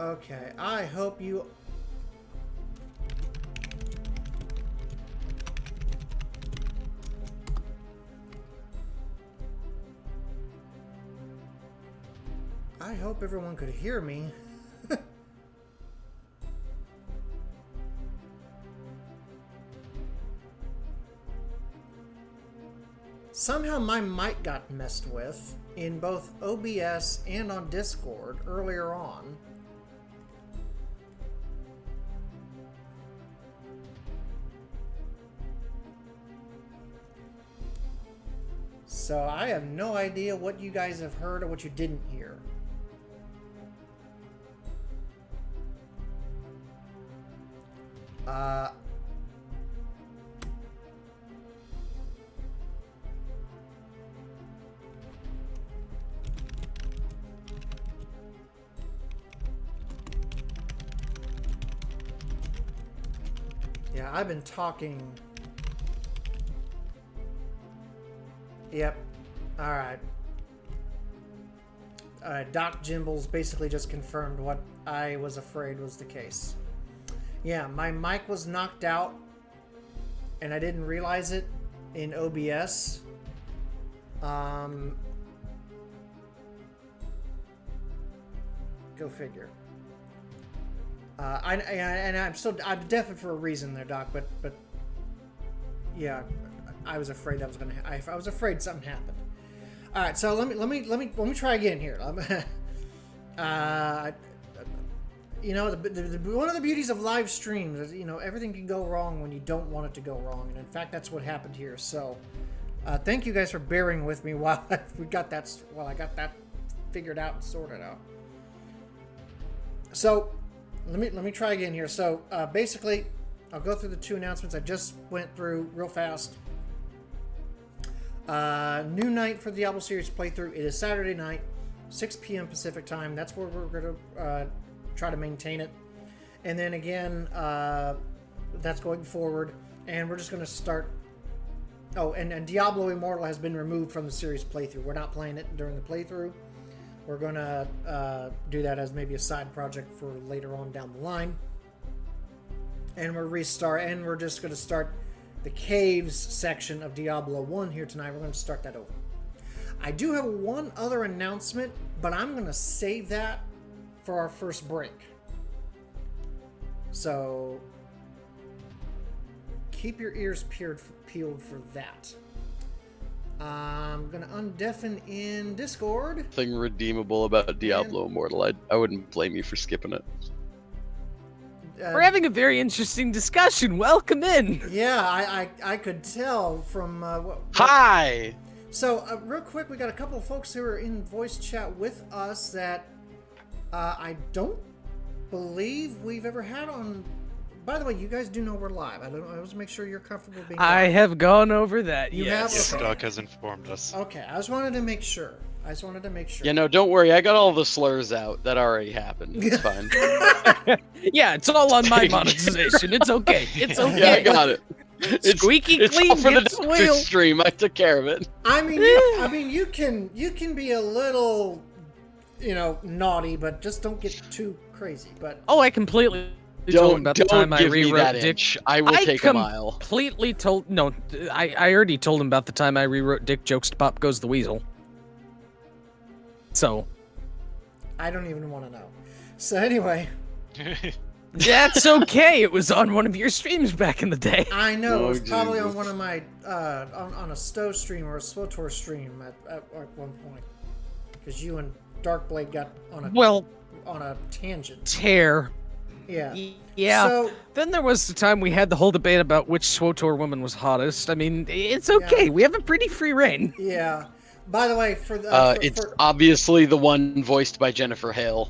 Okay, I hope you... I hope everyone could hear me. Somehow my mic got messed with in both OBS and on Discord earlier on. So I have no idea what you guys have heard or what you didn't hear. Yeah, I've been talking. Yep. Alright. Doc Jimbles basically just confirmed what I was afraid was the case. Yeah, my mic was knocked out and I didn't realize it in OBS. Go figure. I'm deaf for a reason there, Doc, but yeah, I was afraid that was gonna. I was afraid something happened. All right, so let me try again here. You know, one of the beauties of live streams is, you know, everything can go wrong when you don't want it to go wrong, and in fact, that's what happened here. So, thank you guys for bearing with me while I got that figured out and sorted out. So, let me try again here. So, basically, I'll go through the two announcements I just went through real fast. New night for the Diablo Series playthrough. It is Saturday night, 6 p.m. Pacific time. That's where we're going to try to maintain it. And then again, that's going forward. And we're just going to start... Oh, and Diablo Immortal has been removed from the series playthrough. We're not playing it during the playthrough. We're going to do that as maybe a side project for later on down the line. And we're just going to start the caves section of Diablo 1 here tonight. We're going to start that over. I do have one other announcement, but I'm going to save that for our first break. So keep your ears peeled for that. I'm going to undeafen in Discord. Nothing redeemable about Diablo Immortal. I wouldn't blame you for skipping it. We're having a very interesting discussion. Welcome in. Yeah, I could tell from Hi! So, real quick, we got a couple of folks who are in voice chat with us that I don't believe we've ever had on. By the way, you guys do know we're live. I want to make sure you're comfortable being live. I have gone over that. You yes. have? Yes, Doc has informed us. Okay, I just wanted to make sure. Yeah, no, don't worry. I got all the slurs out. That already happened. It's fine. Yeah, it's all on my monetization. It's okay. It's okay. Yeah, I got it. Squeaky it's clean all for the gets doctor's wheel. stream. I took care of it. I mean, you can be a little, naughty, but just don't get too crazy. But Oh, I completely told him about the time I give me rewrote that Dick. inch. I will take a mile. Completely told. No, I already told him about the time I rewrote Dick jokes to Pop Goes the Weasel. So I don't even want to know. So anyway, that's okay. It was on one of your streams back in the day. I know Oh, it was probably Jesus. on one of my on a Stowe stream or a SWTOR stream at one point, because you and Darkblade got on a tangent. Tear. Yeah. Yeah. So Then there was the time we had the whole debate about which SWTOR woman was hottest. I mean, it's okay. Yeah. We have a pretty free reign. yeah. By the way, It's obviously the one voiced by Jennifer Hale,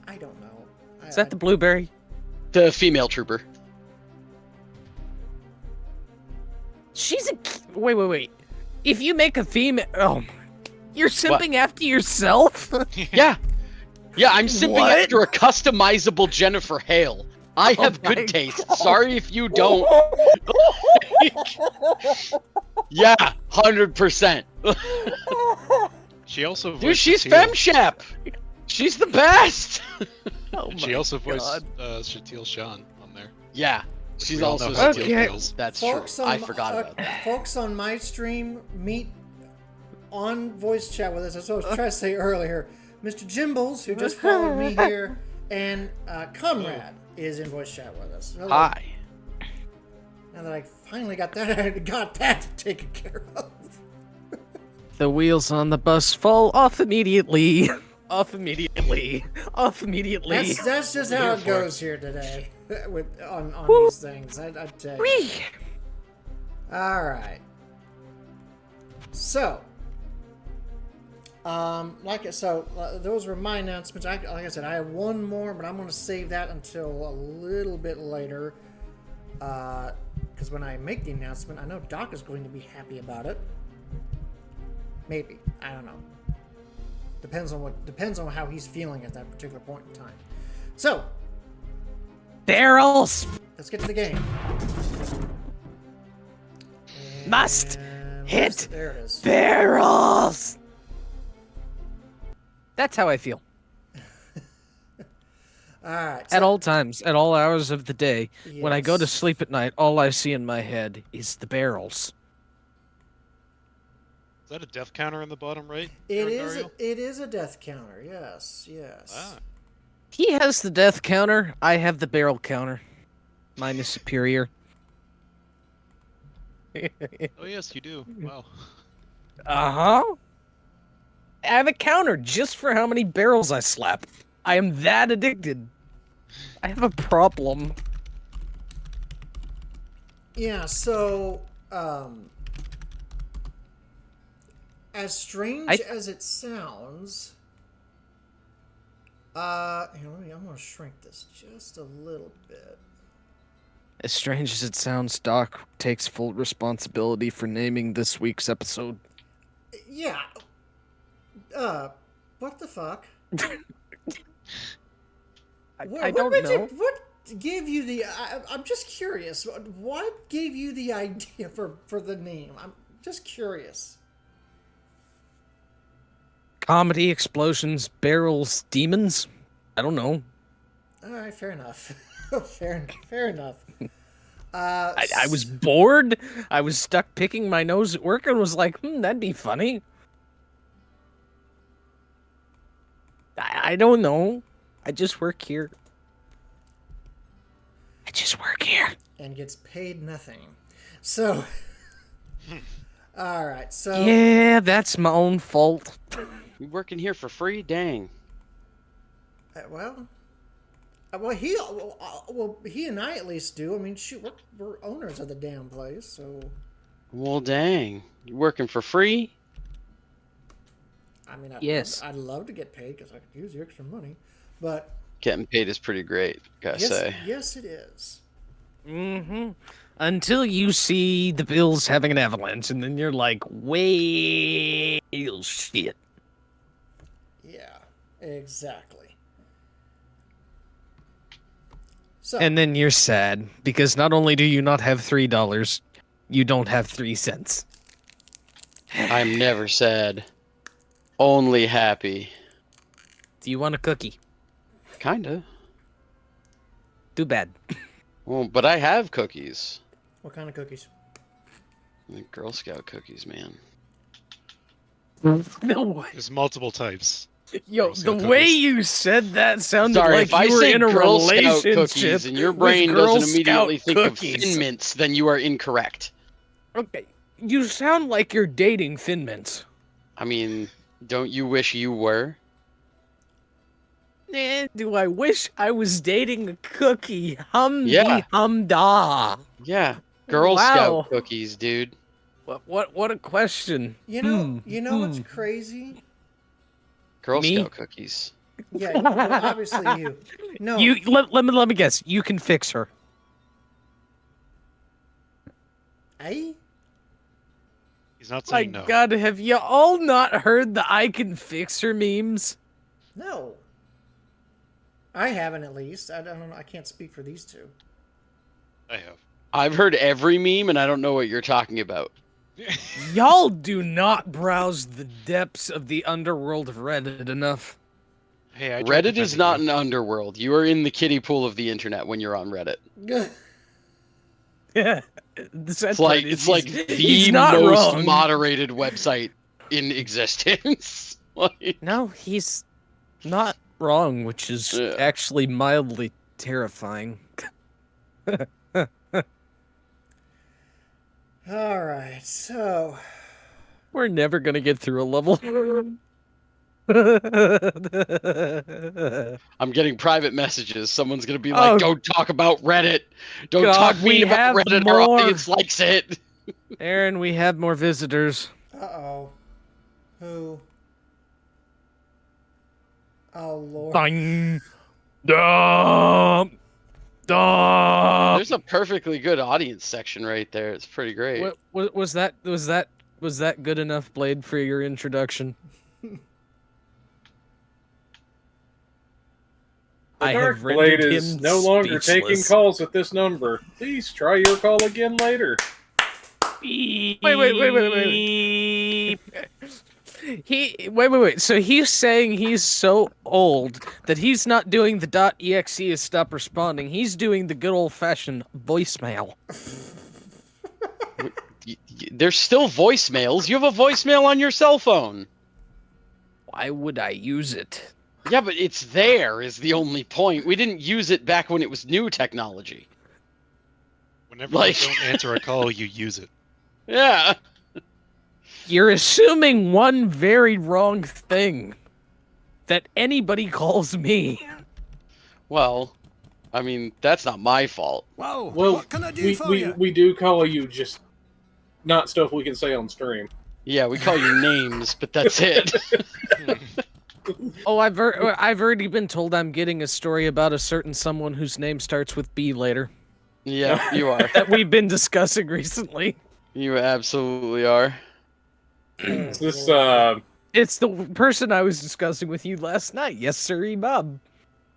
I don't know. Is that the blueberry? the female trooper. She's a... Wait. If you make a female... You're simping after yourself? Yeah. Yeah, I'm simping What? after a customizable Jennifer Hale. I have my good taste. God. Sorry if you don't. Yeah, 100%. She also voiced Dude, she's Cecile. femshep. She's the best. Oh And my she also God. voiced Shatil Shan on there. Yeah, Which she's we all also know how Shatil Shatil feels. That's Folks true. on I forgot about that. Folks on my stream meet on voice chat with us. As I was trying to say earlier, Mr. Jimbles, who just followed me here, and Comrade is in voice chat with us. Hello. Hi. Now that I finally got that taken care of. The wheels on the bus fall off immediately. Off immediately. Off immediately. That's just We're how here it for goes here today with on Woo. these things. I tell you. Whee! All right. So, those were my announcements. Like I said, I have one more, but I'm going to save that until a little bit later. Because when I make the announcement, I know Doc is going to be happy about it. Maybe, I don't know. Depends on how he's feeling at that particular point in time. So, Barrels let's get to the game. must And hit there it is. barrels. That's how I feel. All right. At all times, at all hours of the day, when I go to Yes. sleep at night, all I see in my head is the barrels. Is that a death counter in the bottom right? It there, is. Dario? It is a death counter. Yes. Yes. Ah, He has the death counter. I have the barrel counter. Mine is superior. oh yes, you do. Wow. Uh-huh. I have a counter just for how many barrels I slap. I am that addicted. I have a problem. Yeah. So, as strange as it sounds, here, I'm gonna shrink this just a little bit. As strange as it sounds, Doc takes full responsibility for naming this week's episode. Yeah. What the fuck? I don't know. What gave you the? I'm just curious. What gave you the idea for the name? I'm just curious. Comedy, explosions, barrels, demons? I don't know. All right, fair enough. fair enough. I was bored. I was stuck picking my nose at work and was like, that'd be funny. I don't know. I just work here. I just work here. And gets paid nothing. So, all right. So Yeah, that's my own fault. You working here for free? Dang. Well, he and I at least do. I mean, shoot, we're owners of the damn place, so. Well, dang. You working for free? I mean, Yes. I'd love to get paid because I could use the extra money, but Getting paid is pretty great, gotta say. yes, it is. Mm-hmm. Until you see the Bills having an avalanche, and then you're like, well, shit. Yeah, exactly. So, And then you're sad, because not only do you not have $3, you don't have 3 cents. I'm never sad. Only happy. Do you want a cookie? Kinda. Too bad. Well, but I have cookies. what kind of cookies? The Girl Scout cookies, man. No way. There's multiple types. Yo, Girl the Scout way cookies. you said that sounded Sorry, like if I you were say in a Girl Scout relationship cookies and your with brain Girl doesn't immediately Scout think cookies. of Thin Mints, then you are incorrect. Okay, you sound like you're dating Thin Mints. I mean, don't you wish you were? Do I wish I was dating a cookie? Yeah. Humda. Yeah. Girl Wow. Scout cookies, dude. What a question. You know what's crazy? Girl Me? Scout cookies. Yeah, well, obviously you. No, You let me guess. You can fix her. eh? He's not My saying no. God, have you all not heard the I can fix her memes? No. I haven't, at least. I don't know. I can't speak for these two. I have. I've heard every meme and I don't know what you're talking about. Y'all do not browse the depths of the underworld of Reddit enough. Hey, I tried Reddit is defending not you. an underworld. You are in the kiddie pool of the internet when you're on Reddit. Yeah. The sad It's part like is it's like he's the not most wrong. moderated website in existence. Like, No, he's not wrong, which is yeah. actually mildly terrifying. All right, so We're never gonna get through a level. I'm getting private messages. Someone's gonna be like, Oh "Don't talk about Reddit. Don't God, talk mean we about have Reddit. Our more. audience likes it." Aaron, we have more visitors. uh-oh. Who? Oh, Lord. Ding. Dum. Dum. There's a perfectly good audience section right there. It's pretty great. What was that? Was that good enough, Blade, for your introduction? The I Dark have Blade rendered is him no longer taking speechless. calls at this number. Please try your call again later. Wait. Wait. So he's saying he's so old that he's not doing the .exe to stop responding. He's doing the good old-fashioned voicemail. There's still voicemails. You have a voicemail on your cell phone. Why would I use it? Yeah, but it's there is the only point. We didn't use it back when it was new technology. Whenever Like- you don't answer a call, you use it. Yeah. You're assuming one very wrong thing. That anybody calls me. Well, I mean, that's not my fault. Whoa, Well, what can I do for you? we do call you, just not stuff we can say on stream. Yeah, we call you names, but that's it. Oh, I've already been told I'm getting a story about a certain someone whose name starts with B later. Yeah, you are. That we've been discussing recently. You absolutely are. Is this It's the person I was discussing with you last night. Yes, sir, Bob.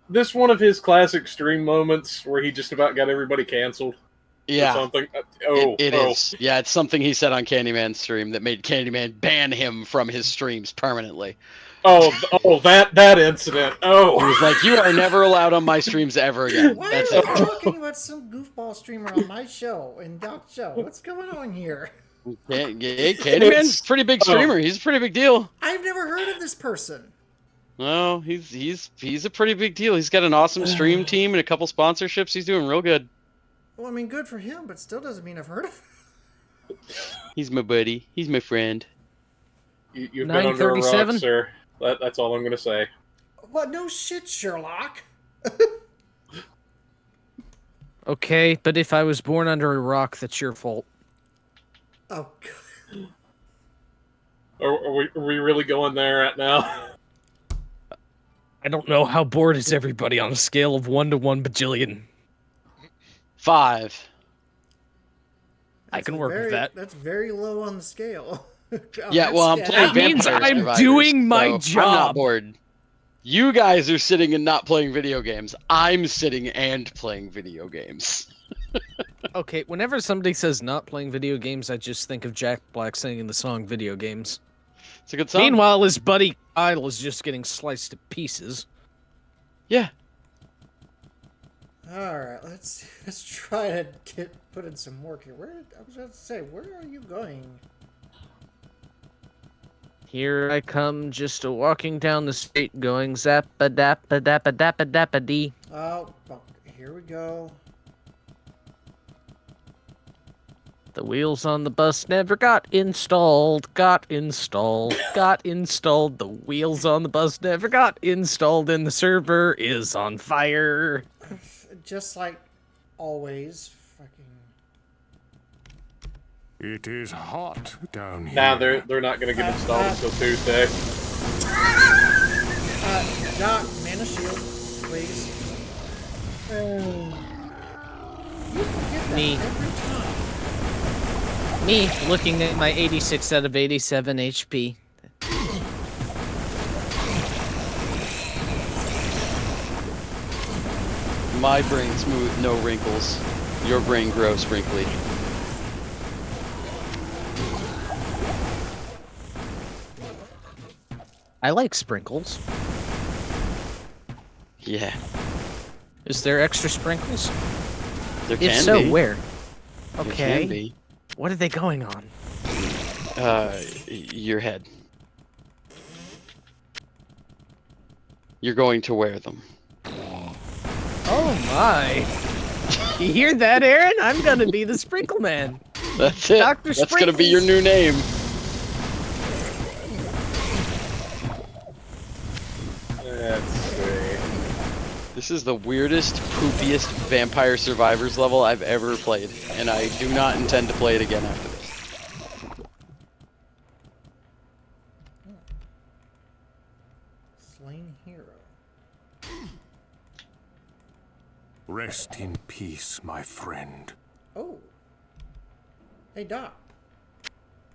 this one of his classic stream moments where he just about got everybody canceled or Yeah, something? it is. Yeah, it's something he said on Candyman's stream that made Candyman ban him from his streams permanently. That incident. He Oh, was like, "You are never allowed on my streams ever again." Why That's are it. you talking about some goofball streamer on my show and Doc's show? What's going on here? Yeah, Candyman's a pretty big streamer. He's a pretty big deal. I've never heard of this person. No, he's a pretty big deal. He's got an awesome stream team and a couple sponsorships. He's doing real good. Well, I mean, good for him, but still doesn't mean I've heard of him. He's my buddy. He's my friend. you've been under a rock, 937? sir. That's all I'm gonna say. What? No shit, Sherlock. Okay, but if I was born under a rock, that's your fault. Oh, God. Are we really going there right now? I don't know how bored is everybody on a scale of 1 to 1 bajillion. 5. I can work with that. That's very low on the scale. On Yeah, that well, I'm scale. playing That means Vampire I'm Survivors, doing my so I'm not job. bored. You guys are sitting and not playing video games. I'm sitting and playing video games. Okay, whenever somebody says not playing video games, I just think of Jack Black singing the song Video Games. It's a good song. Meanwhile, his buddy Idol is just getting sliced to pieces. Yeah. All right, let's try to put in some work here. I was about to say, where are you going? Here I come, just a walking down the street, going zappa dappa dappa dappa dappa dee. Oh, fuck. Here we go. The wheels on the bus never got installed. Got installed. Got installed. The wheels on the bus never got installed, and the server is on fire. Just like always, fucking. It is hot down here. Nah, they're not gonna get installed until Tuesday. Doc, man a shield, please. You forget that Me. every time. Me looking at my 86 out of 87 HP. My brain smooth, no wrinkles. Your brain gross, wrinkly. I like sprinkles. Yeah. Is there extra sprinkles? There If can so, be. where? There Okay. can be. What are they going on? Your head. You're going to wear them. Oh my! You hear that, Aaron? I'm gonna be the Sprinkle Man. That's it. Dr. That's gonna be your Sprinkles. new name. Let's see. This is the weirdest, poopiest Vampire Survivors level I've ever played, and I do not intend to play it again after this. Slain hero. Rest in peace, my friend. Oh. Hey, Doc.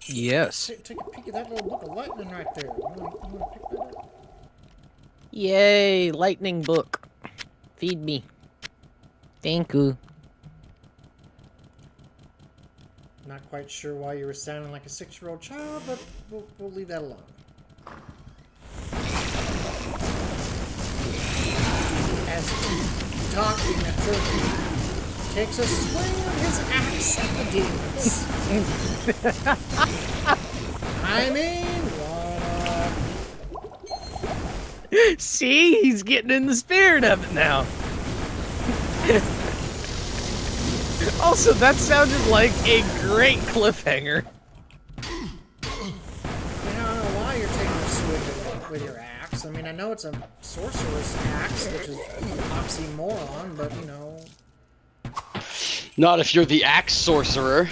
Yes. Take a peek at that little book of lightning right there. You wanna pick that up? Yay, lightning book. Feed me. Thank you. Not quite sure why you were sounding like a 6-year-old child, but we'll leave that alone. As Doc, being a turkey, takes a swing of his axe at the demons. I mean, See, he's getting in the spirit of it now. Also, that sounded like a great cliffhanger. I don't know why you're taking a swing with your axe. I mean, I know it's a sorcerer's axe, which is an oxymoron, but you know. Not if you're the axe sorcerer.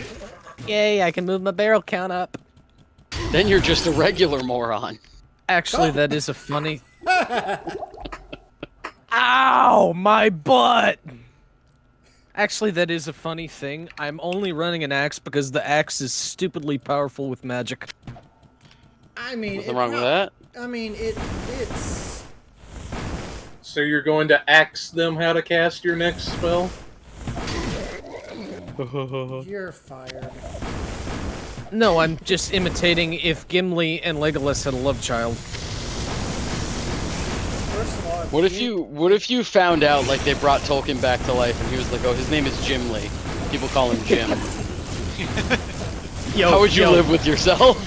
Yay, I can move my barrel count up. Then you're just a regular moron. Actually, that is a funny... Ow, my butt! Actually, that is a funny thing. I'm only running an axe because the axe is stupidly powerful with magic. I mean, Nothing wrong with that. I mean, it's. So you're going to axe them how to cast your next spell? You're fired. No, I'm just imitating if Gimli and Legolas had a love child. First of all, What if you found out like they brought Tolkien back to life and he was like, oh, his name is Jim Lee. People call him Jim. How would you live with yourself?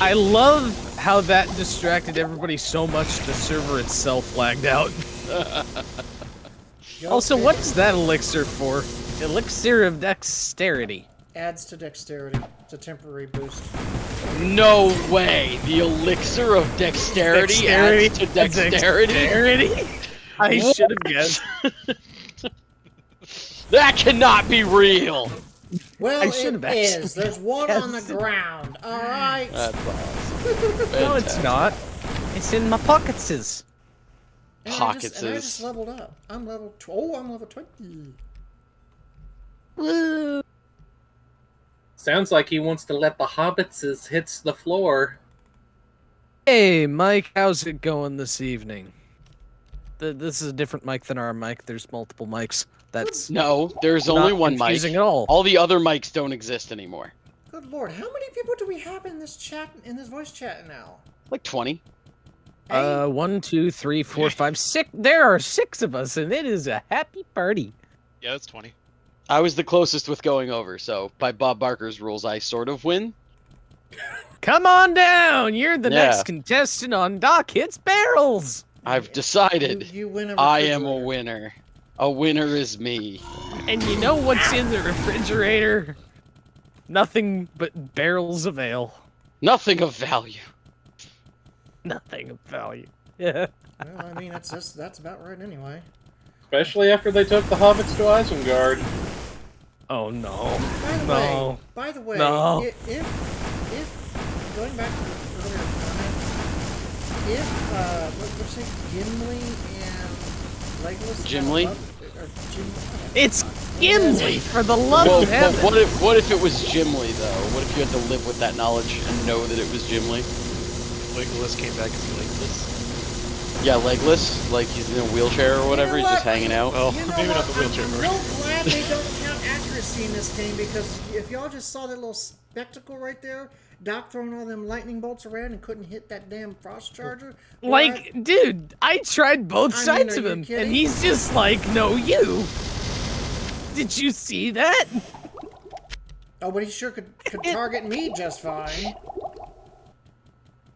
I love how that distracted everybody so much the server itself lagged out. Also, what is that elixir for? Elixir of dexterity. Adds to dexterity. It's a temporary boost. No way! The elixir of dexterity adds to dexterity? I should have guessed. That cannot be real! Well, I should have it actually is. There's one on the ground. All right. That's awesome. No, it's not. It's in my pocketses. And I just leveled up. I'm level. I'm level 20. Woo! Sounds like he wants to let the hobbits hits the floor. Hey, Mike, how's it going this evening? This is a different mic than our mic. There's multiple mics. That's No, there's only one mic. confusing at all. All the other mics don't exist anymore. Good lord, how many people do we have in this chat, in this voice chat now? Like 20. 1, 2, 3, 4, 5, 6. There are 6 of us, and it is a happy party. Yeah, that's 20. I was the closest with going over, so by Bob Barker's rules, I sort of win. Come on down! You're the next contestant on Doc Hits Barrels! I've decided You win a I am a refrigerator. winner. A winner is me. And you know what's in the refrigerator? Nothing but barrels of ale. Nothing of value. Nothing of value. Yeah. Well, I mean, that's about right anyway. Especially after they took the hobbits to Isengard. Oh no. By the way, No. if going back to the earlier comment, if what's it, Gimli and Legolas? Gimli? It's Gimli, for the love Well, of heaven! but what if it was Gimli though? What if you had to live with that knowledge and know that it was Gimli? Legolas came back as Legolas. Yeah, legless, like he's in a wheelchair or whatever. He's just hanging out. Well, You know maybe what? not the wheelchair I'm version. real glad they don't count accuracy in this game because if y'all just saw that little spectacle right there, Doc throwing all them lightning bolts around and couldn't hit that damn frost charger. Like, dude, I tried both I mean, sides are of you him, kidding? and he's just like, no, you. Did you see that? Oh, but he sure could target me just fine.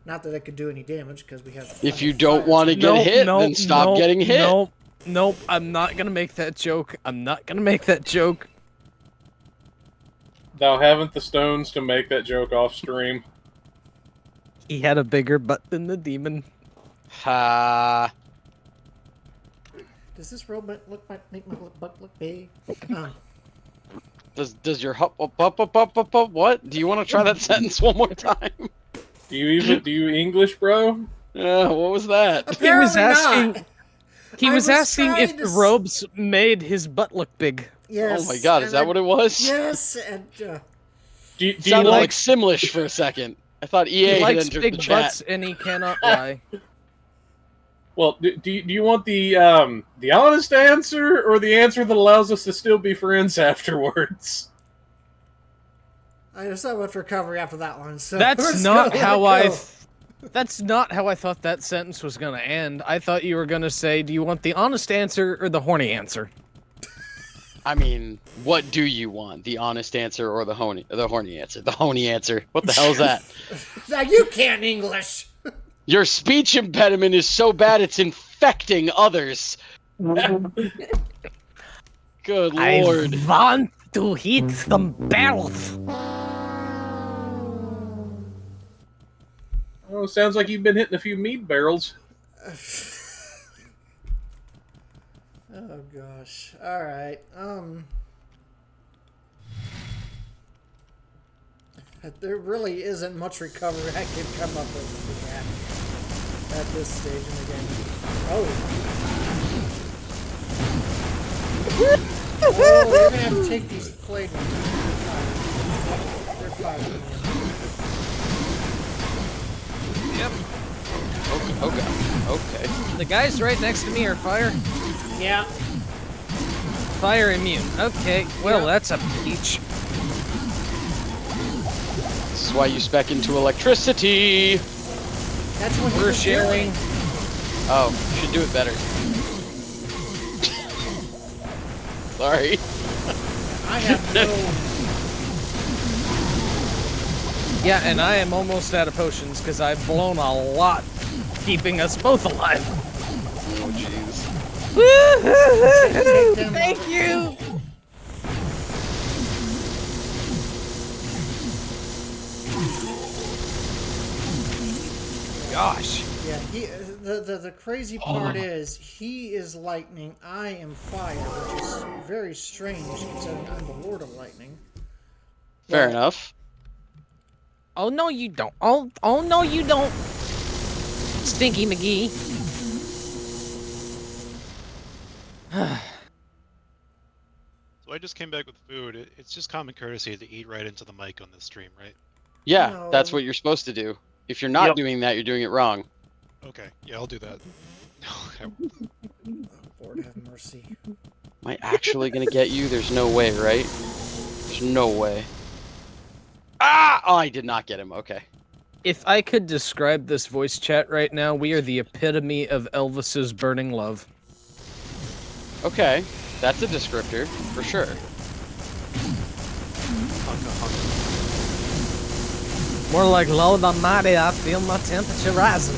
Not that it could do any damage because we have. If you don't want to get hit, then stop getting hit. Nope, I'm not gonna make that joke. I'm not gonna make that joke. Thou haven't the stones to make that joke off stream. He had a bigger butt than the demon. Ha. Does this robot make my butt look big? Does your what? Do you want to try that sentence one more time? Do you English, bro? Yeah, what was that? Apparently not. He was asking if the robes made his butt look big. Yes. Oh my god, is that what it was? Yes, and Do you Sounded like, like Simlish for a second. I thought EA He had likes entered big the butts chat. and he cannot lie. well, do you want the honest answer or the answer that allows us to still be friends afterwards? I just had much recovery after that one. So That's let's not go, how let it I. go. That's not how I thought that sentence was gonna end. I thought you were gonna say, "Do you want the honest answer or the horny answer?" I mean, what do you want? The honest answer or the horny answer? The horny answer. What the hell is that? Now you can't English. Your speech impediment is so bad it's infecting others. Good lord. I want to hit some barrels. Oh, sounds like you've been hitting a few meat barrels. Oh gosh. All right. There really isn't much recovery I can come up with at this stage in the game. Oh. Oh, we're gonna have to take these flayed ones. They're fine. Yep. Okay. The guys right next to me are fire. Yeah. Fire immune. Okay. Well, Yeah. that's a peach. This is why you spec into electricity. That's what he We're was sharing. doing. Oh, you should do it better. Sorry. I have no. Yeah, and I am almost out of potions because I've blown a lot, keeping us both alive. Oh jeez. Woo-hoo-hoo-hoo. them Thank off. you. Gosh. Yeah, the crazy part is he is lightning, I am fire, which is very strange considering I'm the Lord of Lightning. Fair enough. Oh no, you don't. Oh no, you don't. Stinky McGee. So I just came back with food. It's just common courtesy to eat right into the mic on this stream, right? Yeah, No. that's what you're supposed to do. If you're not Yep. doing that, you're doing it wrong. Okay, yeah, I'll do that. Okay. Oh, Lord have mercy. Am I actually gonna get you? There's no way, right? There's no way. Ah! Oh, I did not get him. Okay. If I could describe this voice chat right now, we are the epitome of Elvis's burning love. Okay. That's a descriptor, for sure. More like Lord Almighty, I feel my temperature rising.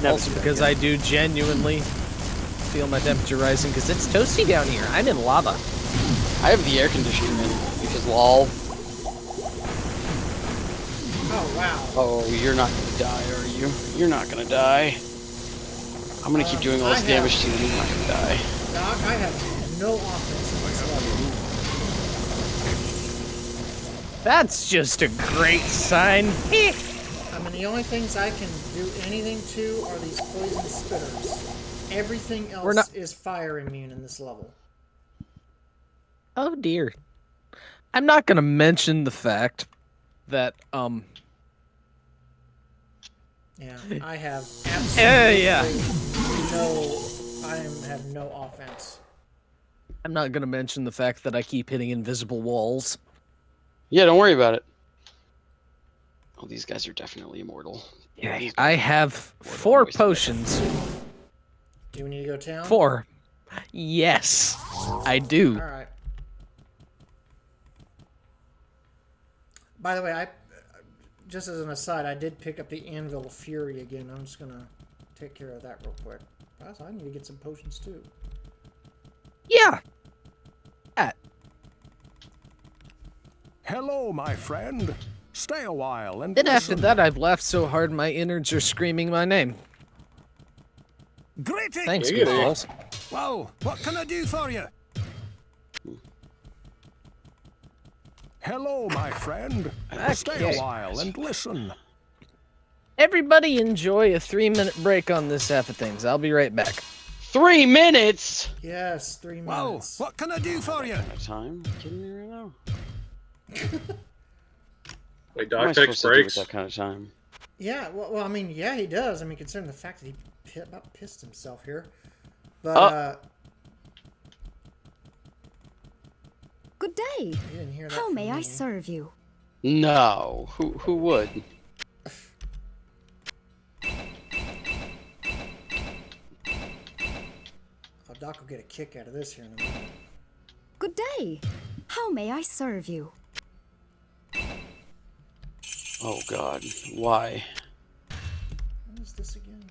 Also because I do genuinely feel my temperature rising because it's toasty down here. I'm in lava. I have the air conditioner in, because lol. Oh, wow. Oh, you're not gonna die, are you? You're not gonna die. I'm gonna keep doing all this damage to you, and you're not gonna die. Doc, I have no offense in this level. That's just a great sign. I mean, the only things I can do anything to are these poison spitters. Everything else is fire immune in this level. Oh dear. I'm not gonna mention the fact that Yeah, I have absolutely yeah. no have no offense. I'm not gonna mention the fact that I keep hitting invisible walls. Yeah, don't worry about it. Oh, these guys are definitely immortal. Yeah, These I guys are have immortal. 4 I'm wasting potions. Do we need to go town? 4. Yes, I do. All right. By the way, just as an aside, I did pick up the Anvil of Fury again. I'm just gonna take care of that real quick. Also, I need to get some potions too. Yeah. Hello, my friend. Stay a while and Then after listen. that, I've laughed so hard my innards are screaming my name. Greetings. Thanks, Giggity. good balls. Well, what can I do for you? Hello, my friend. Stay Okay. a while and listen. Everybody enjoy a 3-minute break on this half of things. I'll be right back. 3 minutes. Yes, 3 Well, minutes. what can I do for you? Kind of time? You kidding me right now? Wait, What am I Doc supposed takes to do with breaks. that kind of time? Yeah, well, I mean, yeah, he does. I mean, considering the fact that he about pissed himself here. But, Good day. you didn't hear that How from may I me. serve you? No. Who would? Oh, Doc will get a kick out of this here in a minute. Good day. How may I serve you? Oh God. Why? What is this again?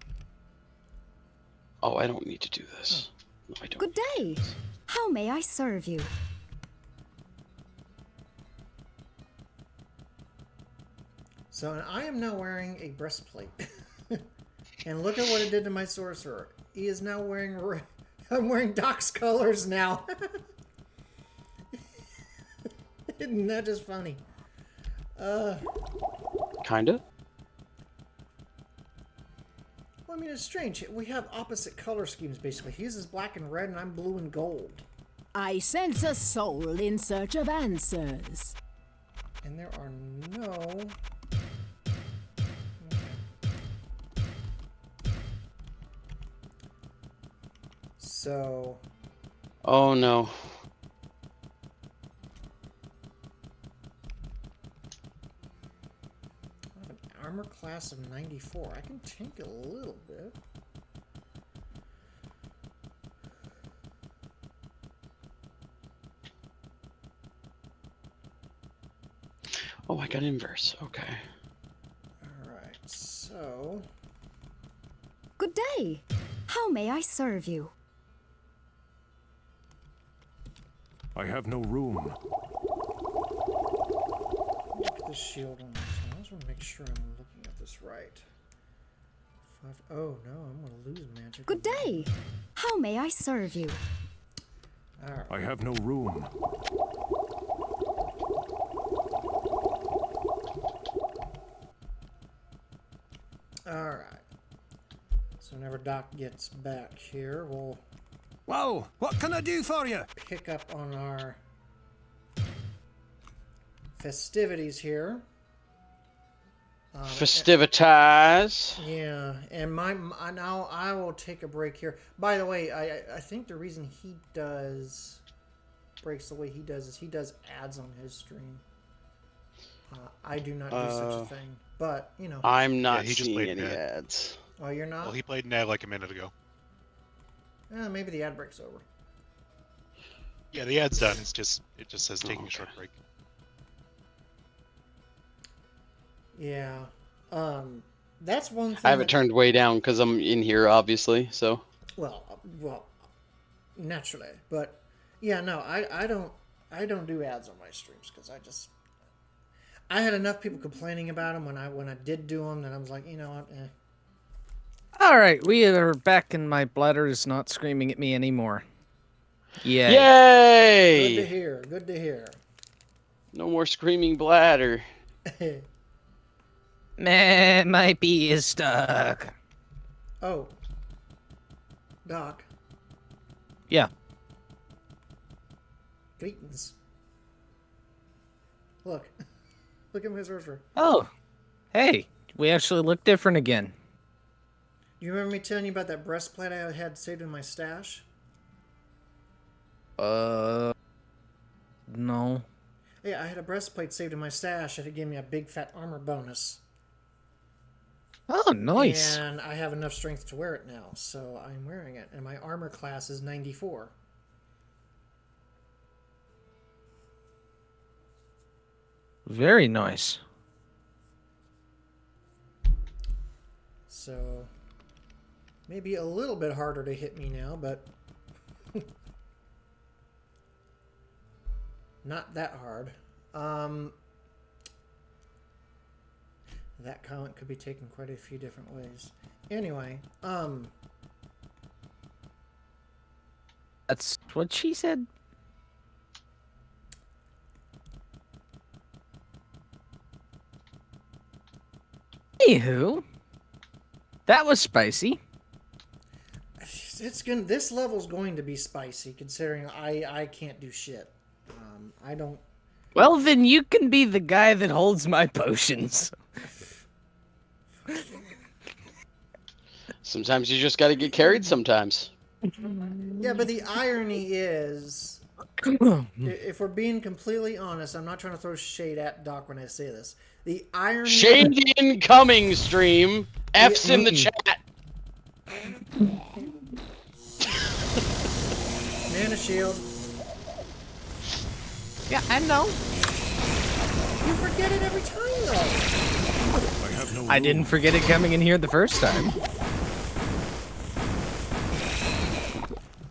Oh, I don't need to do this. No, I don't. Good day. How may I serve you? So, and I am now wearing a breastplate. And look at what it did to my sorcerer. He is now wearing... I'm wearing Doc's colors now. Isn't that just funny? Kinda. Well, I mean, it's strange. We have opposite color schemes, basically. His is black and red, and I'm blue and gold. I sense a soul in search of answers. And there are no... Okay. So... Oh no. I have an armor class of 94. I can tank a little bit. Oh, I got inverse. Okay. Alright, so... Good day. How may I serve you? I have no room. Look at this shield on this one. I just want to make sure I'm looking at this right. Oh, no, I'm going to lose magic. Good day. How may I serve you? Alright. I have no room. Alright. So whenever Doc gets back here, we'll Well, what can I do for you? pick up on our festivities here. Festivitas. Yeah, and now I will take a break here. By the way, I think the reason he does breaks the way he does is he does ads on his stream. I do not do such a thing, but you know. I'm not he just seeing played any an ad. ads. Oh, you're not? Well, he played an ad like a minute ago. Maybe the ad break's over. Yeah, the ad's done. It just says taking okay. a short break. Yeah. That's one thing. I have it turned way down because I'm in here, obviously. So. Well, naturally, but yeah, no, I don't do ads on my streams because I had enough people complaining about them when I did do them that I was like, you know what, All right, we are back, and my bladder is not screaming at me anymore. Yay. Yay! Good to hear. Good to hear. No more screaming bladder. Man, my pee is stuck. Oh, Doc. Yeah. Greetings. Look. Look at my sorcerer. Oh, hey, we actually look different again. You remember me telling you about that breastplate I had saved in my stash? No. Yeah, I had a breastplate saved in my stash and it gave me a big fat armor bonus. Oh, nice. And I have enough strength to wear it now, so I'm wearing it. And my armor class is 94. Very nice. So, maybe a little bit harder to hit me now, but not that hard. That comment could be taken quite a few different ways. Anyway, That's what she said. Anywho, that was spicy. this level's going to be spicy, considering I can't do shit. I don't. Well, then you can be the guy that holds my potions. Sometimes you just got to get carried sometimes. Yeah, but the irony is, if we're being completely honest, I'm not trying to throw shade at Doc when I say this. The irony. Shade incoming, stream. F's in the chat. Mana shield. Yeah, I know. You forget it every time, though. I have no room. I didn't forget it coming in here the first time.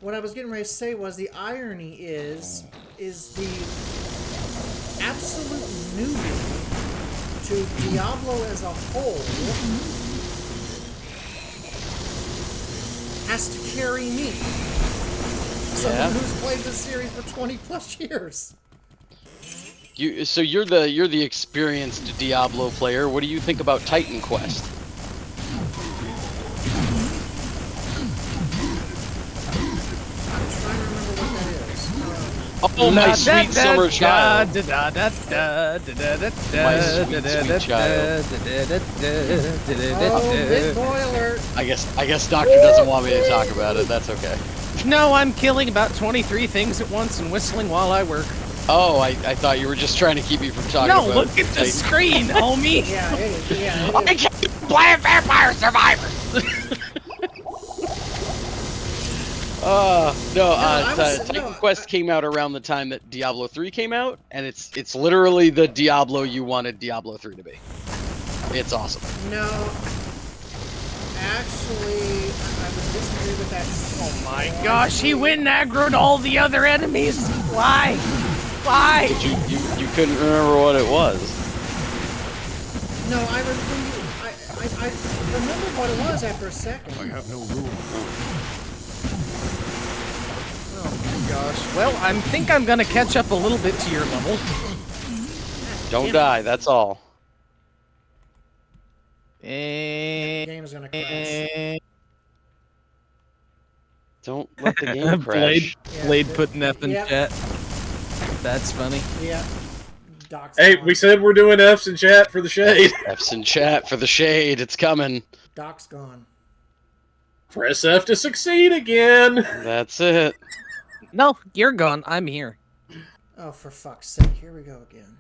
What I was getting ready to say was the irony is the absolute newbie to Diablo as a whole has to carry me. Someone who's played this series for 20 plus years. So you're the experienced Diablo player. What do you think about Titan Quest? I'm trying to remember what that is. Oh, my sweet summer child. My sweet child. Oh, big boy alert. I guess Doctor doesn't want me to talk about it. That's okay. No, I'm killing about 23 things at once and whistling while I work. Oh, I thought you were just trying to keep me from talking about it. No, look at the screen, homie. Yeah, it is. Yeah, it I is. can't play Vampire Survivors! Titan Quest came out around the time that Diablo 3 came out, and it's literally the Diablo you wanted Diablo 3 to be. It's awesome. No, actually, I would disagree with that. Oh my gosh, he went and aggroed all the other enemies. Why? Why? But you couldn't remember what it was. No, I remember what it was after a second. I have no room. Oh my gosh. Well, I think I'm gonna catch up a little bit to your level. Don't die, that's all. The game is gonna crash. Don't let the game crash. Blade put an F in Yep. chat. That's funny. Yeah. Doc's Hey, gone. we said we're doing F's in chat for the shade. F's in chat for the shade, it's coming. Doc's gone. Press F to succeed again. That's it. No, you're gone. I'm here. Oh, for fuck's sake! Here we go again.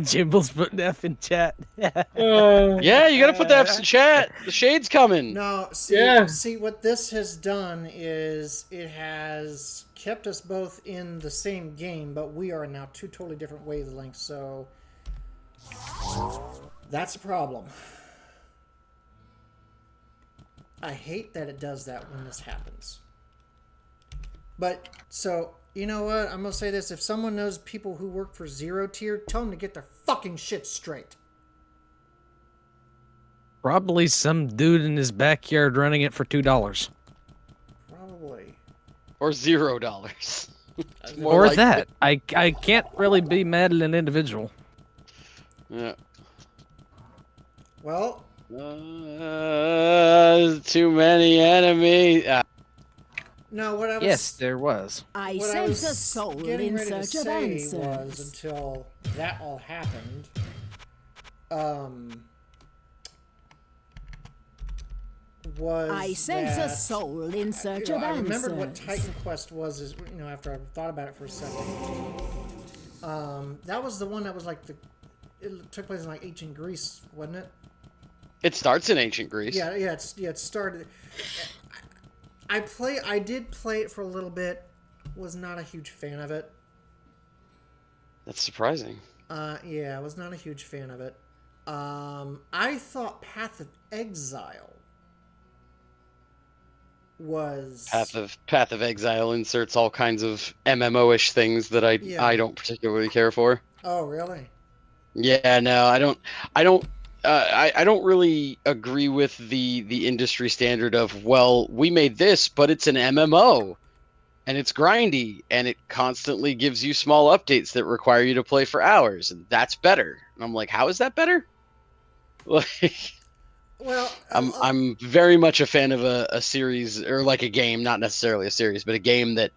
Jimble's putting F in chat. Yeah, you gotta put the F's in chat. The shade's coming. No, see, Yeah. see what this has done is it has kept us both in the same game, but we are now two totally different wavelengths. So that's a problem. I hate that it does that when this happens. But, so, you know what? I'm going to say this. If someone knows people who work for Zero Tier, tell them to get their fucking shit straight. Probably some dude in his backyard running it for $2. Probably. Or $0. More Or like that. I can't really be mad at an individual. Yeah. Well, Too many enemies. no, what I was... Yes, there was. I What I sense was a soul getting in ready to search of say was, answers. until that all happened, was I sense a that, soul in search you know, of I answers. remembered what Titan Quest was, after I thought about it for a second. That was the one that was like it took place in like ancient Greece, wasn't it? It starts in ancient Greece. Yeah, it started. I did play it for a little bit. Was not a huge fan of it. That's surprising. Yeah, I was not a huge fan of it. I thought Path of Exile was Path of Exile inserts all kinds of MMO-ish things that Yeah. I don't particularly care for. Oh, really? Yeah, no, I don't really agree with the industry standard of, well, we made this, but it's an MMO and it's grindy and it constantly gives you small updates that require you to play for hours, and that's better. And I'm like, how is that better? Like, Well, I'm very much a fan of a series, or like a game, not necessarily a series, but a game that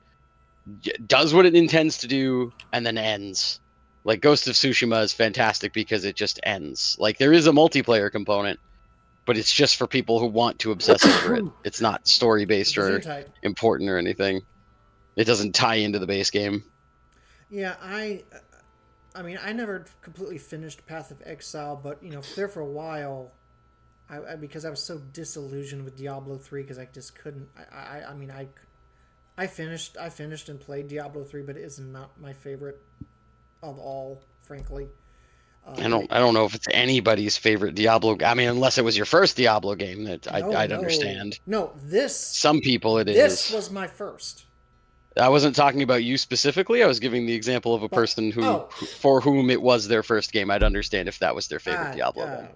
does what it intends to do and then ends. Like Ghost of Tsushima is fantastic because it just ends. Like there is a multiplayer component, but it's just for people who want to obsess over it. It's not story based or Gesundheit. important or anything. It doesn't tie into the base game. Yeah, I mean, I never completely finished Path of Exile, but there for a while, because I was so disillusioned with Diablo 3 because I just couldn't. I mean, I finished and played Diablo 3, but it is not my favorite of all, frankly. I don't know if it's anybody's favorite Diablo. I mean, unless it was your first Diablo game, I'd understand. No, Some people it this is. was my first. I wasn't talking about you specifically. I was giving the example of a person for whom it was their first game. I'd understand if that was their favorite Diablo game.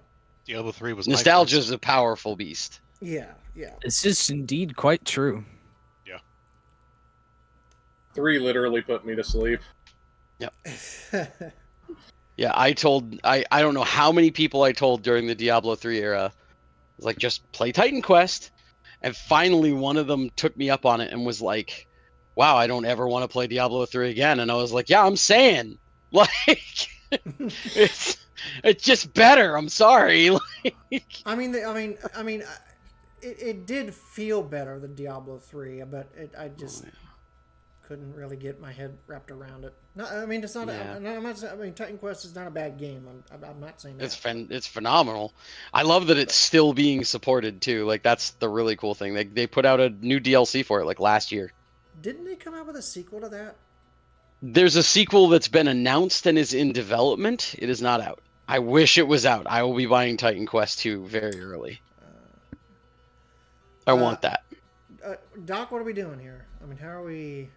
Diablo 3 was Nostalgia my is a powerful beast. Yeah. This is indeed quite true. Yeah. 3 literally put me to sleep. Yep. Yeah, I don't know how many people I told during the Diablo 3 era. I was like, just play Titan Quest. And finally one of them took me up on it and was like, wow, I don't ever want to play Diablo 3 again. And I was like, yeah, I'm saying. Like, it's just better. I'm sorry. I mean, it did feel better than Diablo 3, but I just couldn't really get my head wrapped around it. No, I mean, it's not. Yeah. I'm not. I mean, Titan Quest is not a bad game. I'm not saying that. It's phenomenal. I love that it's still being supported too. Like that's the really cool thing. They put out a new DLC for it like last year. Didn't they come out with a sequel to that? There's a sequel that's been announced and is in development. It is not out. I wish it was out. I will be buying Titan Quest 2 very early. I want that. Doc, what are we doing here? I mean, how are we?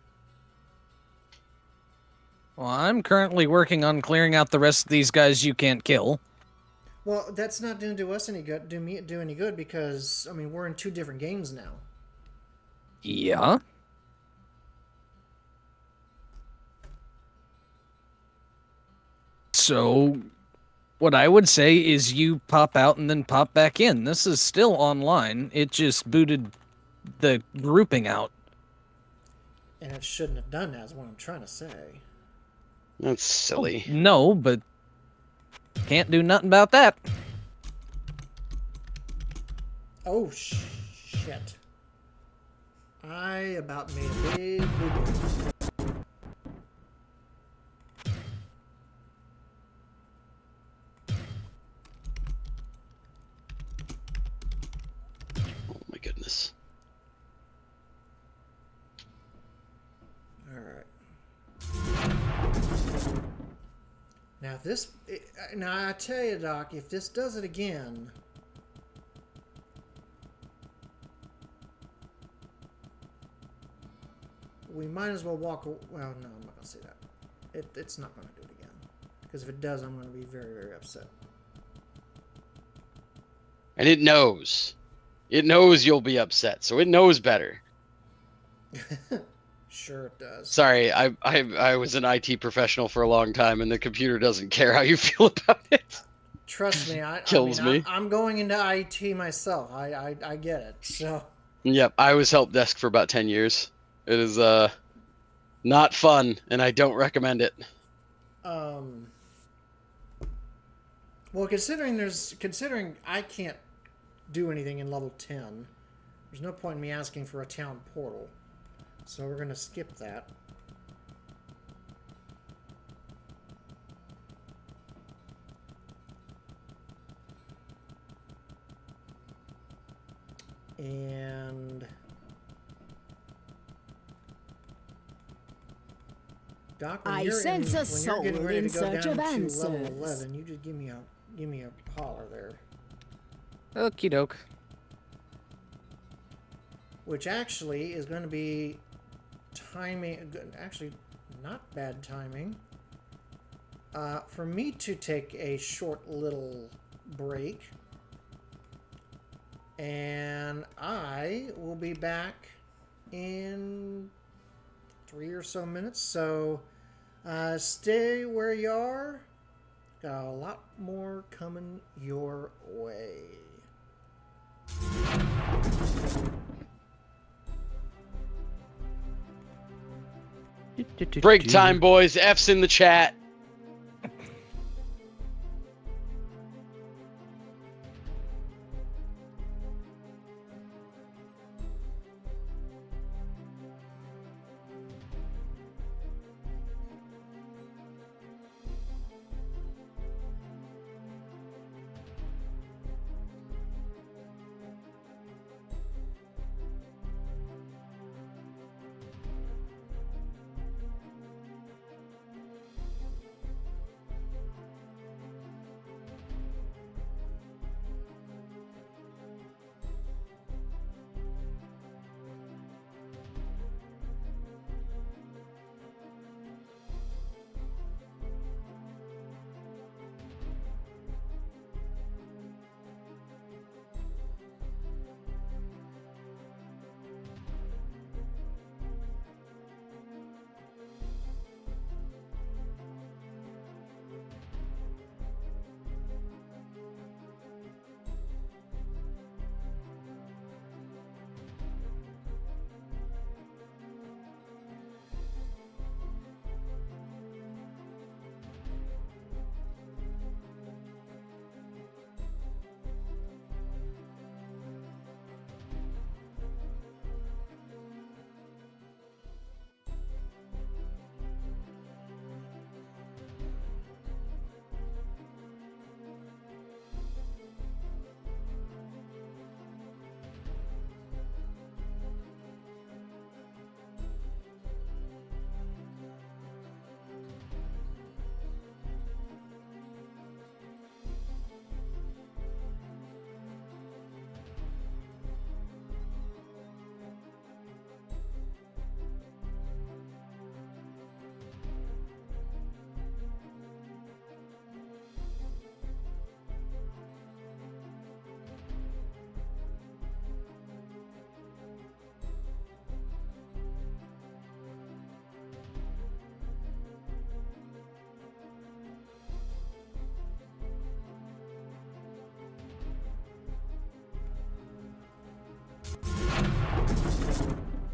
Well, I'm currently working on clearing out the rest of these guys you can't kill. Well, that's not going to do us any good. Do any good because I mean we're in 2 different games now. Yeah. So, what I would say is you pop out and then pop back in. This is still online. It just booted the grouping out. And it shouldn't have done that, is what I'm trying to say. That's silly. No, but can't do nothing about that. Oh, shit. I about made a big boo-boo. Oh my goodness. Alright. Now, now, I tell you, Doc, if this does it again... we might as well walk... well, no, I'm not going to say that. It's not going to do it again. Because if it does, I'm going to be very, very upset. And it knows. It knows you'll be upset, so it knows better. Sure it does. Sorry, I was an IT professional for a long time, and the computer doesn't care how you feel about it. Trust me, Kills me. I'm going into IT myself. I get it. So. Yep, I was help desk for about 10 years. It is not fun, and I don't recommend it. Well, considering I can't do anything in level 10. There's no point in me asking for a town portal. So we're going to skip that. And Doc, when I you're sense a when soul you're getting ready in to go search down of to answers. level 11, you just give me a holler there. Okie doke. Which actually is going to be timing. Actually, not bad timing. For me to take a short little break. And I will be back in 3 or so minutes. So stay where you are. Got a lot more coming your way. Break time, boys. F's in the chat.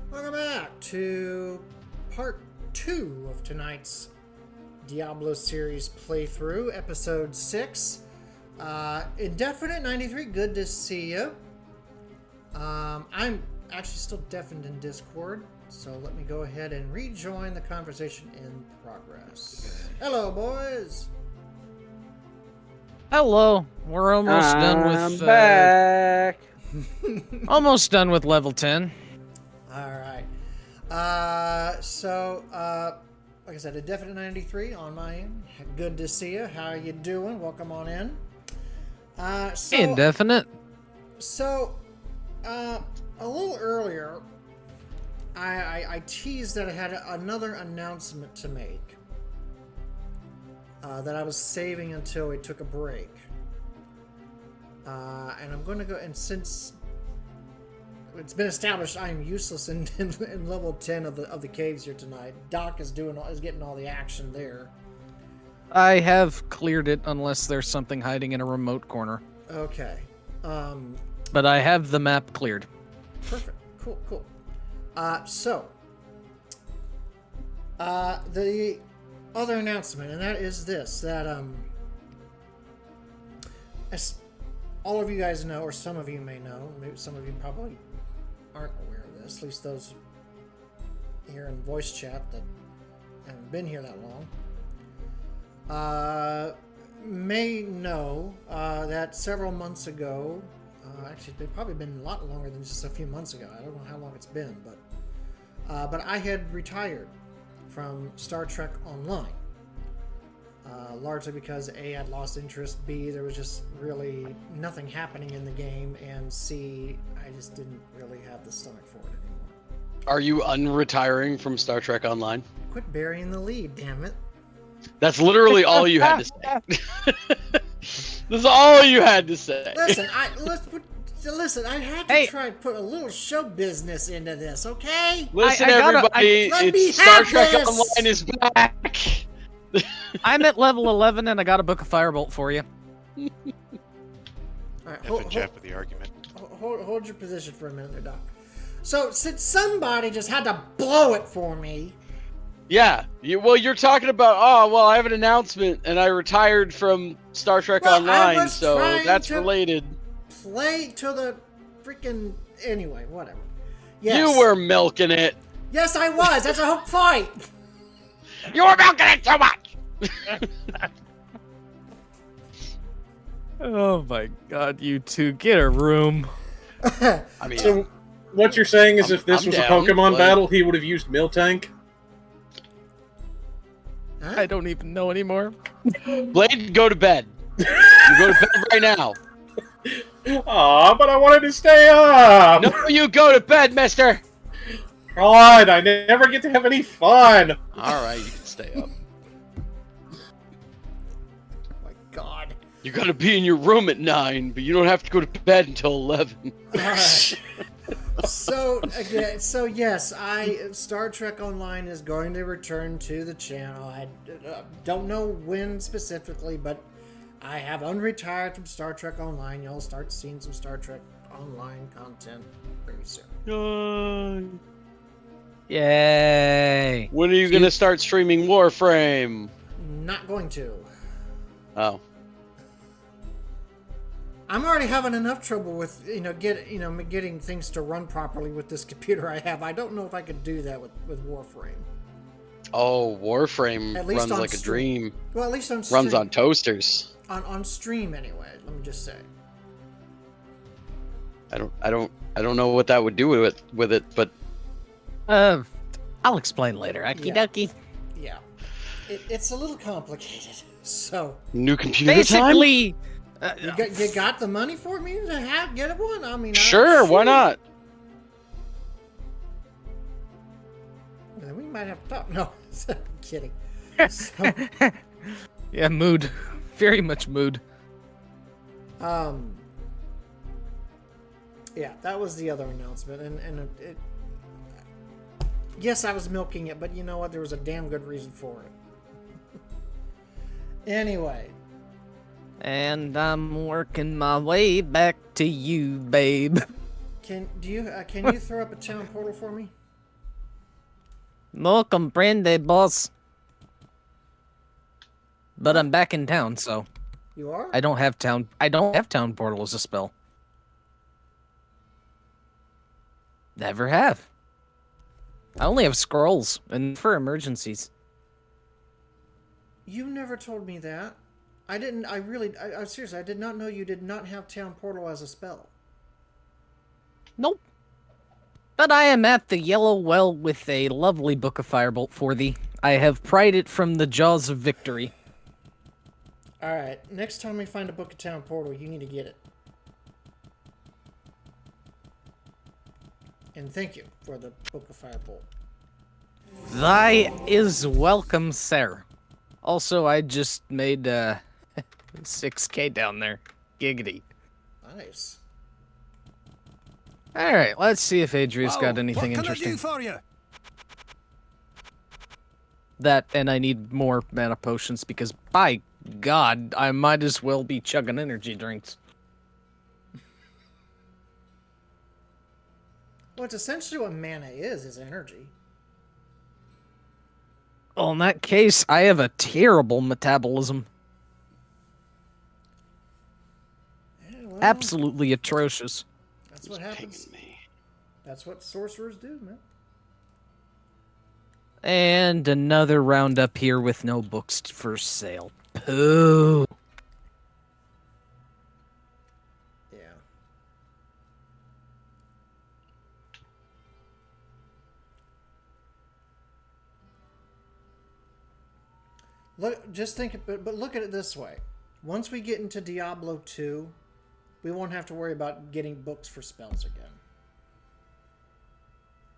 Welcome back to part 2 of tonight's Diablo Series playthrough, episode 6. Indefinite 93, good to see you. I'm actually still deafened in Discord, so let me go ahead and rejoin the conversation in progress. Hello, boys. Hello. We're almost done with back. almost done with level 10. All right. Like I said, Indefinite 93 on my end. Good to see you. How are you doing? Welcome on in. Indefinite. So, a little earlier, I teased that I had another announcement to make that I was saving until we took a break. And I'm going to go, and since it's been established I am useless in level 10 of the caves here tonight, Doc is getting all the action there. I have cleared it unless there's something hiding in a remote corner. Okay. But I have the map cleared. Perfect. Cool. The other announcement, and that is this, that all of you guys know, or some of you may know, maybe some of you probably aren't aware of this, at least those here in voice chat that haven't been here that long, may know that several months ago, actually it's probably been a lot longer than just a few months ago. I don't know how long it's been, but I had retired from Star Trek Online. Largely because A, I'd lost interest, B, there was just really nothing happening in the game, and C, I just didn't really have the stomach for it anymore. Are you unretiring from Star Trek Online? Quit burying the lead, damn it. That's literally all you had to say. That's all you had to say. Listen, I had to try and put a little show business into this, okay? Listen, let it's Star Trek Online is back. I'm at level 11 and I got a book of Firebolt for you. All right, F and Jeff with the argument. hold your position for a minute there, Doc. So, since somebody just had to blow it for me... Yeah, you're talking about, I have an announcement and I retired from Star Trek Online, so that's related. Play to the freaking... Anyway, whatever. Yes. You were milking it. Yes, I was. That's a whole point. You were milking it so much. Oh my god, you two, get a room. I mean, So, what you're saying is if this I'm was down, a Pokemon but- battle, he would have used Miltank? Huh? I don't even know anymore. Blade, go to bed. You go to bed right now. Aw, but I wanted to stay up! No, you go to bed, mister. God, I never get to have any fun! All right, you can stay up. Oh my god. You gotta be in your room at 9, but you don't have to go to bed until 11. Alright. So yes, Star Trek Online is going to return to the channel. I don't know when specifically, but I have unretired from Star Trek Online. You'll start seeing some Star Trek Online content pretty soon. Yay. When are you gonna start streaming Warframe? Not going to. Oh. I'm already having enough trouble with getting things to run properly with this computer I have. I don't know if I could do that with Warframe. Oh, Warframe At least runs on like a dream. Well, at least on stream. Runs on toasters. On stream anyway. Let me just say. I don't know what that would do with it, but I'll explain later. Okie dokie. Yeah, it's a little complicated. So new computer time. Basically, you got the money for me to get one? I mean, Sure, why not? We might have to talk. No, I'm kidding. So, yeah, mood. Very much mood. yeah, that was the other announcement, and it. Yes, I was milking it, but you know what? There was a damn good reason for it. Anyway. And I'm working my way back to you, babe. Can you throw up a town portal for me? No comprende, boss. But I'm back in town, so You are? I don't have town portal as a spell. Never have. I only have scrolls, and for emergencies. You never told me that. I didn't. I seriously, I did not know you did not have town portal as a spell. Nope. But I am at the Yellow Well with a lovely book of Firebolt for thee. I have pried it from the jaws of victory. All right. Next time we find a book of town portal, you need to get it. And thank you for the book of Firebolt. Thy is welcome, sir. Also, I just made 6K down there. Giggity. Nice. Alright, let's see if Adria's Whoa, got anything what can interesting. I do for you? That, and I need more mana potions because, by God, I might as well be chugging energy drinks. Well, it's essentially what mana is energy. Well, in that case, I have a terrible metabolism. Yeah, Well, Absolutely atrocious. that's what Who's happens. pinging me? That's what sorcerers do, man. And another round up here with no books for sale. Pooh. Yeah. Look, just think, but look at it this way. Once we get into Diablo 2, we won't have to worry about getting books for spells again.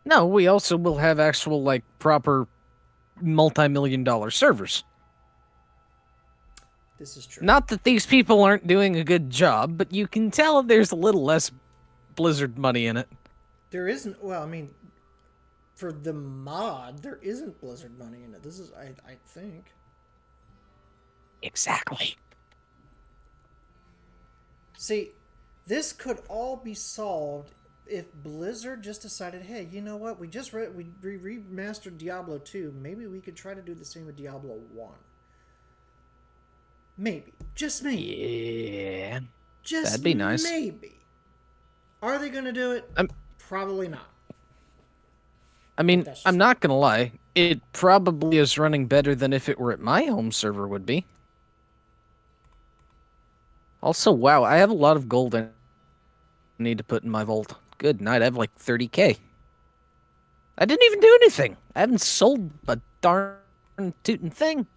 No, we also will have actual, like, proper multi-million-dollar servers. This is true. Not that these people aren't doing a good job, but you can tell there's a little less Blizzard money in it. There isn't. Well, I mean, for the mod, there isn't Blizzard money in it. This is, I think. Exactly. See, this could all be solved if Blizzard just decided, hey, you know what? We just remastered Diablo 2. Maybe we could try to do the same with Diablo 1. Maybe. Just maybe. Yeah. Just That'd be nice. maybe. Are they going to do it? Probably not. I mean, That's just- I'm not gonna lie. It probably is running better than if it were at my home server would be. Also, wow, I have a lot of gold I need to put in my vault. Good night, I have like 30k. I didn't even do anything. I haven't sold a darn tootin' thing.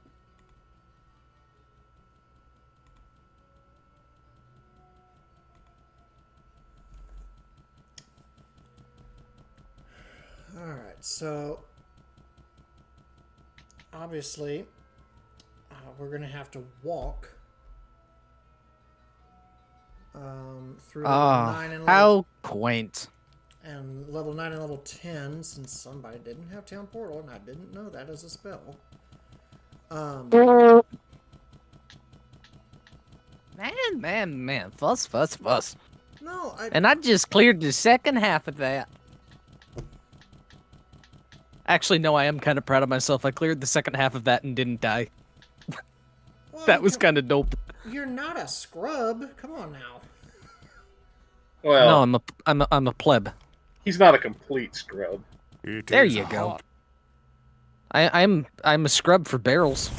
Alright, so obviously we're going to have to walk through level 9 and level, How quaint. and level 9 and level 10, since somebody didn't have Town Portal, and I didn't know that as a spell. Man, fuss. No, And I just cleared the second half of that. Actually, no, I am kind of proud of myself. I cleared the second half of that and didn't die. well, That was kind of dope. You're not a scrub. Come on now. Well, No, I'm a pleb. he's not a complete scrub. It There is you go. hot. I'm a scrub for barrels.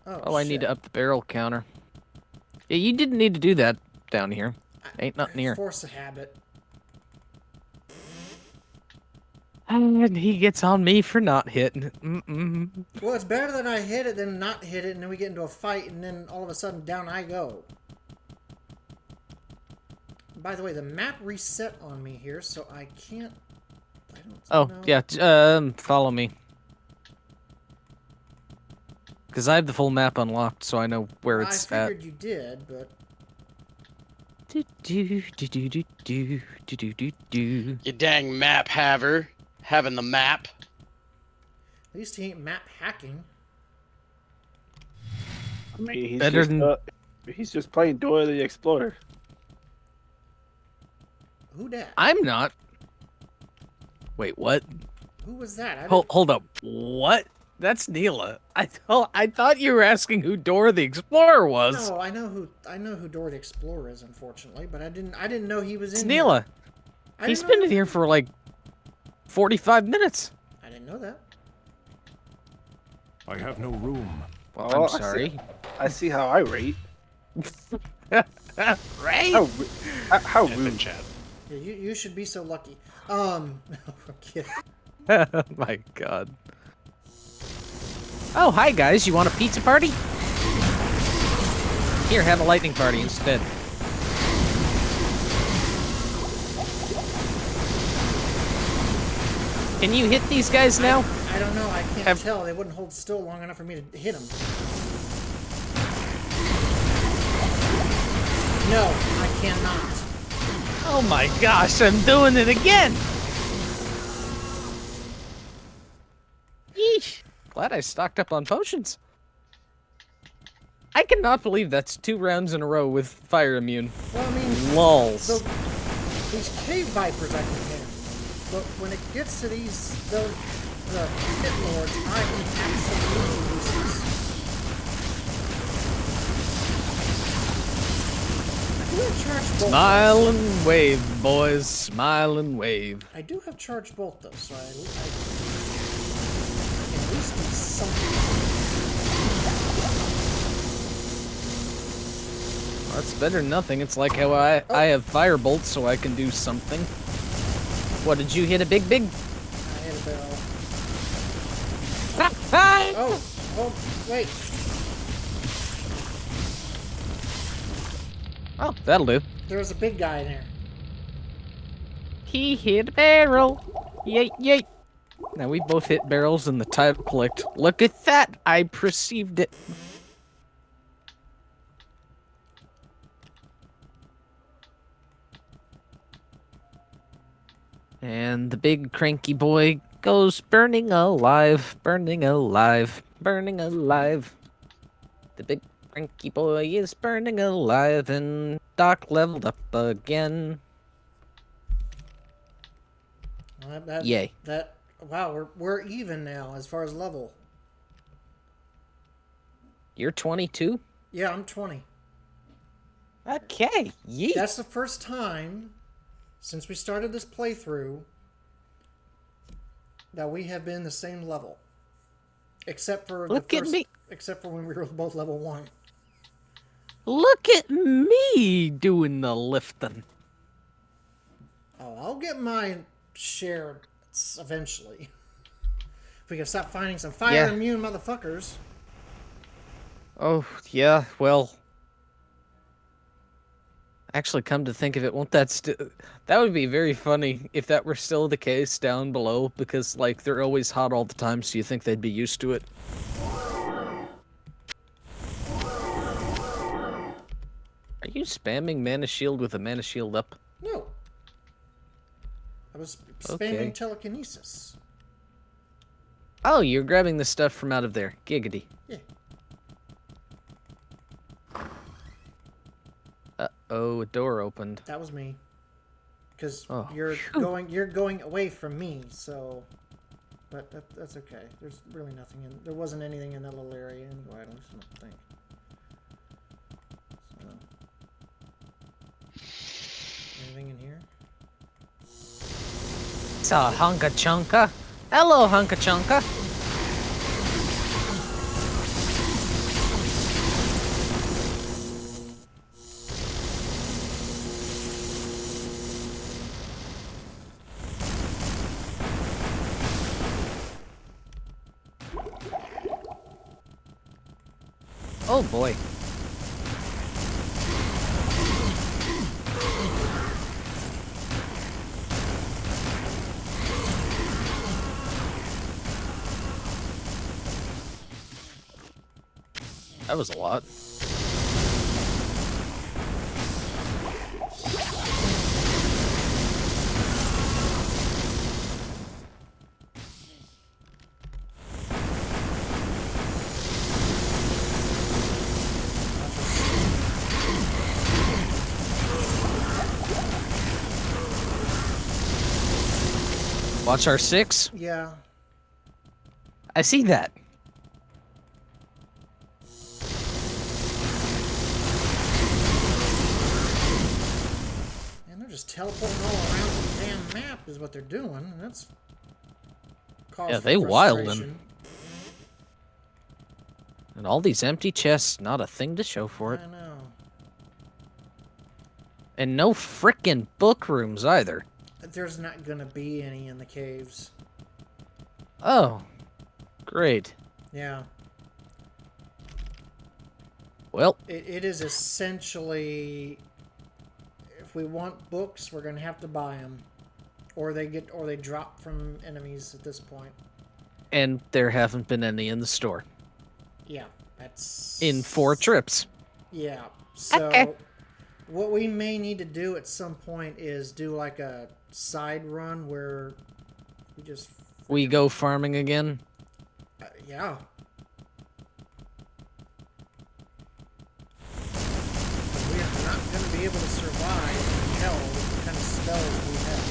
Oh, Oh, I need to up the barrel counter. Yeah, you didn't need to do that down here. Ain't nothing here. Force a habit. And he gets on me for not hitting. Well, it's better that I hit it than not hit it, and then we get into a fight, and then all of a sudden down I go. By the way, the map reset on me here, so I can't. I don't Oh, know. yeah, follow me. Because I have the full map unlocked, so I know where I it's at. figured you did, but You dang map haver. Having the map. at least he ain't map hacking. I mean, he's just playing Dora the Explorer. Who dat? I'm not. Wait, what? Who was that? I Hold up. What? That's Neela. I thought you were asking who Dora the Explorer was. No, I know who Dora the Explorer is, unfortunately, but I didn't know he was in It's here. Neela. I He's didn't been know in here for like 45 minutes. I didn't know that. I have no room. Well, Oh, I'm sorry. I see how I rate. Right? How F in rude. chat. Yeah, you should be so lucky. I'm kidding. Oh my god. Oh, hi guys. You want a pizza party? Here, have a lightning party instead. Can you hit these guys now? I don't know. I can't tell. They wouldn't hold still long enough for me to hit them. No, I cannot. Oh my gosh, I'm doing it again! Yeesh. Glad I stocked up on potions. I cannot believe that's 2 rounds in a row with fire immune. Well, I mean, Lols. these cave vipers I can hit. But when it gets to the pit lords, I am absolutely useless. bolt. Smile and wave, boys. Smile and wave. I do have charged bolt though, so I can at least do something. Well, that's better than nothing. It's like how I have firebolt, so I can do something. What, did you hit a big? I hit a barrel. Oh, wait. Oh, that'll do. There was a big guy in there. He hit a barrel. Yay, yay. Now we both hit barrels and the title clicked. Look at that. I perceived it. And the big cranky boy goes burning alive, burning alive, burning alive. The big cranky boy is burning alive, and Doc leveled up again. Yay. Wow, we're even now as far as level. You're 22? Yeah, I'm 20. Okay, yeet. That's the first time since we started this playthrough that we have been the same level. Except for except for when we were both level 1. Look at me doing the lifting. Oh, I'll get my share eventually. If we can stop finding some fire immune motherfuckers. Oh, yeah, well. Actually, come to think of it, won't that that would be very funny if that were still the case down below, because, like, they're always hot all the time, so you think they'd be used to it. Are you spamming Mana Shield with a Mana Shield up? No. I was spamming telekinesis. Oh, you're grabbing the stuff from out of there. Giggity. Yeah. Uh-oh, a door opened. That was me. Because Oh, you're going away from me, so... But that's okay. There's really nothing in... There wasn't anything in that little area anyway, I don't think. So... Anything in here? It's a Hunka Chunka. Hello, Hunka Chunka. Oh boy. That was a lot. Watch R6? Yeah. I see that. And they're just teleporting all around the damn map is what they're doing. And that's... Yeah, they wildin'. And all these empty chests, not a thing to show for it. I know. And no frickin' book rooms either. There's not gonna be any in the caves. Oh, great. Yeah. Well, It is essentially, if we want books, we're gonna have to buy them, or they drop from enemies at this point. and there haven't been any in the store. Yeah, that's In 4 trips. Yeah. So Okay. what we may need to do at some point is do like a side run where we go farming again. Yeah. We are not going to be able to survive in hell with the kind of spells we have.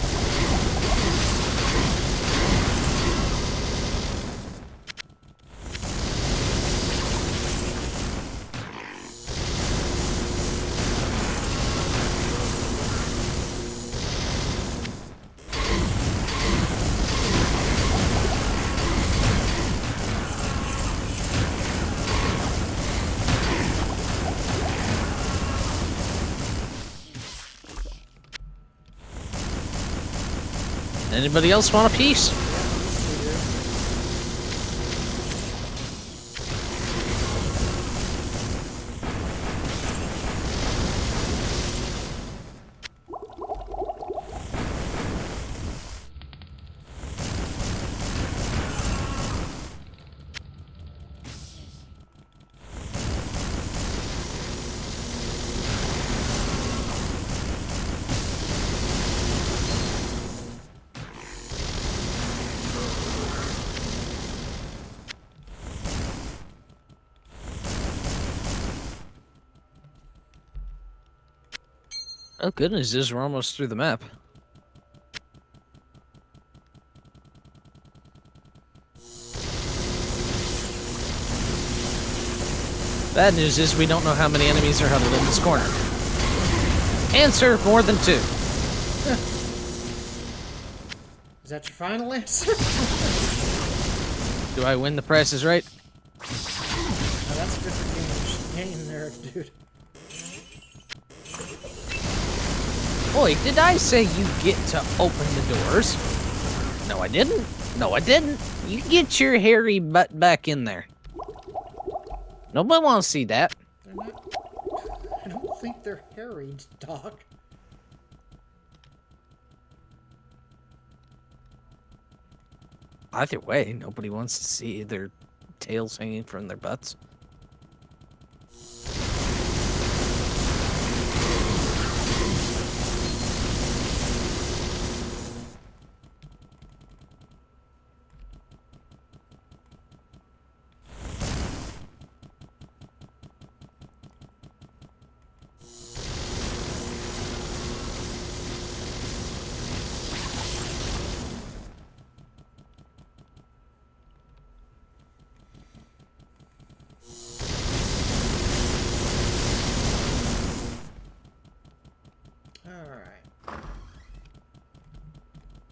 Anybody else want a piece? Oh, goodness, we're almost through the map. Bad news is we don't know how many enemies are huddled in this corner. Answer, more than 2. Is that your final answer? Do I win the Price is Right? No, that's a different game there, dude. Boy, did I say you get to open the doors? No, I didn't. No, I didn't. You get your hairy butt back in there. Nobody wants to see that. They're not... I don't think they're harried, Doc. Either way, nobody wants to see their tails hanging from their butts.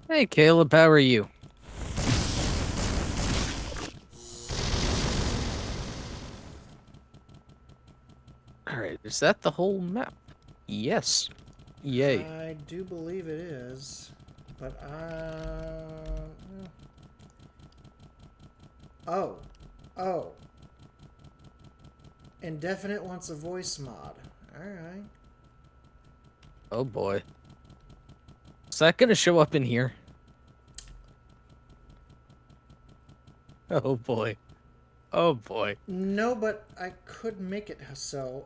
Hey, Caleb, how are you? Alright, is that the whole map? Yes. Yay. I do believe it is, but Oh. Indefinite wants a voice mod. Alright. Oh boy. Is that gonna show up in here? Oh boy. Oh boy. No, but I could make it so.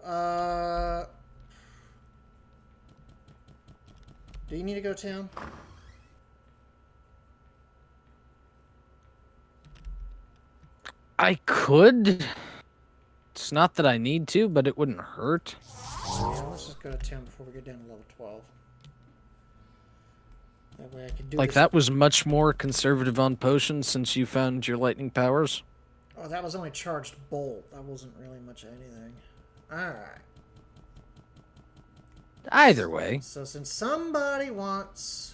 Do you need to go to town? I could. It's not that I need to, but it wouldn't hurt. Yeah, let's just go to town before we get down to level 12. That way I can do Like, this. that was much more conservative on potions since you found your lightning powers. Oh, that was only charged bolt. That wasn't really much of anything. Alright. Either way. So since somebody wants...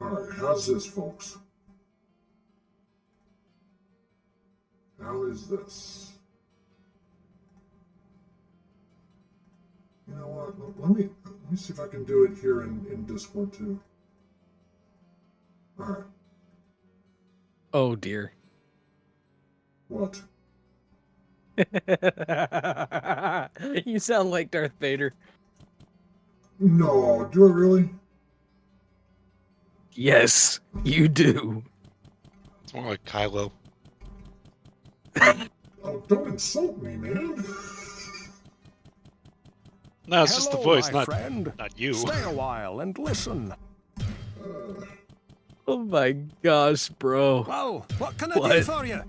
Alright, how's this, folks? How is this? You know what? Let me see if I can do it here in Discord too. Alright. Oh dear. What? You sound like Darth Vader. No, do I really? Yes, you do. It's more like Kylo. Oh, don't insult me, man. No, it's just the Hello, voice, my not friend. you. Stay a while and listen. Oh my gosh, bro. Well, what can I What? do for you?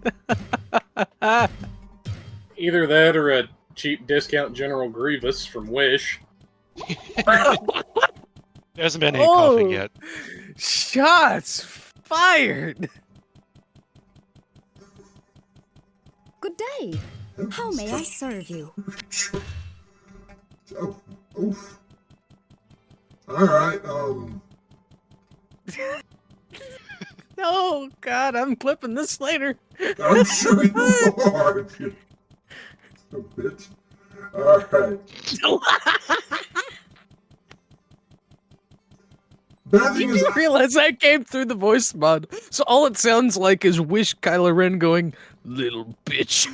Either that or a cheap discount General Grievous from Wish. There hasn't been any coughing yet. Shots fired! Good day. How may I serve you? Oh, oof. Alright, Oh, God, I'm clipping this later. I'm sure you are, you bitch. Alright. Bad thing You is, do realize I came through the voice mod, so all it sounds like is Wish Kylo Ren going, little bitch.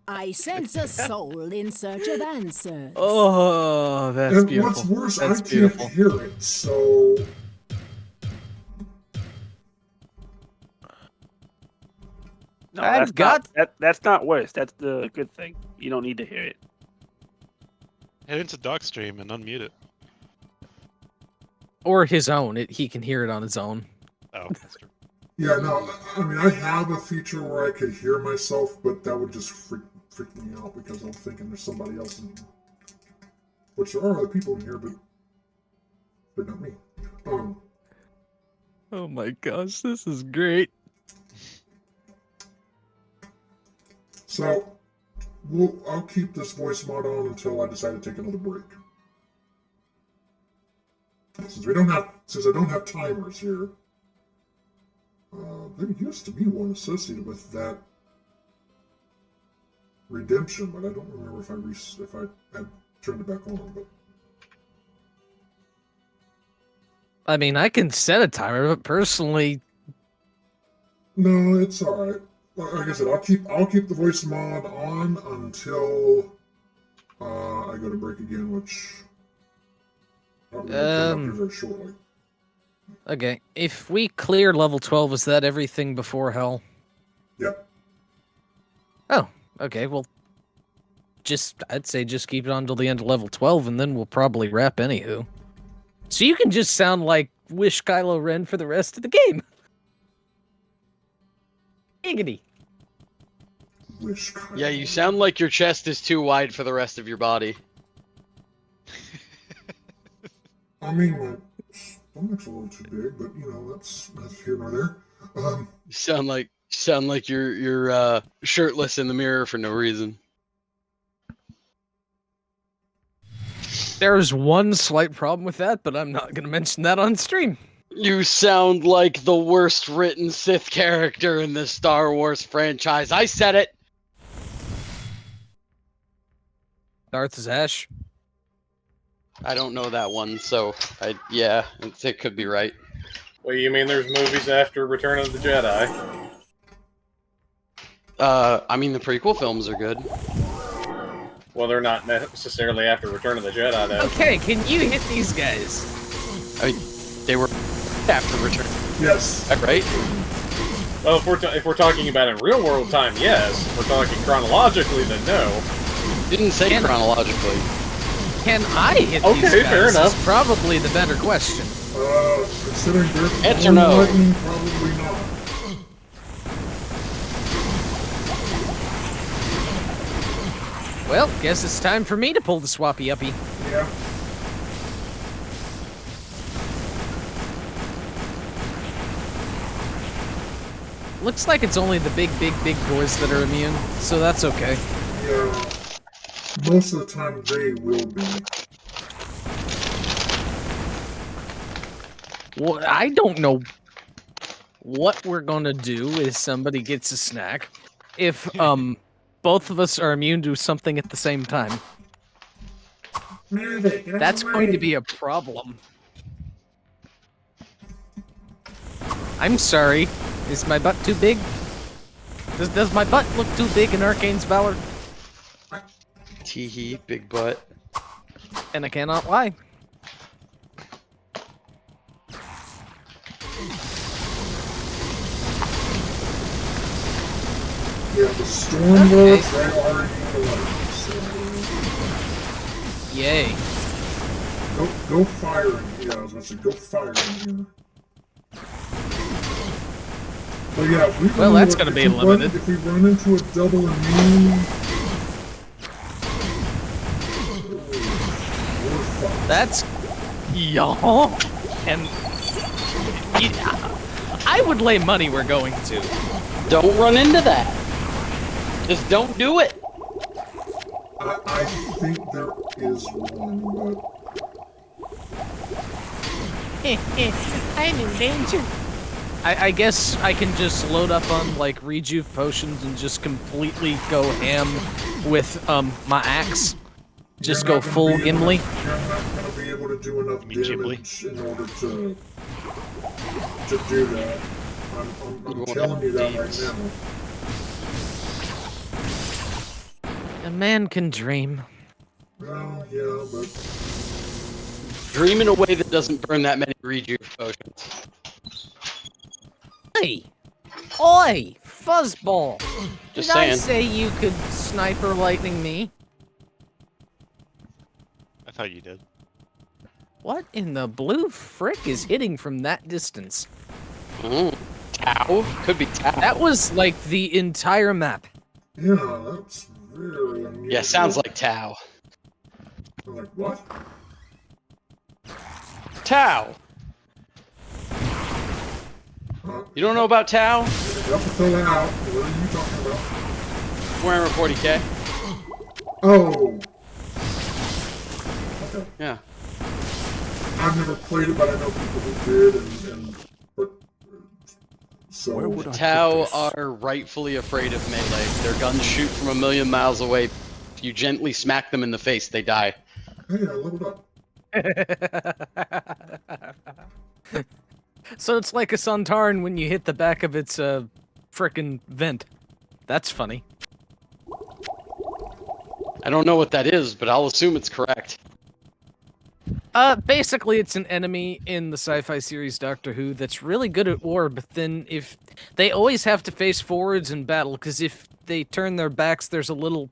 I sense a soul in search of answers. Oh, that's and beautiful. what's worse, That's I can't beautiful. hear it, so... No, I've got- that's not worse. That's the good thing. You don't need to hear it. Head into Dockstream and unmute it. Or his own. He can hear it on his own. Oh, that's true. Yeah, no, I mean, I have a feature where I could hear myself, but that would just freak me out because I'm thinking there's somebody else in here. Which there are other people in here, but they're not me. Oh my gosh, this is great. So, I'll keep this voice mod on until I decide to take another break. Since I don't have timers here, there used to be one associated with that redemption, but I don't remember if I had turned it back on. But I mean, I can set a timer, but personally, no, it's all right. Like I said, I'll keep the voice mod on until I go to break again, which probably will come up here very shortly. okay. If we clear level 12, is that everything before hell? Yep. Oh, okay. Well, I'd say just keep it on till the end of level 12, and then we'll probably wrap anywho. So you can just sound like Wish Kylo Ren for the rest of the game. Giggity. Wish Kylo. Yeah, you sound like your chest is too wide for the rest of your body. I mean, my stomach's a little too big, but you know that's here nor there. You sound like you're shirtless in the mirror for no reason. There's one slight problem with that, but I'm not going to mention that on stream. You sound like the worst written Sith character in the Star Wars franchise. I said it. Darth is Ash. I don't know that one, so it could be right. Well, you mean there's movies after Return of the Jedi? I mean the prequel films are good. Well, they're not necessarily after Return of the Jedi, though. Okay, can you hit these guys? I mean, they were after Return. Yes. Is that right? Well, if we're talking about in real world time, yes. If we're talking chronologically, then no. Didn't say chronologically. Can I hit these guys? Okay, fair enough. Is probably the better question. Considering there's Answer no. lightning, probably not. Well, guess it's time for me to pull the swappy uppy. Yeah. Looks like it's only the big boys that are immune, so that's okay. Yeah. Most of the time they will be. Well, I don't know what we're gonna do if somebody gets a snack. If both of us are immune to something at the same time. That's going to be a problem. I'm sorry. Is my butt too big? Does my butt look too big in Arcane's Valor? Teehee, big butt. And I cannot lie. Yeah, the Stormlords, they are in the light. So Yay. go fire in here. Yeah, I was gonna say go fire in here. But yeah, if we Well, run that's into- gonna be if we limited. If we run into a double immune, we're fucked. That's y'all, and I would lay money we're going to. Don't run into that. Just don't do it. I think there is one, but I'm in danger. I guess I can just load up on like rejuve potions and just completely go ham with my axe. Just go full Gimli. You're not going to be able to do enough damage in order to do that. I'm telling you that right now. A man can dream. Well, yeah, but Dream in a way that doesn't burn that many rejuve potions. Hey! Oi! Fuzzball! Just Did saying. I say you could sniper lightning me? I thought you did. What in the blue frick is hitting from that distance? Tau? Could be Tau. That was like the entire map. yeah, that's very unusual. Yeah, sounds like Tau. I'm like, what? Tau! You don't know about Tau? Help me fill that out. What are you talking about? Warhammer 40k. Oh! Okay. Yeah. I've never played it, but I know people who did, but so Where would I Tau put this? are rightfully afraid of melee. Their guns shoot from a million miles away. If you gently smack them in the face, they die. hey, I leveled up. So it's like a Sontaran when you hit the back of its frickin' vent. That's funny. I don't know what that is, but I'll assume it's correct. Basically it's an enemy in the sci-fi series Doctor Who that's really good at war, but then if they always have to face forwards in battle, because if they turn their backs, there's a little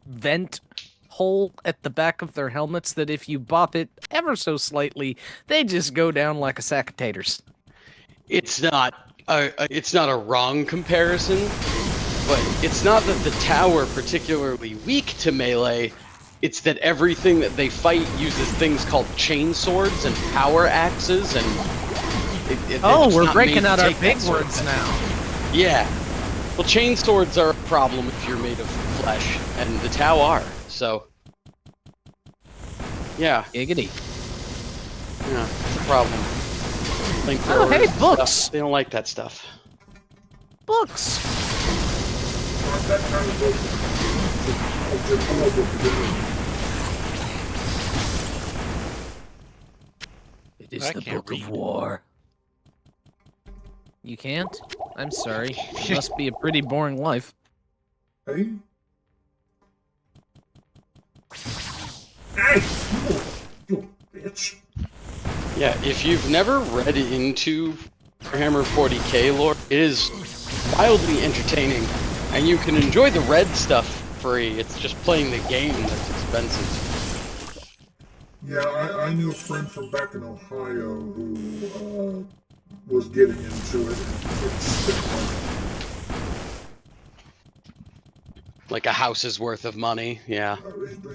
vent hole at the back of their helmets that if you bop it ever so slightly, they just go down like a sack of taters. It's not a wrong comparison, but it's not that the Tau are particularly weak to melee. It's that everything that they fight uses things called chain swords and power axes, and Oh, it's we're not breaking made to out our take big that sort of words thing. now. Yeah. Well, chain swords are a problem if you're made of flesh, and the Tau are. So, yeah, Giggity. yeah, it's a problem. Oh, hey, Flamethrowers, books! stuff, they don't like that stuff. Books! Not that kind of book. It's a cool book to do. It is I the can't Book of read. War. You can't? I'm sorry. It must be a pretty boring life. Hey? Hey! You bitch. Yeah, if you've never read into Warhammer 40k lore, it is wildly entertaining, and you can enjoy the red stuff free. It's just playing the game that's expensive. Yeah, I knew a friend from back in Ohio who was getting into it. Like a house's worth of money, yeah.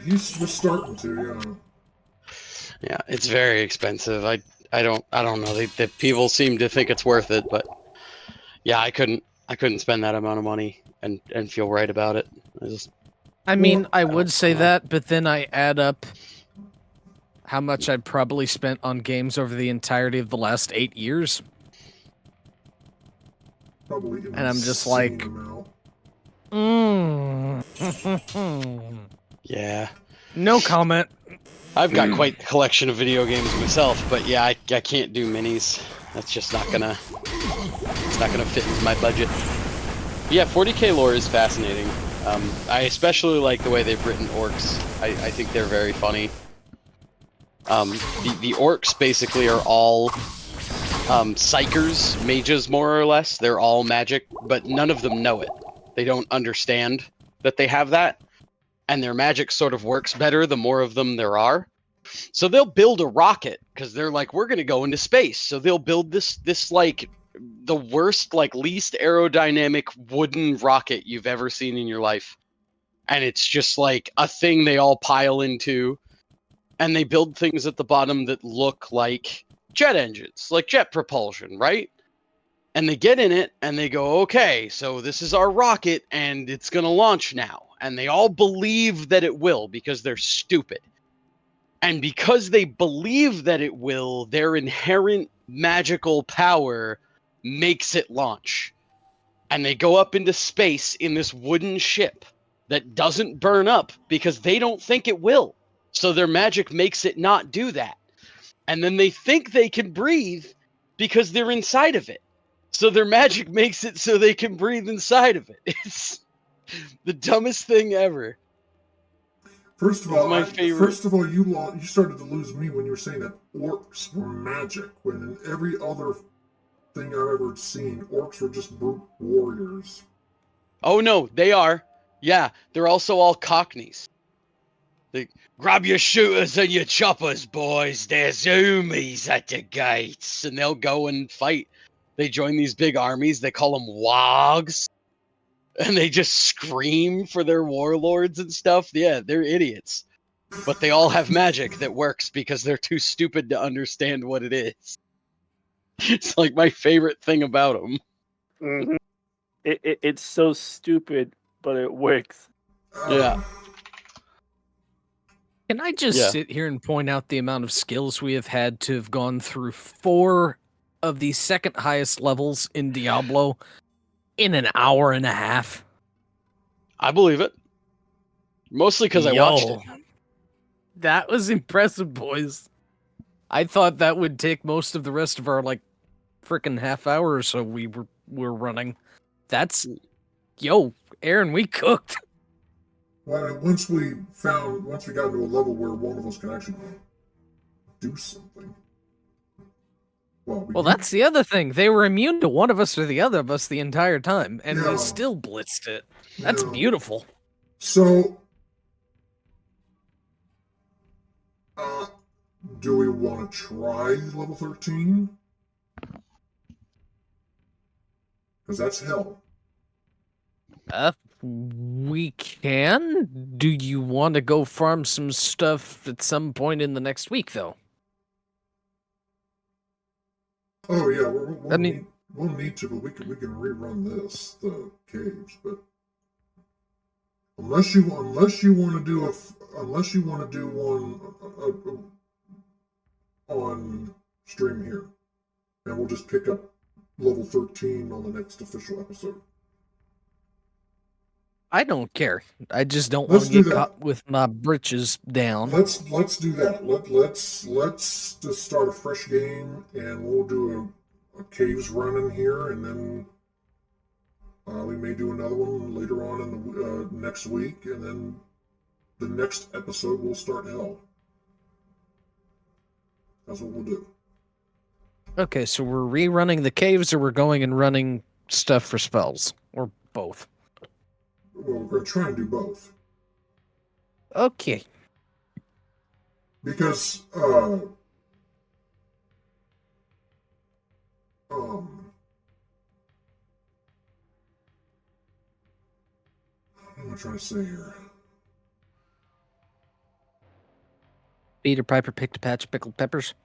He's just starting to, yeah. Yeah, it's very expensive. I don't know. The people seem to think it's worth it, but yeah, I couldn't spend that amount of money and feel right about it. I mean, I don't would say know. that, but then I add up how much I'd probably spent on games over the entirety of the last 8 years. Probably And I'm just insane like, amount. Yeah. No comment. I've got quite the collection of video games myself, but yeah, I can't do minis. That's just not gonna fit into my budget. Yeah, 40k lore is fascinating. I especially like the way they've written orcs. I think they're very funny. The orcs basically are all psychers, mages more or less. They're all magic, but none of them know it. They don't understand that they have that, and their magic sort of works better the more of them there are. So they'll build a rocket because they're like, we're gonna go into space. So they'll build this like the worst, like least aerodynamic wooden rocket you've ever seen in your life, and it's just like a thing they all pile into. and they build things at the bottom that look like jet engines, like jet propulsion, right? And they get in it and they go, okay, so this is our rocket and it's going to launch now. And they all believe that it will because they're stupid. And because they believe that it will, their inherent magical power makes it launch. And they go up into space in this wooden ship that doesn't burn up because they don't think it will. So their magic makes it not do that. And then they think they can breathe because they're inside of it. So their magic makes it so they can breathe inside of it. It's the dumbest thing ever. First of It's all, my favorite. you started to lose me when you were saying that orcs were magic. When in every other thing I've ever seen, orcs were just brute warriors. Oh no, they are. Yeah, they're also all cockneys. They grab your shooters and your choppers, boys. There's zoomies at the gates, and they'll go and fight. They join these big armies. They call them wogs, and they just scream for their warlords and stuff. Yeah, they're idiots, but they all have magic that works because they're too stupid to understand what it is. It's like my favorite thing about them. Mm-hmm. It's so stupid, but it works. Yeah. Can I just sit here and point out the amount of skills we have had to have gone through 4 of the second highest levels in Diablo in an hour and a half? I believe it. Mostly because I watched it. That was impressive, boys. I thought that would take most of the rest of our, frickin' half hour or so we were running. That's... Yo, Aaron, we cooked. Well, once we got into a level where one of us can actually do something. Well, that's the other thing. They were immune to one of us or the other of us the entire time, and we still blitzed it. That's beautiful. So, do we want to try level 13? Because that's hell. We can? Do you want to go farm some stuff at some point in the next week, though? Oh yeah, we'll need to, but we can rerun the caves. But unless you want to do one on stream here, and we'll just pick up level 13 on the next official episode. I don't care. I just don't want to get caught with my britches down. Let's do that. Let's just start a fresh game, and we'll do a caves run in here, and then we may do another one later on in the next week, and then the next episode we'll start hell. That's what we'll do. Okay, so we're rerunning the caves, or we're going and running stuff for spells, or both. Well, we're going to try and do both. Okay. Because, what am I trying to say here? Peter Piper picked a patch of pickled peppers.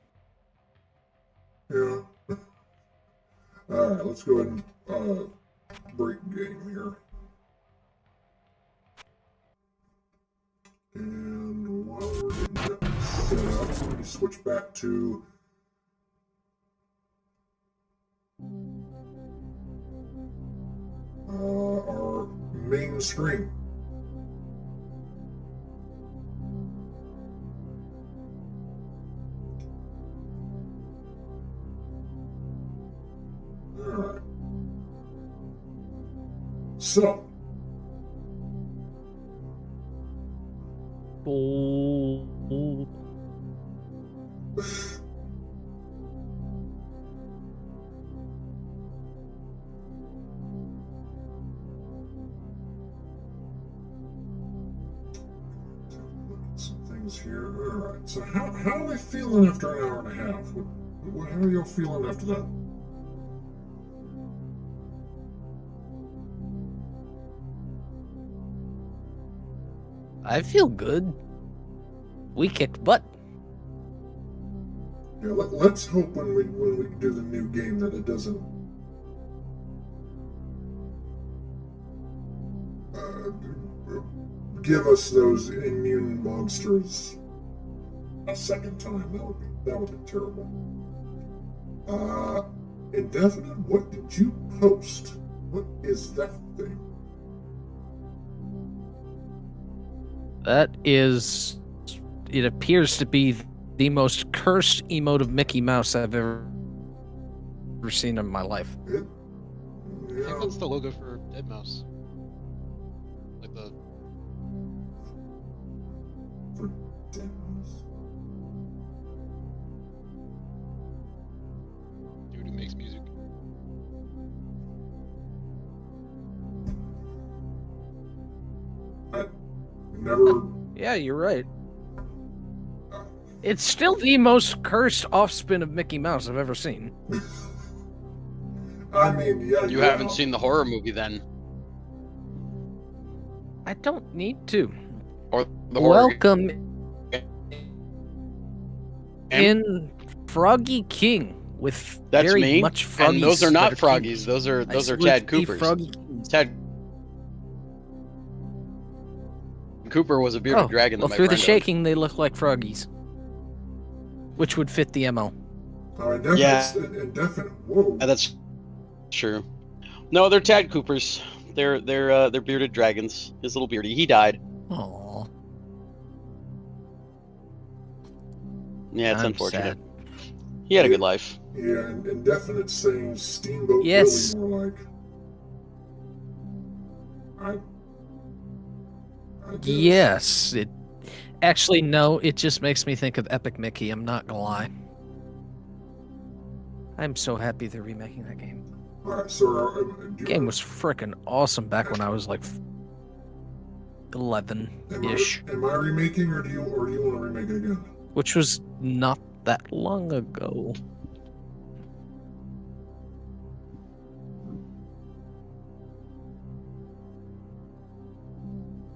Yeah. Alright, let's go ahead and break game here. And while we're getting that set up, let me switch back to our main screen. Alright. So, some things here. Alright, so how are they feeling after an hour and a half? How are y'all feeling after that? I feel good. We kicked butt. Yeah, let's hope when we do the new game that it doesn't give us those immune monsters a second time. That would be terrible. Indefinite, what did you post? What is that thing? That is, it appears to be the most cursed emote of Mickey Mouse I've ever seen in my life. I think that's the logo for Dead Mouse. Like the For Dead Mouse? dude who makes music. I never. Yeah, you're right. It's still the most cursed offspin of Mickey Mouse I've ever seen. I mean, yeah. You haven't seen the horror movie then, I don't need to. or the horror. Welcome game? in Froggy King with That's very me. much froggies. And those are not that froggies. kings. Those are I swear Tad to be Coopers. Froggy Kings. Tad Cooper was a bearded dragon. That Well, my through the friend shaking, they look like froggies, which would fit the MO. Yeah. Indefinite. Whoa. owned. That's true. No, they're Tad Coopers. They're bearded dragons. His little beardy. He died. Aww. Yeah, it's I'm unfortunate. sad. He had a good life. Yeah, and Indefinite saying Steamboat Yes. Willie more like. I guess. Yes. It actually no. It just makes me think of Epic Mickey. I'm not gonna lie. I'm so happy they're remaking that game. Alright, so The game was freaking awesome back when I was like 11-ish, Am I remaking, or do you want to remake it again? which was not that long ago.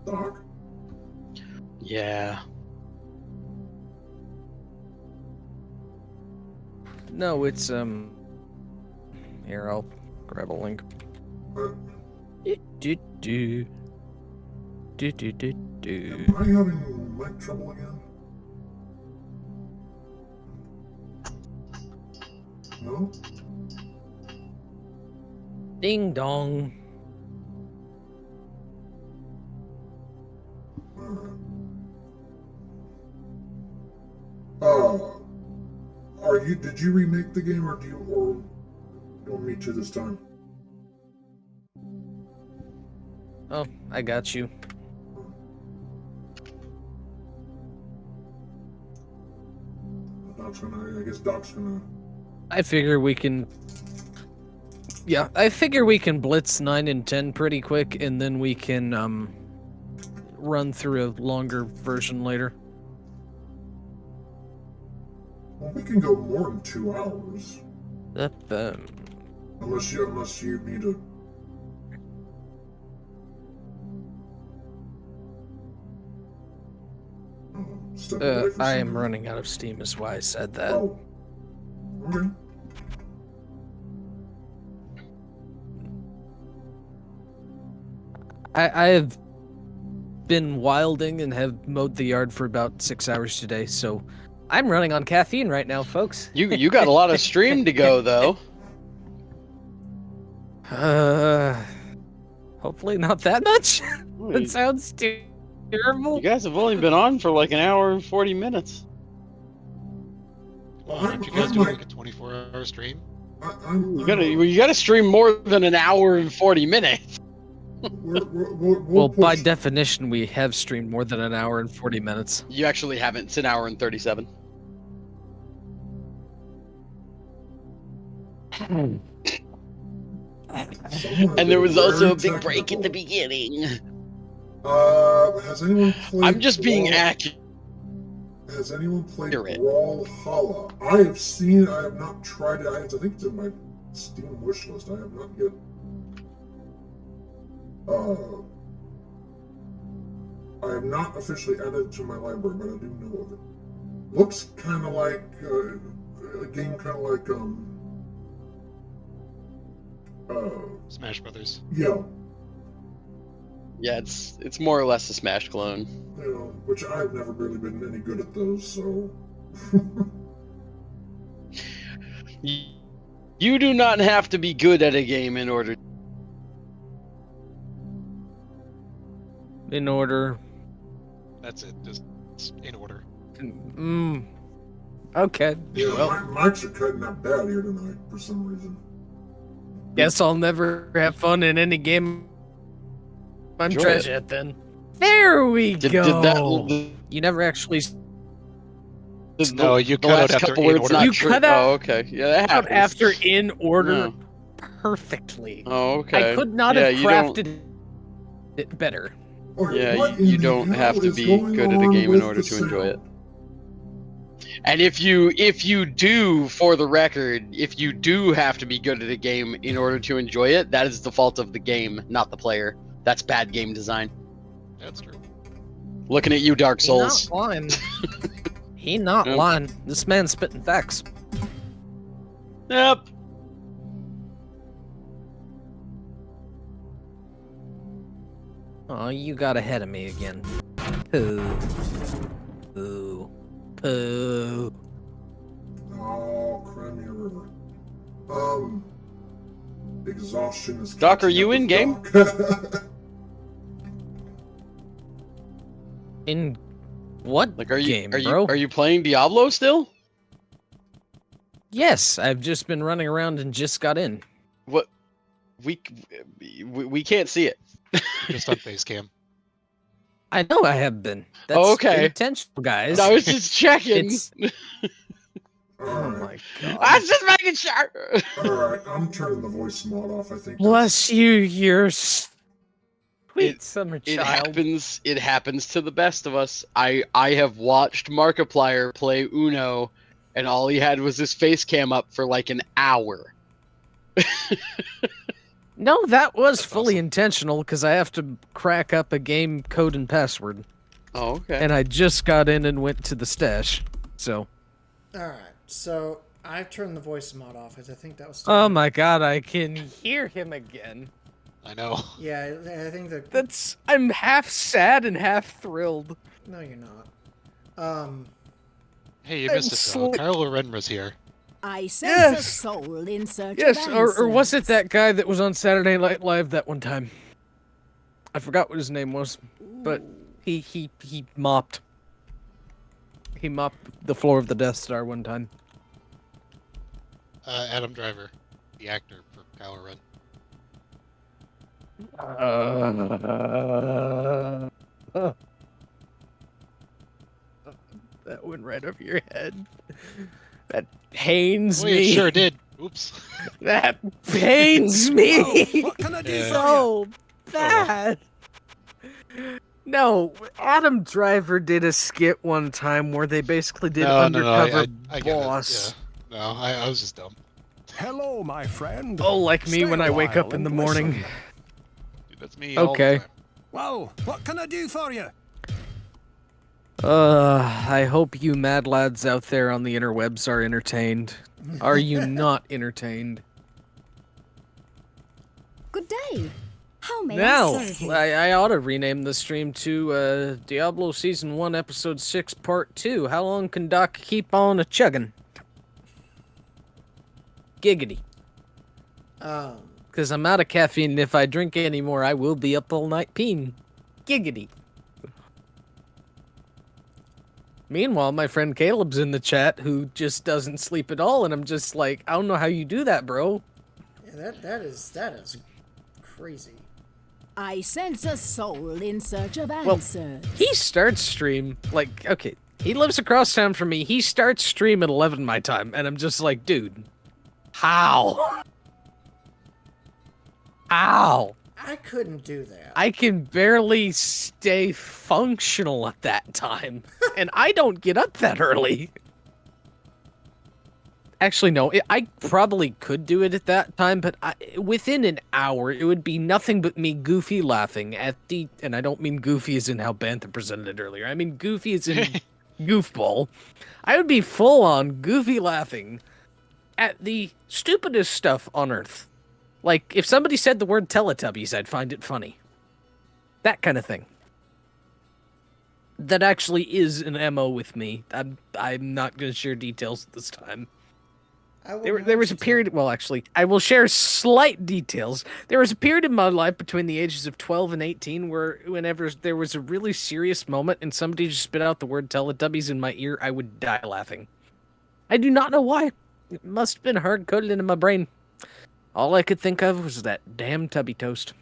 Doc? Yeah. No, it's here, I'll grab a link. Do do do do do do. Am I having mic trouble again? No? Ding dong. Did you remake the game, or do you want me to this time? Oh, I got you. I guess Doc's gonna. I figure we can. Yeah, I figure we can blitz 9 and 10 pretty quick, and then we can run through a longer version later. Well, we can go more than 2 hours. Unless you need to. I am running out of steam, is why I said that. Oh. Okay. I have been wilding and have mowed the yard for about 6 hours today, so I'm running on caffeine right now, folks. You got a lot of stream to go though. Hopefully not that much. Wait. That sounds terrible. You guys have only been on for like an hour and 40 minutes. Well, aren't you guys doing like a 24-hour stream? You gotta stream more than an hour and 40 minutes. Well, by definition, we have streamed more than an hour and 40 minutes. You actually haven't. It's an hour and 37. And there was also a big break at the beginning. Has anyone played? I'm just being accurate. Has anyone played Brawlhalla? I have seen. I have not tried it. I think it's in my Steam wish list. I have not yet. I have not officially added it to my library, but I do know of it. Looks kind of like a game kind of like Smash Brothers. yeah, Yeah, it's more or less a Smash clone. you know, which I've never really been any good at those, so. You do not have to be good at a game in order. In order. That's it. Just in order. Okay. Yeah, Well, mics are cutting out bad here tonight for some reason. guess I'll never have fun in any game I'm Enjoy trash it. at then. There we Did go. that? You never actually No, you the cut out last after couple in words order. not You true. cut out- Oh, okay. Yeah, that out happens. after in order No. perfectly. Oh, okay. I could not Yeah, have you don't- crafted it better. Okay, Yeah, what you in the don't have hell to is be going good at a on game in with order the to enjoy it. sound? And if you do, for the record, if you do have to be good at a game in order to enjoy it, that is the fault of the game, not the player. That's bad game design. That's true. Looking at you, Dark Souls. He not lying. He not Yep. lying. This man's spitting facts. Yep. Oh, you got ahead of me again. Poo. Poo. Poo. Oh, Crimea River. Exhaustion is. Doc, are catching you up with in game? Doc. In what Like, are you game, are you bro? are you playing Diablo still? Yes, I've just been running around and just got in. What? We can't see it. Just on face cam. I know I have been. That's Okay. intentional, guys. I was just checking. It's- All Oh right. my god. I was just making sure. All right, I'm turning the voice mod off. I think. Bless you, your sweet It- summer It child. happens. It happens to the best of us. I have watched Markiplier play Uno, and all he had was his face cam up for like an hour. No, that was That's fully awesome. intentional because I have to crack up a game code and password. Oh, okay. And I just got in and went to the stash. So, Alright, so I've turned the voice mod off because I think that was. oh my god, I can hear him again. I know. Yeah, I think that. I'm half sad and half thrilled. No, you're not. Hey, you I'm missed it though. sli- Kylo Ren was here. I sense a Yes. soul in search Yes, of or was it answers. that guy that was on Saturday Night Live that one time? I forgot what his name was, but he mopped. He mopped the floor of the Death Star one time. Adam Driver, the actor for Kylo Ren. That went right over your head. That pains Oh, me. it sure did. Oops. That pains me. What can I do Yeah. for you? So bad. No, Adam Driver did a skit one time where they basically did No, undercover I get it. boss. Yeah. No, I was just dumb. Hello, my friend. Oh, like me Stay when a I wake up while in the and morning. listen. Dude, that's me all Okay. the time. Well, what can I do for you? I hope you mad lads out there on the interwebs are entertained. Are you not entertained? Good day. How may Now, I serve you? I ought to rename the stream to Diablo Season 1, Episode 6, Part 2. How long can Doc keep on a chugging? Giggity. Because I'm out of caffeine, and if I drink any more, I will be up all night peeing. Giggity. Meanwhile, my friend Caleb's in the chat, who just doesn't sleep at all, and I'm just like, I don't know how you do that, bro. Yeah, that is crazy. I sense a soul in search of Well, answers. He starts stream, like, okay, he lives across town from me. He starts stream at 11 my time, and I'm just like, dude, how? How? I couldn't do that. I can barely stay functional at that time, and I don't get up that early. Actually, no, I probably could do it at that time, but within an hour, it would be nothing but me goofy laughing at the, and I don't mean goofy as in how Bantha presented it earlier. I mean goofy as in goofball, I would be full on goofy laughing at the stupidest stuff on Earth. Like, if somebody said the word Teletubbies, I'd find it funny. That kind of thing. That actually is an MO with me. I'm not going to share details this time. There was a period, well, actually, I will share slight details. There was a period in my life between the ages of 12 and 18 where whenever there was a really serious moment and somebody just spit out the word Teletubbies in my ear, I would die laughing. I do not know why. It must have been hard-coded into my brain. All I could think of was that damn Tubby Toast.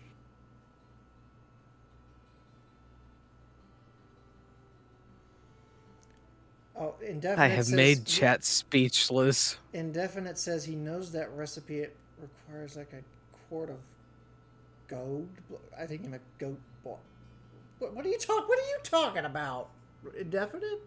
Oh, Indefinite I have says, made chat speechless. Indefinite says he knows that recipe. It requires like a quart of goat. I think in a goat. What are you talking about? Indefinite?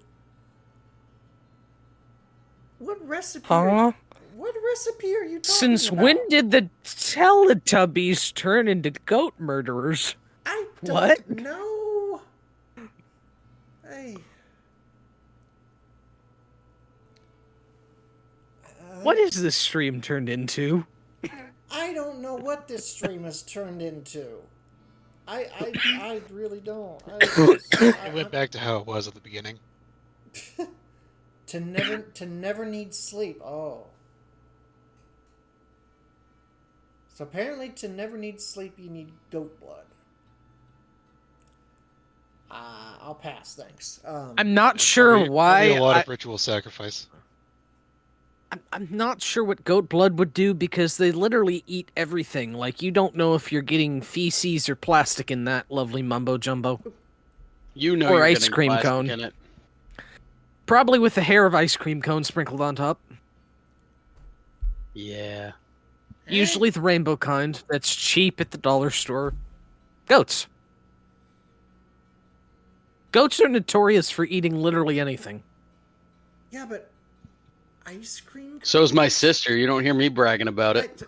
What recipe? Huh? What recipe are you talking Since about? when did the Teletubbies turn into goat murderers? I What? don't know. Hey. What is this stream turned into? I don't know what this stream has turned into. I really don't. It went back to how it was at the beginning. to never need sleep. Oh. So apparently to never need sleep you need goat blood. I'll pass, thanks. I'm not sure why. A lot of ritual sacrifice. I'm not sure what goat blood would do because they literally eat everything. Like, you don't know if you're getting feces or plastic in that lovely mumbo jumbo. You know, or you're ice getting cream plastic cone. in it. Probably with a hair of ice cream cone sprinkled on top. Yeah. Usually the rainbow kind that's cheap at the dollar store. Goats. Goats are notorious for eating literally anything. Yeah, but ice cream. So's my sister. You don't hear me bragging about it.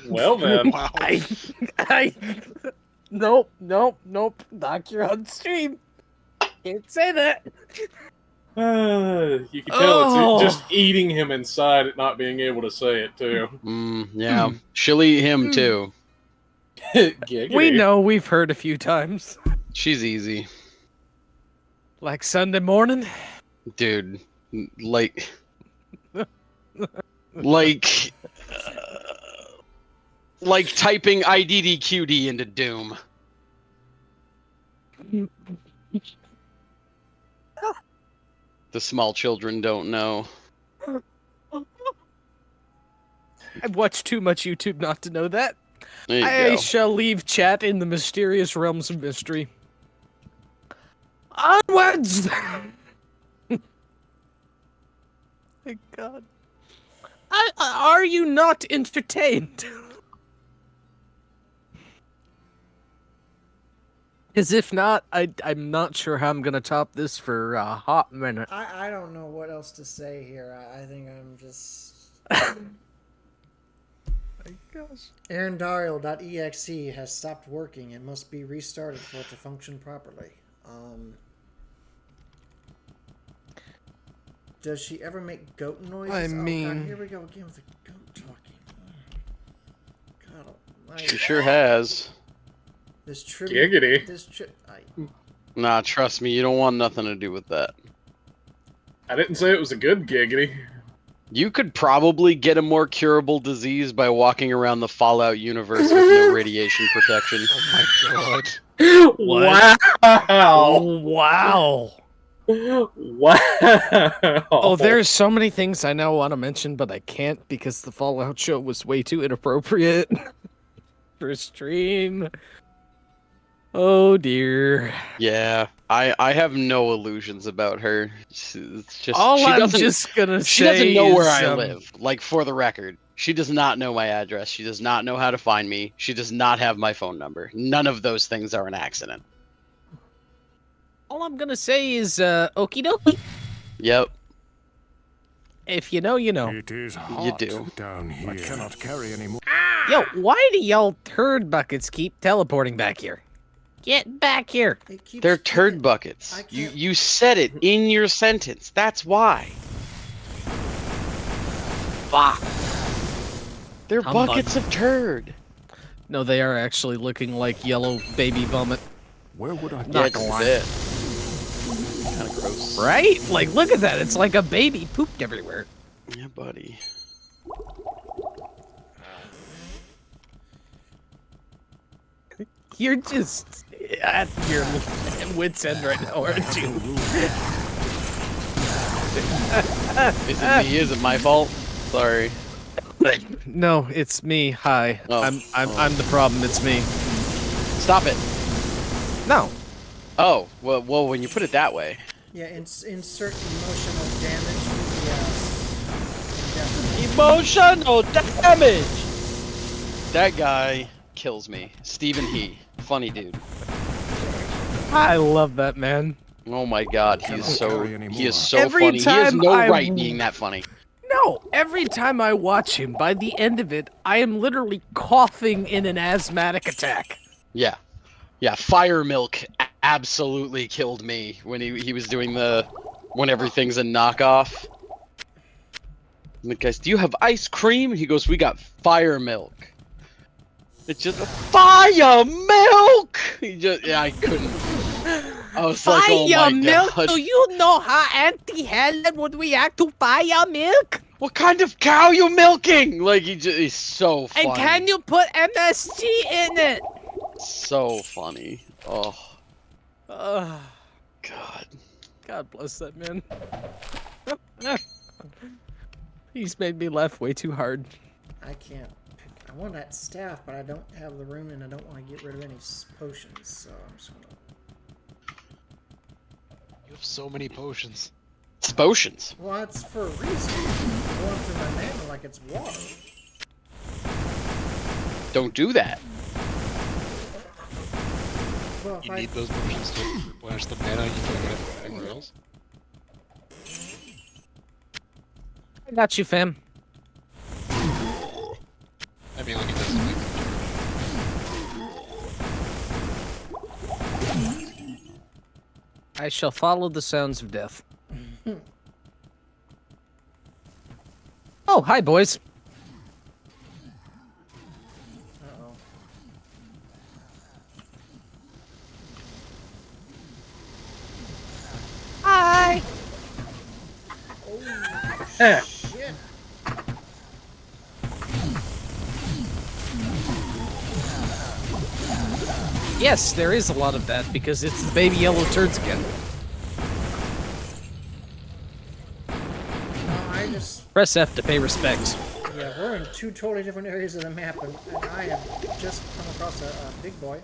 Well then. Wow. Nope. Knock your own stream. Can't say that. You can tell it's just eating him inside it, not being able to say it too. Yeah. She'll eat him too. We know, we've heard a few times. She's easy. Like Sunday morning? Dude, like like typing IDDQD into Doom. The small children don't know. I've watched too much YouTube not to know that. There you I go. shall leave chat in the mysterious realms of mystery. Onwards! My God. Are you not entertained? As if not, I'm not sure how I'm gonna top this for a hot minute. I don't know what else to say here. I think I'm just. My gosh. AaronDario.exe has stopped working. It must be restarted for it to function properly. Does she ever make goat noises? I mean... Oh God, here we go again with the goat talking. God almighty. She sure has. This trivia... Giggity. Nah, trust me, you don't want nothing to do with that. I didn't say it was a good giggity. You could probably get a more curable disease by walking around the Fallout universe with no radiation protection. Oh my god. Wow. Wow. Wow. Oh, there's so many things I now want to mention, but I can't because the Fallout show was way too inappropriate for a stream. Oh dear. Yeah, I have no illusions about her. It's just All she I'm doesn't, just gonna she say doesn't know where is, I live. Like, for the record, she does not know my address. She does not know how to find me. She does not have my phone number. None of those things are an accident. all I'm gonna say is, okie dokie. Yep. If you know, you know. It is hot do. down here. I cannot carry any more. Yo, why do y'all turd buckets keep teleporting back here? Get back here. It keeps They're kicking. turd buckets. I You can't- you said it in your sentence. That's why. Bah. They're Humbug. buckets of turd. No, they are actually looking like yellow baby vomit. Where would I Not Yeah, gonna it's a lie. bit. Kind of gross. Right? Like, look at that. It's like a baby pooped everywhere. Yeah, buddy. You're just at your wit's end right now, aren't you? Is it me? Is it my fault? Sorry. No, it's me. Hi. Oh. I'm the problem. It's me. Stop it. No. Oh, well, when you put it that way. Yeah, insert emotional damage with the Emotional damage! That guy kills me. Stephen He. Funny dude. I love that man. Oh my god, he is so Every funny. He has time no I- right being that funny. No, every time I watch him, by the end of it, I am literally coughing in an asthmatic attack. Yeah. Yeah, Fire Milk absolutely killed me when he was doing when everything's a knockoff. And the guys, do you have ice cream? He goes, we got Fire Milk. It's just Fire Milk! I couldn't. I was like, oh my milk? god. Do you know how anti-Helen would react to fire milk? What kind of cow you milking? Like, he's so funny. And can you put MSG in it? So funny. Oh, God. God. God bless that man. He's made me laugh way too hard. I can't pick. I want that staff, but I don't have the room, and I don't want to get rid of any potions, so I'm just gonna... You have so many potions. It's potions. Well, that's for a reason. I'm going through my mana like it's water. Don't do that. Well, if You I... need those potions to replenish the mana you can get anywhere else. I got you, fam. I mean, like it does something. I shall follow the sounds of death. Oh, hi, boys. Uh-oh. Hi. Eh. Shit. Yes, there is a lot of that because it's the baby yellow turds again. I just... Press F to pay respects. Yeah, we're in two totally different areas of the map, and I have just come across a big boy,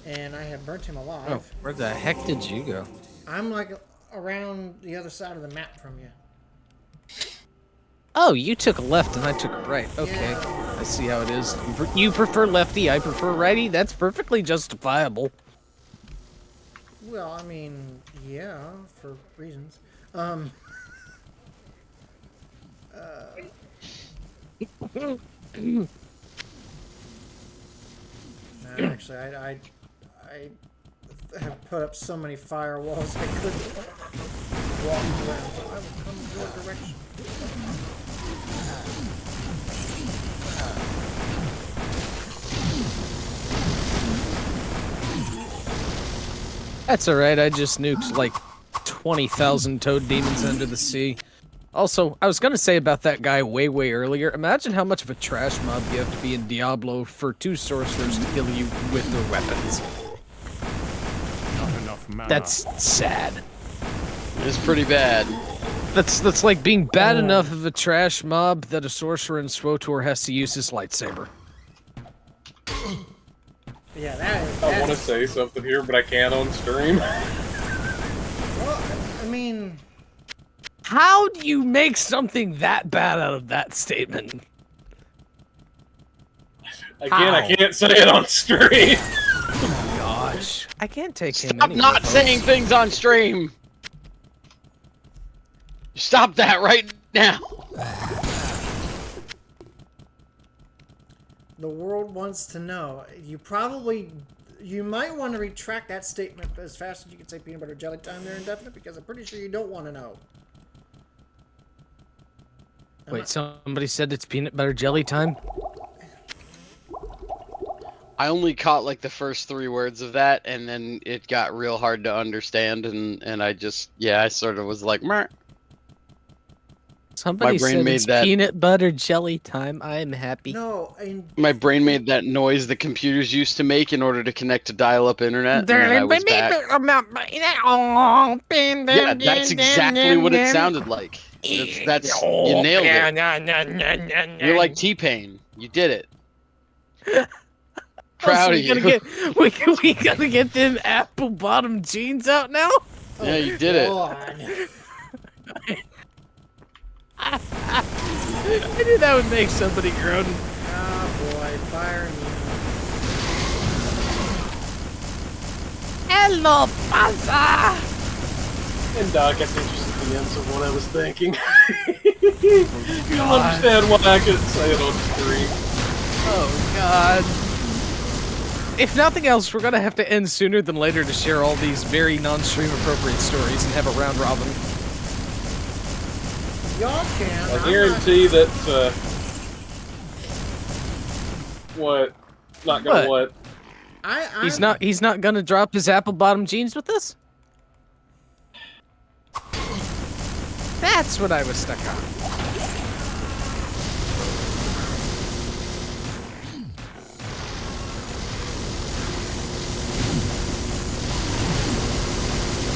and I have burnt him alive. Oh, where the heck did you go? I'm like around the other side of the map from you. Oh, you took a left and I took a right. Okay, Yeah. I see how it is. You prefer lefty, I prefer righty. That's perfectly justifiable. Well, I mean, yeah, for reasons. No, actually, I have put up so many firewalls I couldn't walk around, so I will come your direction. That's alright, I just nuked like 20,000 toad demons under the sea. Also, I was gonna say about that guy way earlier, imagine how much of a trash mob you have to be in Diablo for 2 sorcerers to kill you with their weapons. Not enough mana. That's sad. It's pretty bad. That's like being bad enough of a trash mob that a sorcerer in SWTOR has to use his lightsaber. Yeah, that is... I want to say something here, but I can't on stream. Well, I mean... How do you make something that bad out of that statement? Again, How? I can't say it on stream. Oh gosh. I can't take him Stop anywhere, not folks. saying things on stream. Stop that right now. The world wants to know. You probably you might want to retract that statement as fast as you can say peanut butter jelly time there, indefinite, because I'm pretty sure you don't want to know. Wait, somebody said it's peanut butter jelly time? I only caught like the first 3 words of that, and then it got real hard to understand, and I just, yeah, I sort of was like, meh. Somebody My brain said made it's that. peanut butter jelly time. I am happy. No, My brain made that noise the computers used to make in order to connect to dial-up internet, and then I was back. Yeah, that's exactly what it sounded like. That's you nailed it. You're like T-Pain. You did it. Proud of you. We gotta get them apple bottom jeans out now. Yeah, you did it. I knew that would make somebody groan. Oh boy, fire me. Hello, pasa. And I guess it's just the ends of what I was thinking. You'll understand why I couldn't say it on stream. Oh God. If nothing else, we're gonna have to end sooner than later to share all these very non-stream appropriate stories and have a round robin. Y'all can. I guarantee that, what? Not gonna what? He's not gonna drop his apple bottom jeans with us? That's what I was stuck on.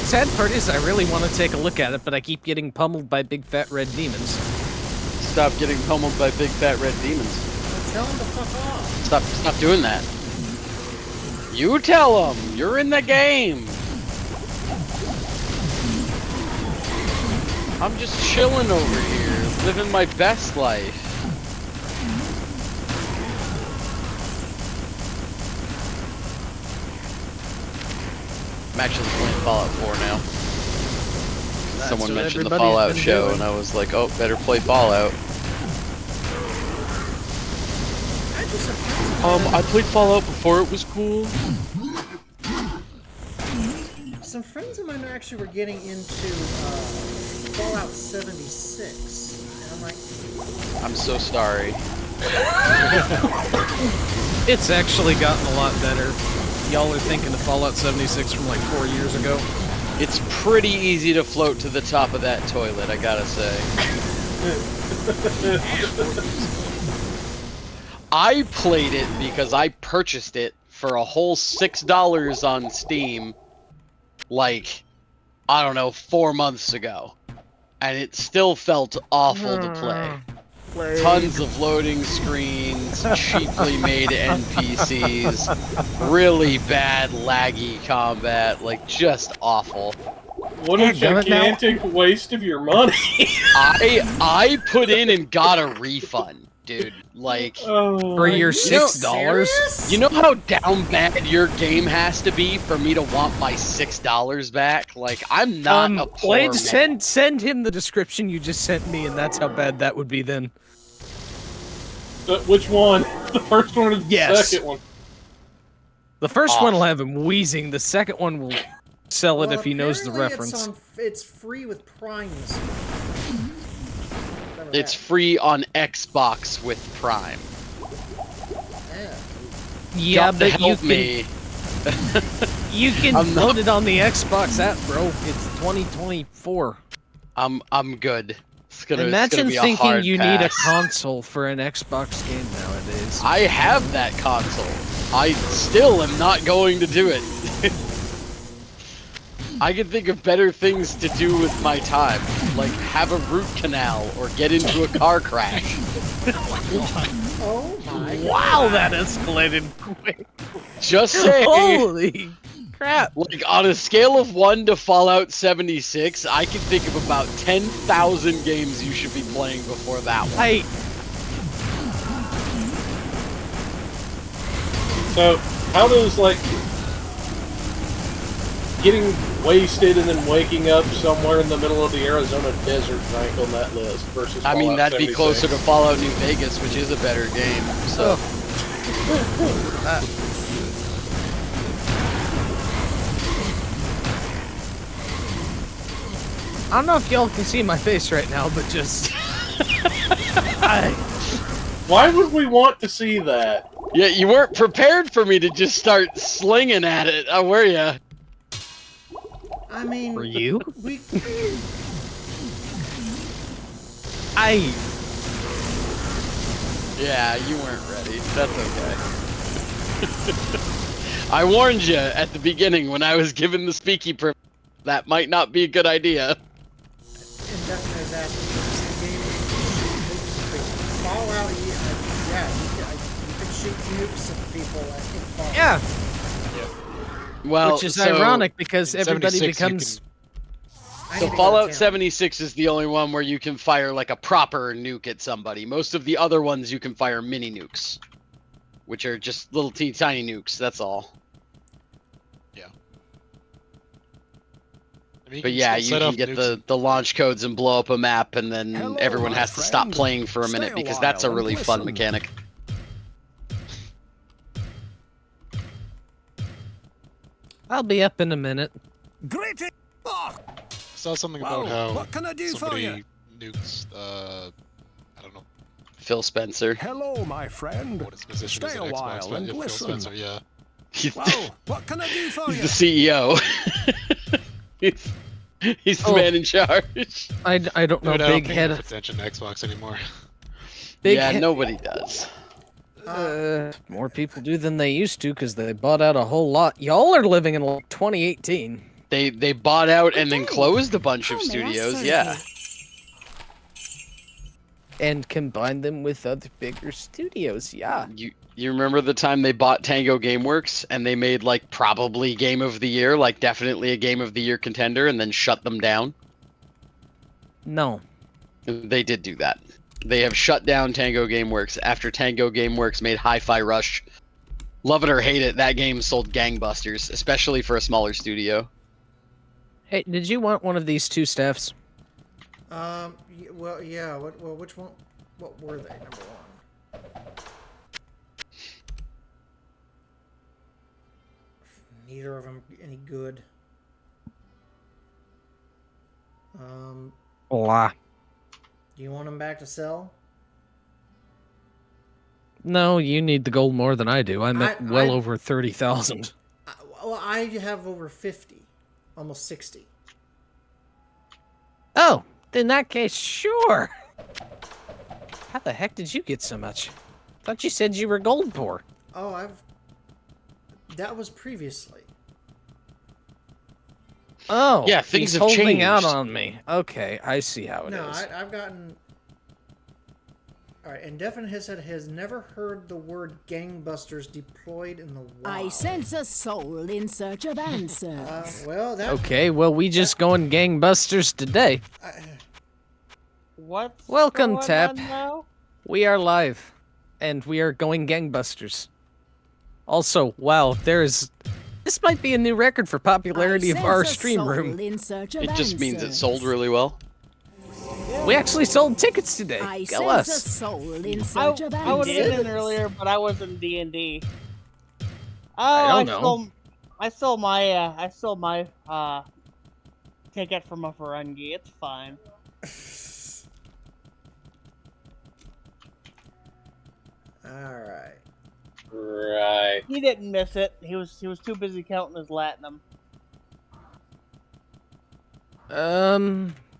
Sad part is I really want to take a look at it, but I keep getting pummeled by big fat red demons. Stop getting pummeled by big fat red demons. Tell him to fuck off. Stop doing that. You tell them. You're in the game. I'm just chilling over here, living my best life. I'm actually playing Fallout 4 now. Someone mentioned the Fallout show, and I was like, oh, better play Fallout. I played Fallout before it was cool. Some friends of mine actually were getting into Fallout 76, and I'm like, I'm so sorry. It's actually gotten a lot better. Y'all are thinking of Fallout 76 from like 4 years ago. It's pretty easy to float to the top of that toilet, I gotta say. I played it because I purchased it for a whole $6 on Steam, like, I don't know, 4 months ago. And it still felt awful to play. Tons of loading screens, cheaply made NPCs, really bad laggy combat, like just awful. What a gigantic waste of your money. I put in and got a refund, dude. Like for your $6. You know how down bad your game has to be for me to want my $6 back? Like I'm not a poor Blade, man. send him the description you just sent me, and that's how bad that would be then. Which one? The first one or the second one? The first one will have him wheezing. The second one will sell it if he knows the reference. It's free with Prime this month. It's free on Xbox with Prime. Yeah, Got to but help me. You can load it on the Xbox app, bro. It's 2024. I'm good. Imagine be a thinking hard you need a pass. console for an Xbox game nowadays. I have that console. I still am not going to do it. I can think of better things to do with my time, like have a root canal or get into a car crash. Oh my God. Wow, that escalated quick. Just saying. Holy crap. Like, on a scale of 1 to Fallout 76, I can think of about 10,000 games you should be playing before that one. Hey. So, how does, like, getting wasted and then waking up somewhere in the middle of the Arizona desert rank on that list versus Fallout I mean, that'd 76? be closer to Fallout New Vegas, which is a better game, so... I don't know if y'all can see my face right now, but just... Why would we want to see that? Yeah, you weren't prepared for me to just start slinging at it, were ya? I mean, For you? we Yeah, you weren't ready. That's okay. I warned you at the beginning when I was given the speaky privilege. That might not be a good idea. indefinite is asking is this the game Fallout, yeah, you can shoot nukes at people in Fallout. Yeah. Well, Which is so, ironic because in everybody 76 you becomes... I So need to go to Fallout town. 76 is the only one where you can fire like a proper nuke at somebody. Most of the other ones you can fire mini nukes, which are just little tiny nukes. That's all. Yeah. I mean, But can yeah, still you set can off get nukes the launch codes and blow up a map, and then Hello, everyone my has to stop friend. playing for a minute Stay a because that's a while and really fun listen. mechanic. I'll be up in a minute. Greeting. Oh, I saw something Whoa, about how what can I do for somebody nukes, I don't know Phil Spencer. hello, my friend. what his position Stay is a in Xbox, while but and yeah, Phil listen. Spencer, yeah. He's, Whoa, what can I do for he's you? the CEO. he's the man in charge. I don't know, Dude, I don't big pay head... enough attention to Xbox anymore. Big Yeah, head... nobody does. more people do than they used to because they bought out a whole lot. Y'all are living in like 2018. They bought out and then Good day. closed a bunch How of may I studios. serve Yeah. you? And combined them with other bigger studios, yeah. You remember the time they bought Tango Gameworks and they made like probably Game of the Year, like definitely a Game of the Year contender, and then shut them down? No. They did do that. They have shut down Tango Gameworks after Tango Gameworks made Hi-Fi Rush. Love it or hate it, that game sold gangbusters, especially for a smaller studio. Hey, did you want one of these two staffs? Well, yeah. Well, which one? What were they? Number one. Neither of them any good. Blah. Do you want them back to sell? No, you need the gold more than I do. I'm at well I- over 30,000. Well, I have over 50, almost 60. Oh, in that case, sure. How the heck did you get so much? Thought you said you were gold poor. Oh, that was previously. Oh, Yeah, things he's have holding out changed. on me. Okay, I see how it is. No, I've gotten. All right, Indefinite has never heard the word gangbusters deployed in the wild. I sense a soul in search of answers. Well, that. Okay, well, we just going gangbusters today. What's Welcome, going Tap. on now? We are live, and we are going gangbusters. Also, wow, this might be a new record for popularity of our stream room. It just means it sold really well. We actually sold tickets today. I Go sense us. a soul in I search of would have been in answers. earlier, but I was in D&D. Oh, I don't know. I sold my ticket from a Ferengi. It's fine. All right. Right. He didn't miss it. He was too busy counting his latinum.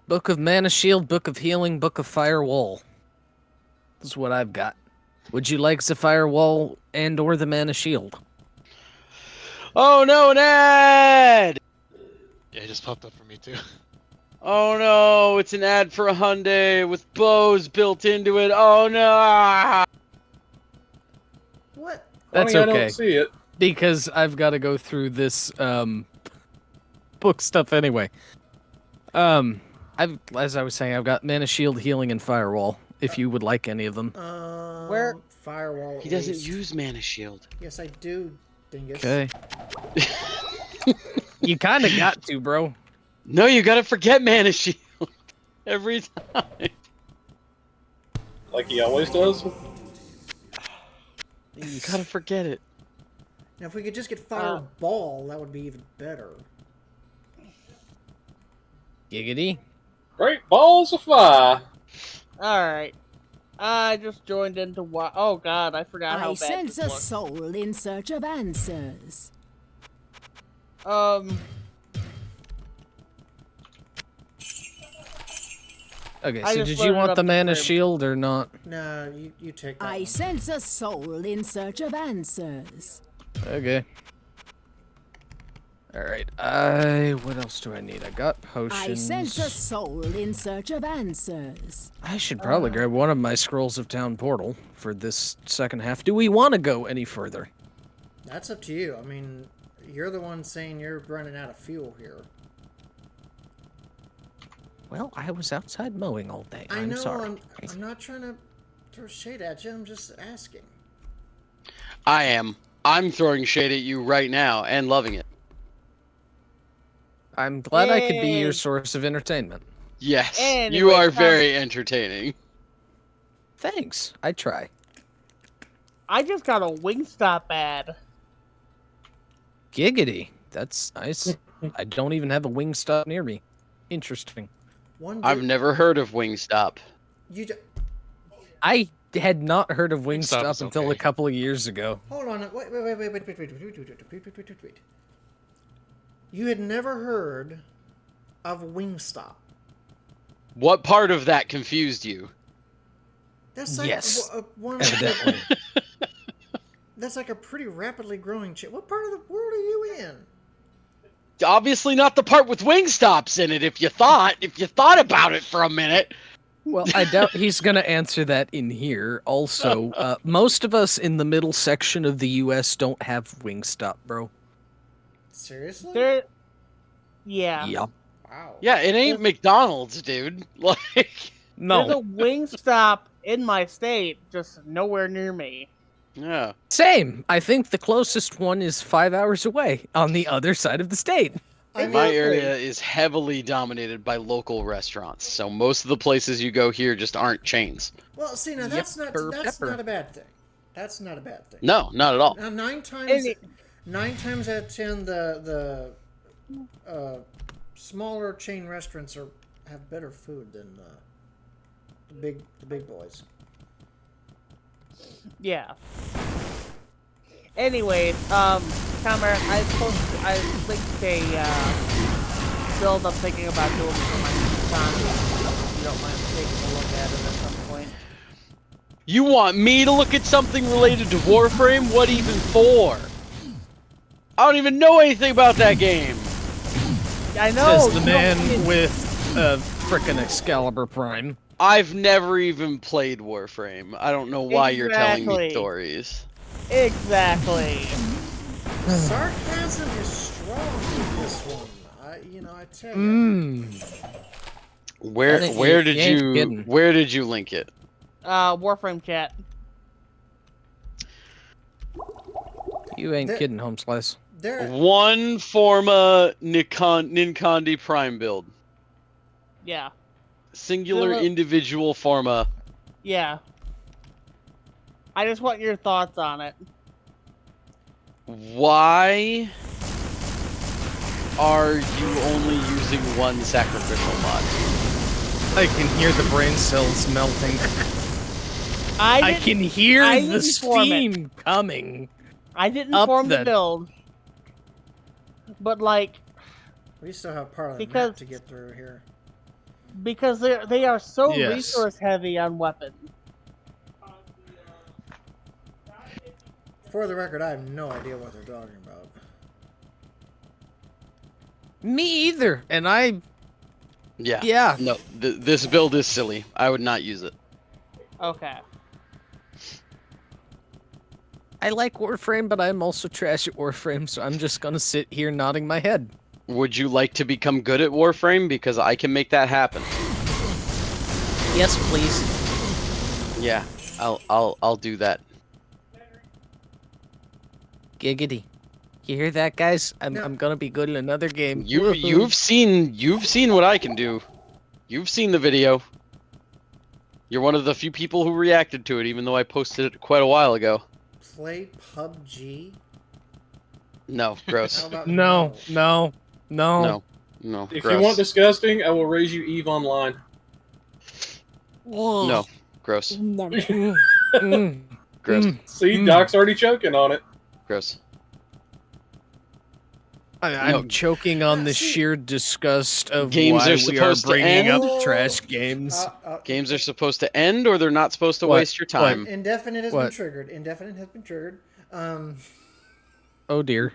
Book of Mana Shield, Book of Healing, Book of Firewall. This is what I've got. Would you like the Firewall and or the Mana Shield? Oh no, an ad! Yeah, it just popped up for me too. Oh no, it's an ad for a Hyundai with bows built into it. Oh no! What? That's I okay. don't see it. Because I've got to go through this book stuff anyway. As I was saying, I've got Mana Shield, Healing, and Firewall. If you would like any of them. Where? Firewall. He doesn't least. use Mana Shield. Yes, I do, dingus. Okay. You kind of got to, bro. No, you gotta forget Mana Shield every time. Like he always does. You gotta forget it. Now, if we could just get Fireball, that would be even better. Giggity. Great balls of fire. Alright. I just joined into what? Oh god, I forgot how I bad sense this a looks. soul in search of answers. Okay, I so just did you loaded want up the the mana crib. shield or not? No, you take that I one. sense a soul in search of answers. Okay. Alright, what else do I need? I got I sense a potions. soul in search of answers. I should probably grab one of my Scrolls of Town portal for this second half. Do we want to go any further? That's up to you. I mean, you're the one saying you're running out of fuel here. Well, I was outside mowing all day. I I'm know. sorry. I'm not trying to throw shade at you. I'm just asking. I am. I'm throwing shade at you right now and loving it. I'm glad I could be your Yay. source of entertainment. Yes, you Anyways, are very entertaining. Thanks. I try. I just got a Wingstop ad. Giggity. That's nice. I don't even have a Wingstop near me. Interesting. I've never heard of Wingstop. I had not heard of Wingstop Wingstop is until okay. a couple of years ago. Wait. You had never heard of Wingstop. What part of that confused you? That's like Yes, one evidently. That's like a pretty rapidly growing chain. What part of the world are you in? Obviously not the part with Wingstops in it. If you thought about it for a minute. Well, I doubt he's going to answer that in here. Also, most of us in the middle section of the U.S. don't have Wingstop, bro. Seriously? Yeah. Yep. Wow. Yeah, it ain't McDonald's, dude. Like, no. There's a Wingstop in my state, just nowhere near me. Yeah. Same. I think the closest one is 5 hours away on the other side of the state. My area is heavily dominated by local restaurants, so most of the places you go here just aren't chains. Well, see, now that's not a bad thing. That's not a bad thing. No, not at all. Now, nine times out of 10, the smaller chain restaurants have better food than the big boys. Yeah. Anyways, Cameron, I linked a build I'm thinking about doing for my Nissan. If you don't mind taking a look at it at some point. You want me to look at something related to Warframe? What even for? I don't even know anything about that game. I know. Says the man with a frickin' Excalibur Prime. I've never even played Warframe. I don't know why you're telling me Exactly. stories. Exactly. Sarcasm is strong with this one. I tell you. Where did you link it? Warframe chat. You ain't kidding, Home Slice. One Forma Ninkandi Prime build. Yeah. Singular individual Forma. Yeah. I just want your thoughts on it. Why are you only using one sacrificial mod? I can hear the brain cells melting. I can hear the steam coming. I didn't up form the the- build. But like, We still have part of the Because- map to get through here. because they are so Yes. resource heavy on weapons. For the record, I have no idea what they're talking about. Me either. And I... Yeah. Yeah. No, this build is silly. I would not use it. Okay. I like Warframe, but I'm also trash at Warframe, so I'm just gonna sit here nodding my head. Would you like to become good at Warframe? Because I can make that happen. Yes, please. Yeah, I'll do that. Giggity. You hear that, guys? I'm gonna be good in another game. You've seen what I can do. You've seen the video. You're one of the few people who reacted to it, even though I posted it quite a while ago. Play PUBG? No, gross. How about No. No. If Gross. you want disgusting, I will raise you Eve Online. No. Gross. Mm. Gross. See, Doc's already choking on it. Gross. I'm choking on the sheer disgust of Games why are we are supposed to bringing up end? trash games. Games are supposed to end, or they're not supposed to What? waste your time. Indefinite has been What? triggered. Indefinite has been triggered. Oh dear.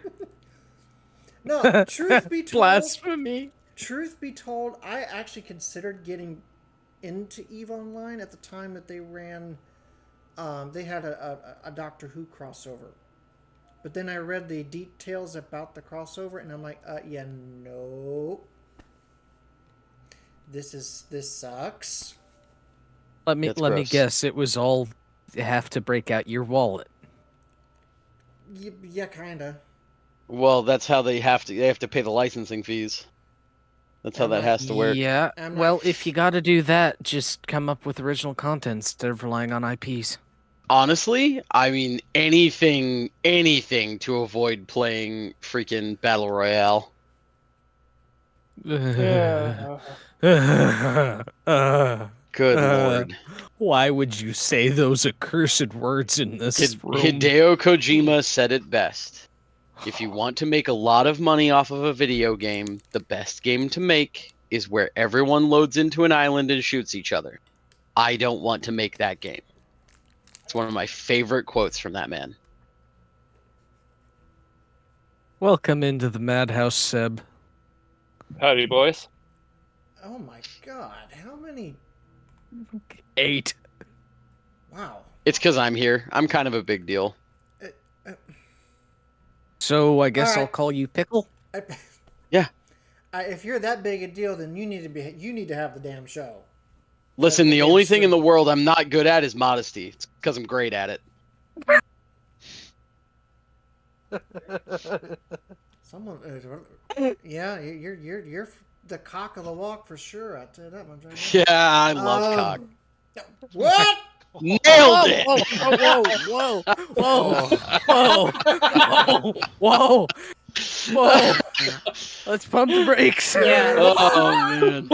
No, truth be told, Blasphemy. Truth be told, I actually considered getting into EVE Online at the time that they ran. They had a Doctor Who crossover, but then I read the details about the crossover, and I'm like, yeah, no. This sucks. Let me gross. guess. It was all have to break out your wallet. Yeah, kinda. Well, that's how they have to. They have to pay the licensing fees. That's how that has to work. Yeah. Well, if you got to do that, just come up with original content instead of relying on IPs. Honestly, I mean anything to avoid playing freaking Battle Royale. Good lord. Why would you say those accursed words in this room? Hideo Kojima said it best. If you want to make a lot of money off of a video game, the best game to make is where everyone loads into an island and shoots each other. I don't want to make that game. It's one of my favorite quotes from that man. Welcome into the madhouse, Seb. Howdy, boys. Oh my god, how many? 8. Wow. It's because I'm here. I'm kind of a big deal. So I guess All I'll right. call you Pickle. Yeah. If you're that big a deal, then you need to have the damn show. Listen, the damn only thing in stream. the world I'm not good at is modesty. It's because I'm great at it. Someone, yeah, you're the cock of the walk for sure. I'll tell you that much. Yeah, I love cock. What? Nailed it! Whoa, whoa. Let's pump the brakes. Yeah. Oh man.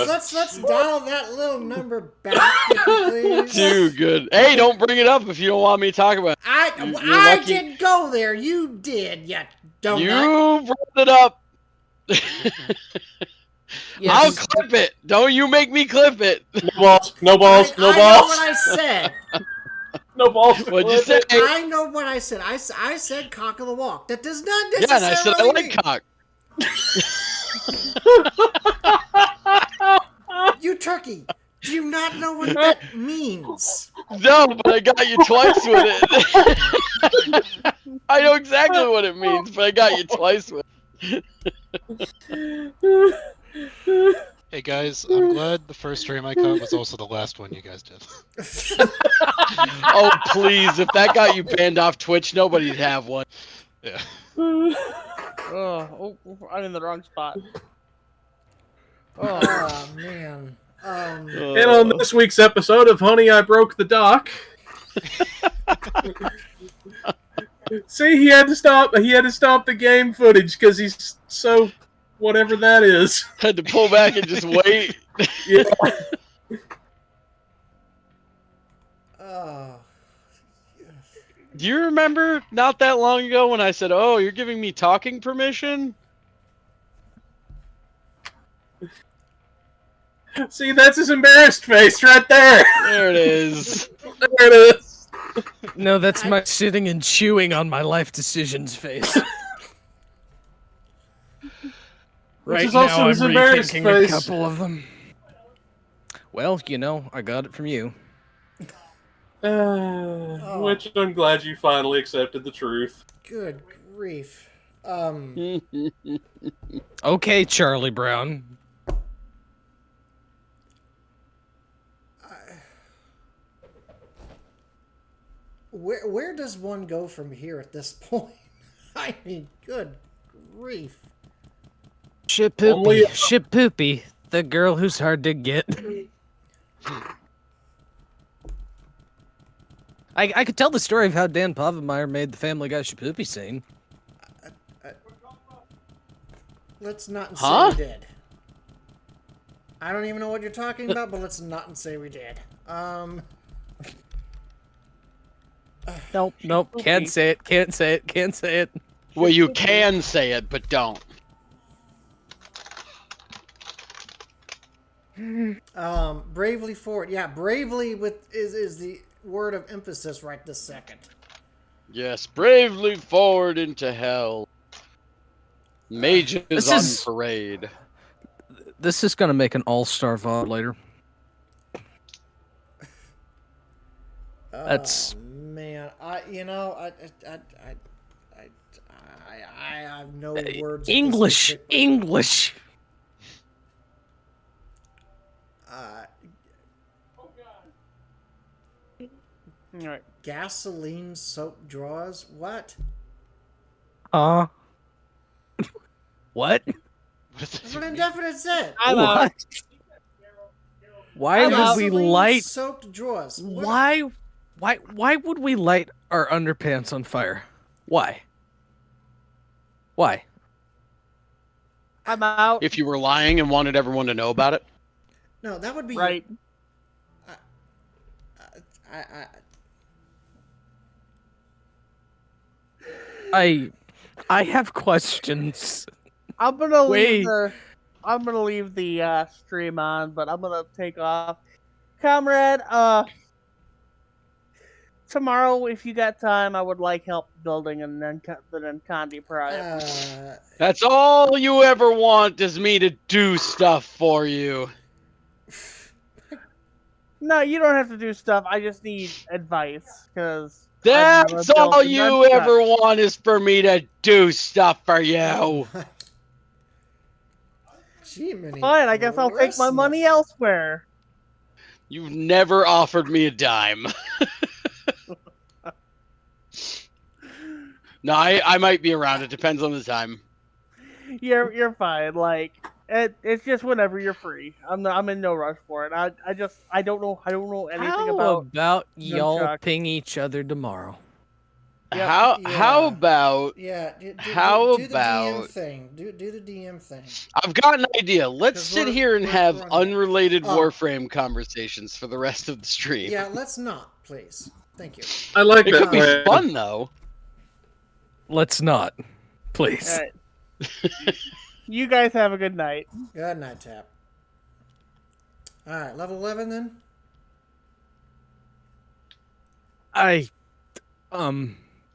Let's dial that little number back, please. Too good. Hey, don't bring it up if you don't want me to talk about it. I didn't go there. You did, you donut. You brought it up. Yes. I'll clip it. Don't you make me clip it. No balls. I know what I said. No balls. What'd you say? I know what I said. I said cock of the walk. That does not Yeah, and I said I necessarily like cock. You turkey. Do you not know what that means? No, but I got you twice with it. I know exactly what it means, but I got you twice with it. Hey guys, I'm glad the first stream I caught was also the last one you guys did. Oh please, if that got you banned off Twitch, nobody'd have one. Yeah. Oh, I'm in the wrong spot. Oh man. And on this week's episode of Honey, I Broke the Dock. See, he had to stop the game footage because he's so whatever that is. Had to pull back and just wait. Yeah. Do you remember not that long ago when I said, "Oh, you're giving me talking permission"? See, that's his embarrassed face right there. There it is. There it is. No, that's my sitting and chewing on my life decisions face. Right is now, also I'm his embarrassed rethinking face. a couple of them. Well, I got it from you. Which I'm glad you finally accepted the truth. Good grief. Okay, Charlie Brown. Where does one go from here at this point? I mean, good grief. Ship Poopy, the girl who's hard to get. I could tell the story of how Dan Povenmire made the Family Guy Shapoopy scene. let's not say Huh? we did. I don't even know what you're talking about, but let's not say we did. Nope, nope. Can't say it. Can't say it. Can't say it. Well, you can say it, but don't. Bravely forward. Yeah, bravely is the word of emphasis right this second. Yes, bravely forward into hell. Mages This on is- parade. This is gonna make an all-star VOD later. That's man. I have no words. English. English. All right. Gasoline soap draws. What? What? That's what indefinite said. I'm out. What? Why would we Gasoline light? soaked drawers. What? Why would we light our underpants on fire? Why? Why? I'm out. If you were lying and wanted everyone to know about it. No, that would be Right. I have questions. I'm gonna Wait. leave the stream on, but I'm gonna take off. Comrade, tomorrow, if you got time, I would like help building the Nancondi project. That's all you ever want is me to do stuff for you. No, you don't have to do stuff. I just need advice, because That's all you ever want is for me to do stuff for you. Jiminy Fine, I guess I'll take my money elsewhere. You've never offered me a dime. No, I might be around. It depends on the time. You're fine. Like it's just whenever you're free. I'm in no rush for it. I don't know anything about y'all nunchuck. ping each other tomorrow? Yep. How about do the DM thing. Do the DM thing. I've got an idea. Let's 'Cause sit we're- here and we're have on it. unrelated Oh. Warframe conversations for the rest of the stream. Yeah, let's not, please. Thank you. I like It that could be plan. fun though. Let's not, please. All right. You guys have a good night. Good night, Tap. All right, level 11 then.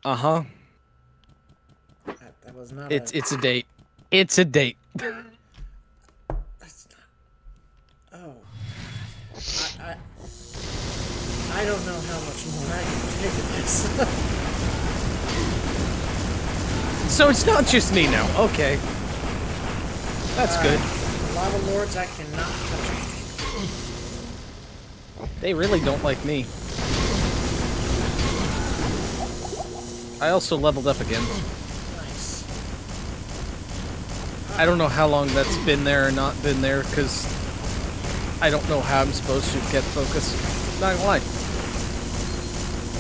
Uh-huh. That was not. It's a date. It's a date. That's not. Oh. I don't know how much more I can take of this. So it's not just me now. Okay. That's good. Lava Lords, I cannot touch them. They really don't like me. I also leveled up again. Nice. I don't know how long that's been there or not been there, because I don't know how I'm supposed to get focus. Not gonna lie.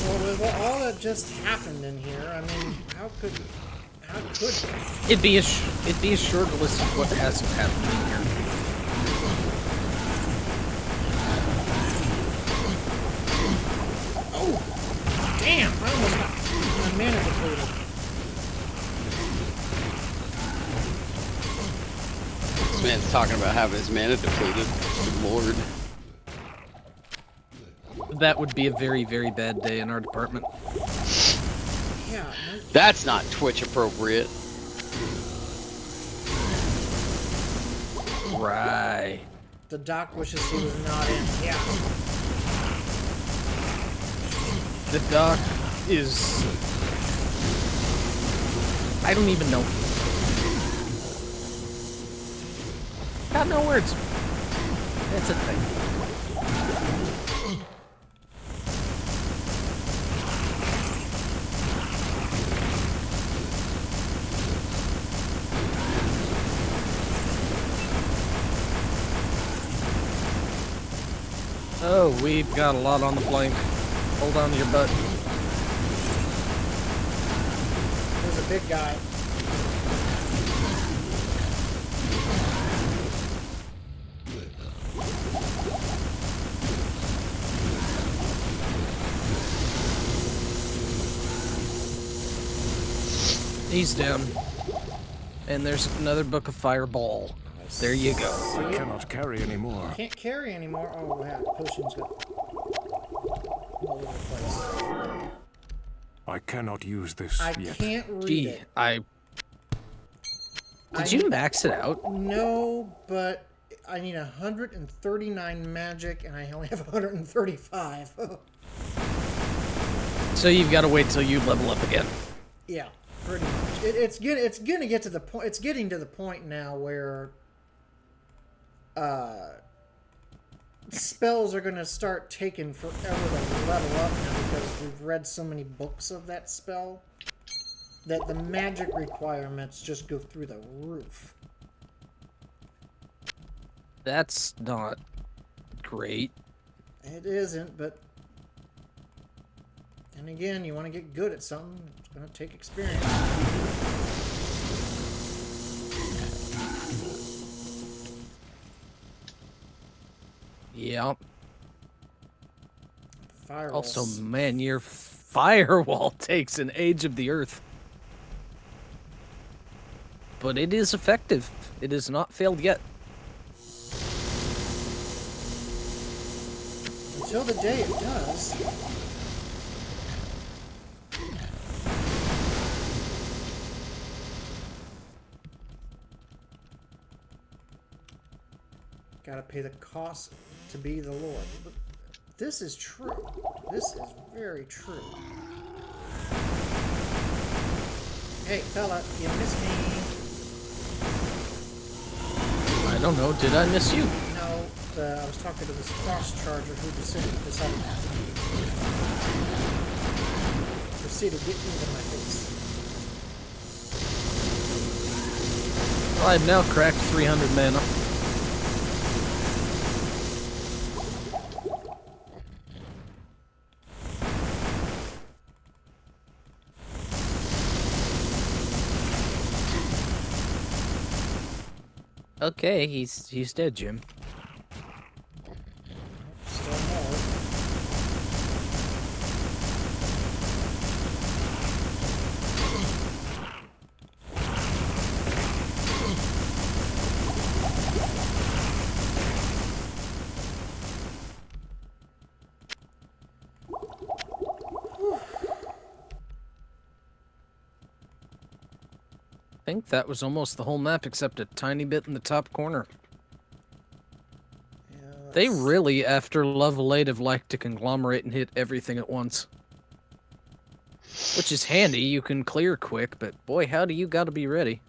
Well, with all that just happened in here, I mean, how could It'd be a short list of what hasn't happened in here. Oh! Damn! I almost got my mana depleted. This man's talking about having his mana depleted. Good lord. That would be a very, very bad day in our department. Yeah. That's not Twitch appropriate. Right. The doc wishes he was not in. Yeah. The doc is... I don't even know. Got no words. It's a thing. Oh, we've got a lot on the flank. Hold on to your butt. There's a big guy. He's down. And there's another book of fireball. There you go. I cannot carry anymore. Can't carry anymore. Oh, yeah. Potions got all over the place. I cannot use this I yet. can't read Gee, it. Did you max it out? No, but I need 139 magic, and I only have 135. So you've got to wait till you level up again. Yeah, pretty much. It's gonna get to the point. It's getting to the point now where spells are gonna start taking forever to level up now because we've read so many books of that spell that the magic requirements just go through the roof. That's not great. It isn't, but then again, you want to get good at something, it's going to take experience. Yeah. Firewalls. Also, man, your firewall takes an age of the earth. But it is effective. It has not failed yet. Until the day it does. Gotta pay the cost to be the Lord. But this is true. This is very true. Hey, fella, you missed me. I don't know. Did I miss you? No, I was talking to this frost charger who decided to proceed to get into my face. Well, I've now cracked 300 mana. Okay, he's dead, Jim. Still more. I think that was almost the whole map except a tiny bit in the top corner. Yeah, They really, after level 8, have liked to conglomerate and hit everything at once. Which is handy, you can clear quick, but boy, howdy, you gotta be ready.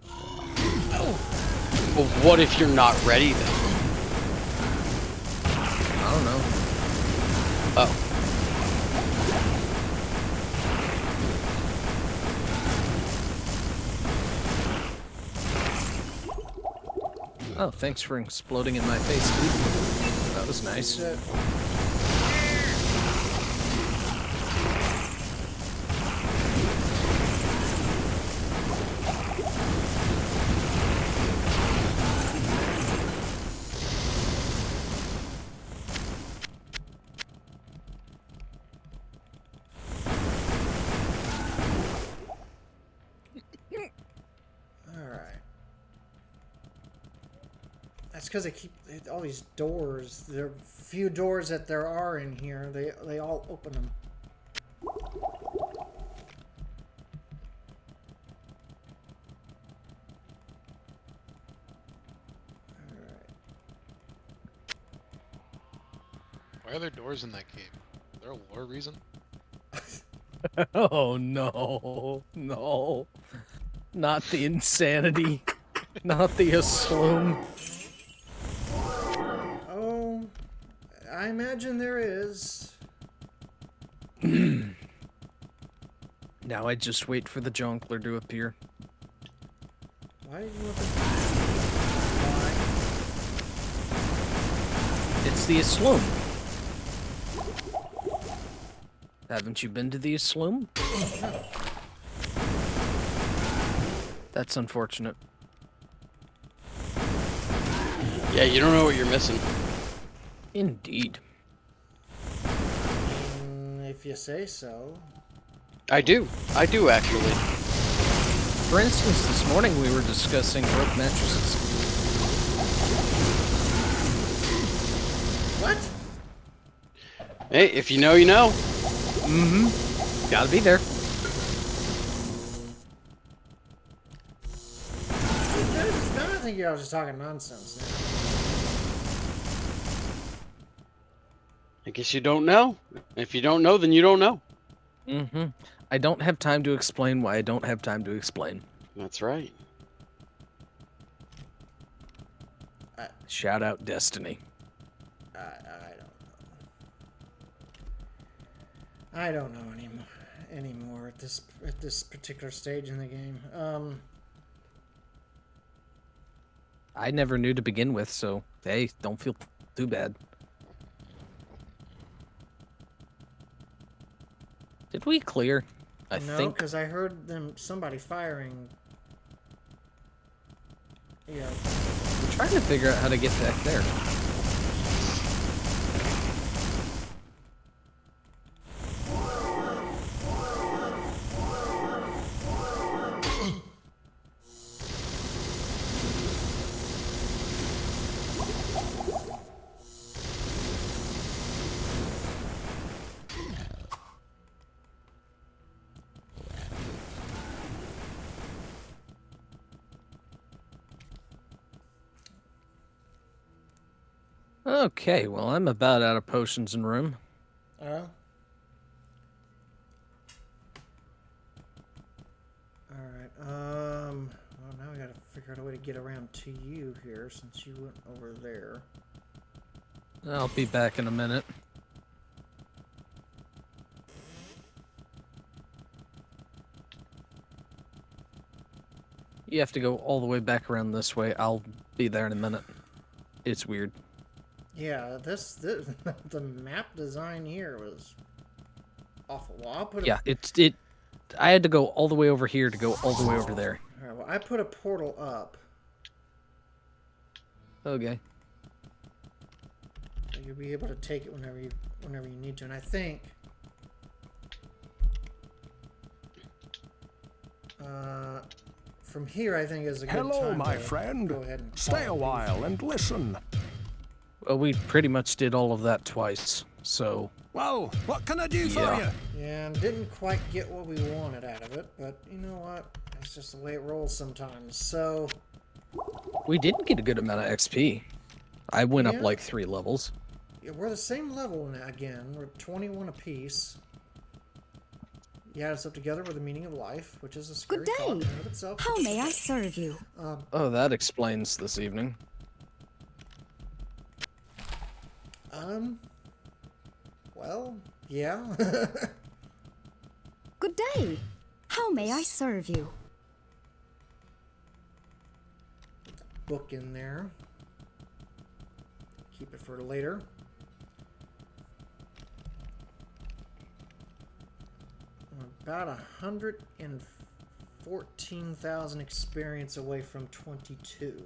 Well, what if you're not ready then? I don't know. Oh. Oh, thanks for exploding in my face, dude. That was nice. That's because they keep all these doors. There are few doors that there are in here. They all open them. Why are there doors in that cave? Is there a lore reason? Oh no, no. Not the insanity. Not the assume. Oh, I imagine there is. Now I just wait for the Jonkler to appear. Why do you want the... Why? It's the Aslume. Haven't you been to the Aslume? No. That's unfortunate. Yeah, you don't know what you're missing. Indeed. If you say so. I do actually. For instance, this morning we were discussing rope mattresses. What? Hey, if you know, you know. Mm-hmm. Gotta be there. I think you're just talking nonsense now. I guess you don't know. If you don't know, then you don't know. Mm-hmm. I don't have time to explain why I don't have time to explain. That's right. Shout out Destiny. I don't know anymore at this particular stage in the game. I never knew to begin with, so hey, don't feel too bad. Did we clear? I no, think. because I heard somebody firing. Yeah. I'm trying to figure out how to get back there. Okay, well, I'm about out of potions and room. Alright, well, now we gotta figure out a way to get around to you here, since you went over there. I'll be back in a minute. You have to go all the way back around this way. I'll be there in a minute. It's weird. Yeah, this the map design here was awful. Well, I'll put Yeah, I had to go all the way over here to go all the way over there. Alright, well, I put a portal up. Okay. So you'll be able to take it whenever you need to, and I think from here I think is a good Hello, time my to friend. go ahead and Stay a call it while and listen. Well, we pretty much did all of that twice, so... Well, what can I do for you? Yeah, and didn't quite get what we wanted out of it, but you know what? That's just the way it rolls sometimes, so... We didn't get a good amount of XP. I went up Yeah. like 3 levels. Yeah, we're the same level now again. We're 21 apiece. You add us up together with the meaning of life, which is a scary Good thought in day. and of itself. How may I serve you? Oh, that explains this evening. Well, yeah. Good day. How may I serve you? Book in there. Keep it for later. About 114,000 experience away from 22.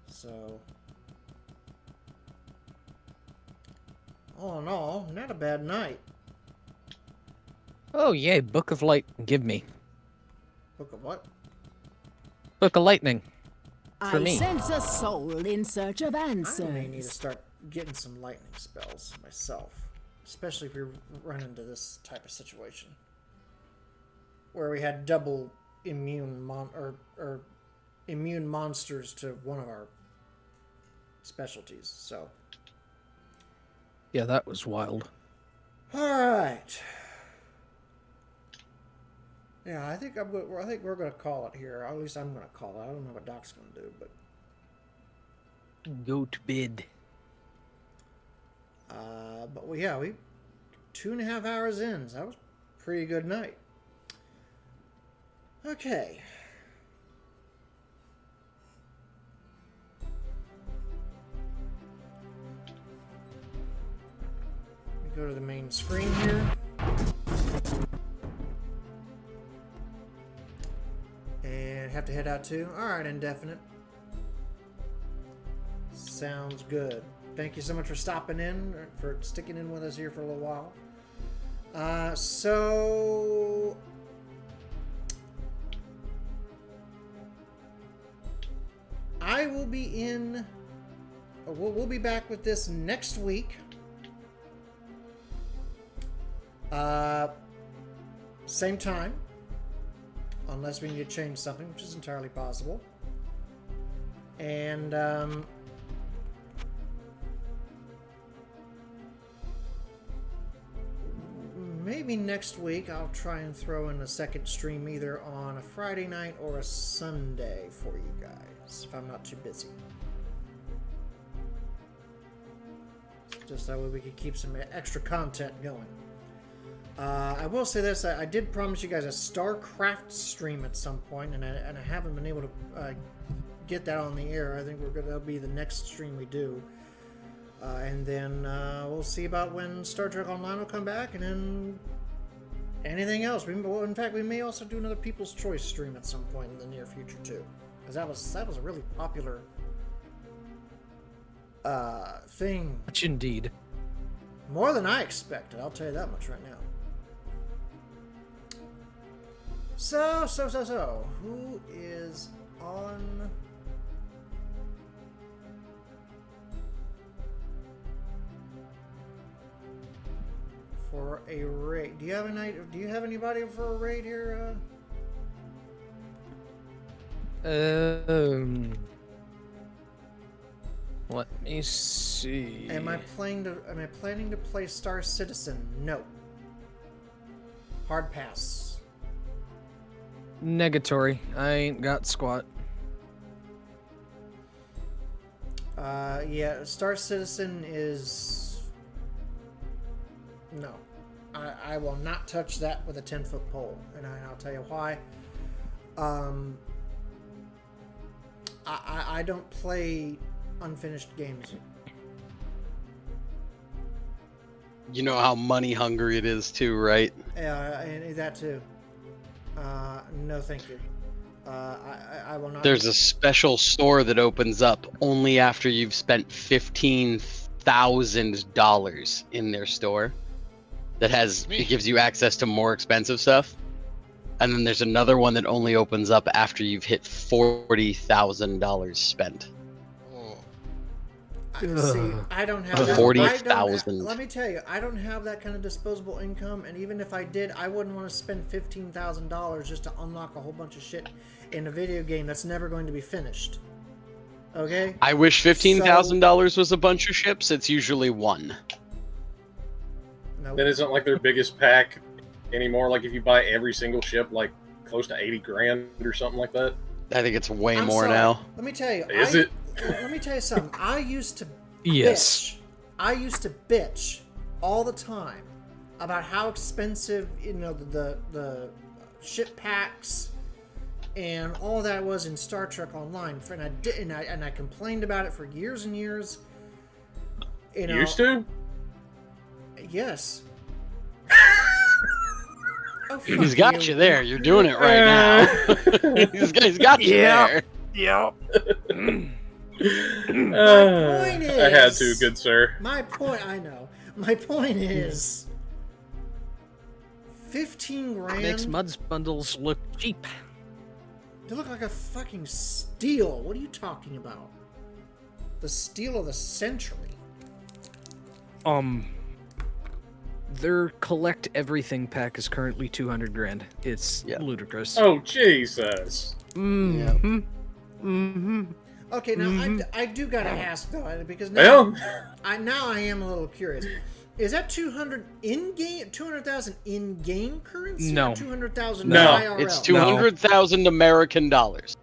So, all in all, not a bad night. Oh, yay, Book of Light, give me. Book of what? Book of Lightning. For I me. sense a soul in search of I may need to answers. start getting some lightning spells myself. Especially if we run into this type of situation. Where we had double immune immune monsters to one of our specialties, so. Yeah, that was wild. Alright. Yeah, I think we're gonna call it here. At least I'm gonna call it. I don't know what Doc's gonna do, but Go to bed. but we 2.5 hours in, so that was a pretty good night. Okay. Let me go to the main screen here. And have to head out too. Alright, Indefinite. Sounds good. Thank you so much for stopping in, for sticking in with us here for a little while. So I will be in. We'll be back with this next week. Same time, unless we need to change something, which is entirely possible. And maybe next week I'll try and throw in a second stream either on a Friday night or a Sunday for you guys, if I'm not too busy. Just that way we can keep some extra content going. I will say this, I did promise you guys a StarCraft stream at some point, and I haven't been able to get that on the air. I think that'll be the next stream we do. And then we'll see about when Star Trek Online will come back, and then anything else. In fact, we may also do another People's Choice stream at some point in the near future too, because that was a really popular thing. Much indeed. More than I expected. I'll tell you that much right now. So, who is on? For a raid? Do you have anybody for a raid here? Let me see. Am I planning to play Star Citizen? No. Hard pass. Negatory. I ain't got squat. Yeah, Star Citizen is... No. I will not touch that with a 10-foot pole, and I'll tell you why. I don't play unfinished games. You know how money hungry it is too, right? And that too. No, thank you. I will not. There's a special store that opens up only after you've spent $15,000 in their store. It gives you access to more expensive stuff. And then there's another one that only opens up after you've hit $40,000 spent. See, I don't have that. 40,000. Let me tell you, I don't have that kind of disposable income, and even if I did, I wouldn't want to spend $15,000 just to unlock a whole bunch of shit in a video game that's never going to be finished. Okay? I wish $15,000 was a bunch of ships. It's usually one. Nope. That isn't like their biggest pack anymore. Like if you buy every single ship, like close to 80 grand or something like that. I think it's way more now. Let me tell you. Is it? Let me tell you something. I used to Yes. bitch. I used to bitch all the time about how expensive, the ship packs and all that was in Star Trek Online. And I complained about it for years and years. Used to? Yes. Oh, He's got you there. You're doing it right now. He's got you there. Yep. My point is, I had to, good sir. My point, I know. My point is, 15 grand Makes Muds bundles look cheap. They look like a fucking steal. What are you talking about? The steal of the century. Their collect everything pack is currently 200 grand. It's ludicrous. Oh Jesus. Mm-hmm. Mm-hmm. Okay, now I do gotta ask though, because now I am a little curious. Is that 200,000 in-game currency? No. Or 200,000 No, IRL? it's 200,000 American dollars.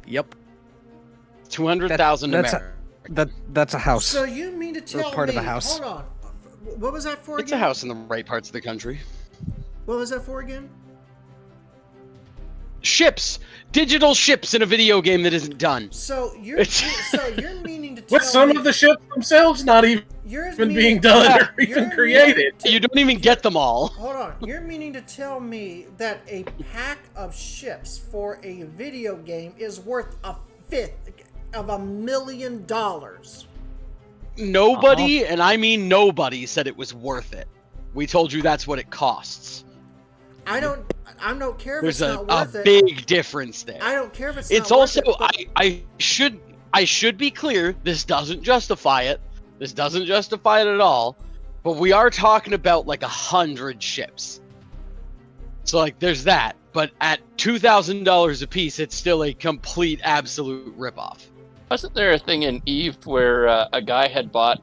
Yep. 200,000 American. That's a house. So you mean to tell me? part of a house. Hold on. What was that for again? It's a house in the right parts of the country. What was that for again? Ships, digital ships in a video game that isn't done. So you're meaning to tell With some me, of the ships themselves not even being done or even created. You don't even get them all. Hold on. You're meaning to tell me that a pack of ships for a video game is worth a fifth of $1 million? Nobody, and I mean nobody, said it was worth it. We told you that's what it costs. I don't care if There's it's not worth it. There's a big difference there. I don't care if it's It's not also, worth it. I should I should be clear, this doesn't justify it. This doesn't justify it at all. But we are talking about like 100 ships. So like there's that. But at $2,000 a piece, it's still a complete absolute ripoff. Wasn't there a thing in Eve where a guy had bought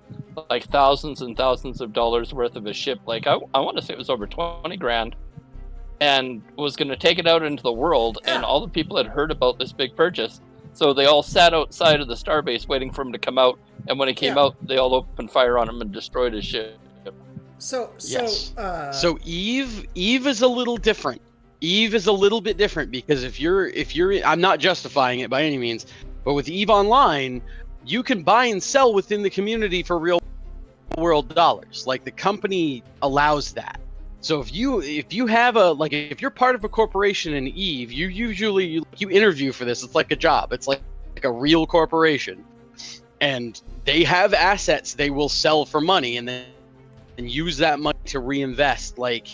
like thousands and thousands of dollars worth of a ship? Like I want to say it was over 20 grand, and was going to take it out into the world, and all the people had heard about this big purchase, so they all sat outside of the starbase waiting for him to come out. And when he came out, they all opened fire on him and destroyed his ship. So Eve is a little different. Eve is a little bit different because if you're I'm not justifying it by any means, but with Eve Online, you can buy and sell within the community for real world dollars. Like the company allows that. So if you have if you're part of a corporation in Eve, you usually you interview for this. It's like a job. It's like a real corporation, and they have assets they will sell for money and then use that money to reinvest. Like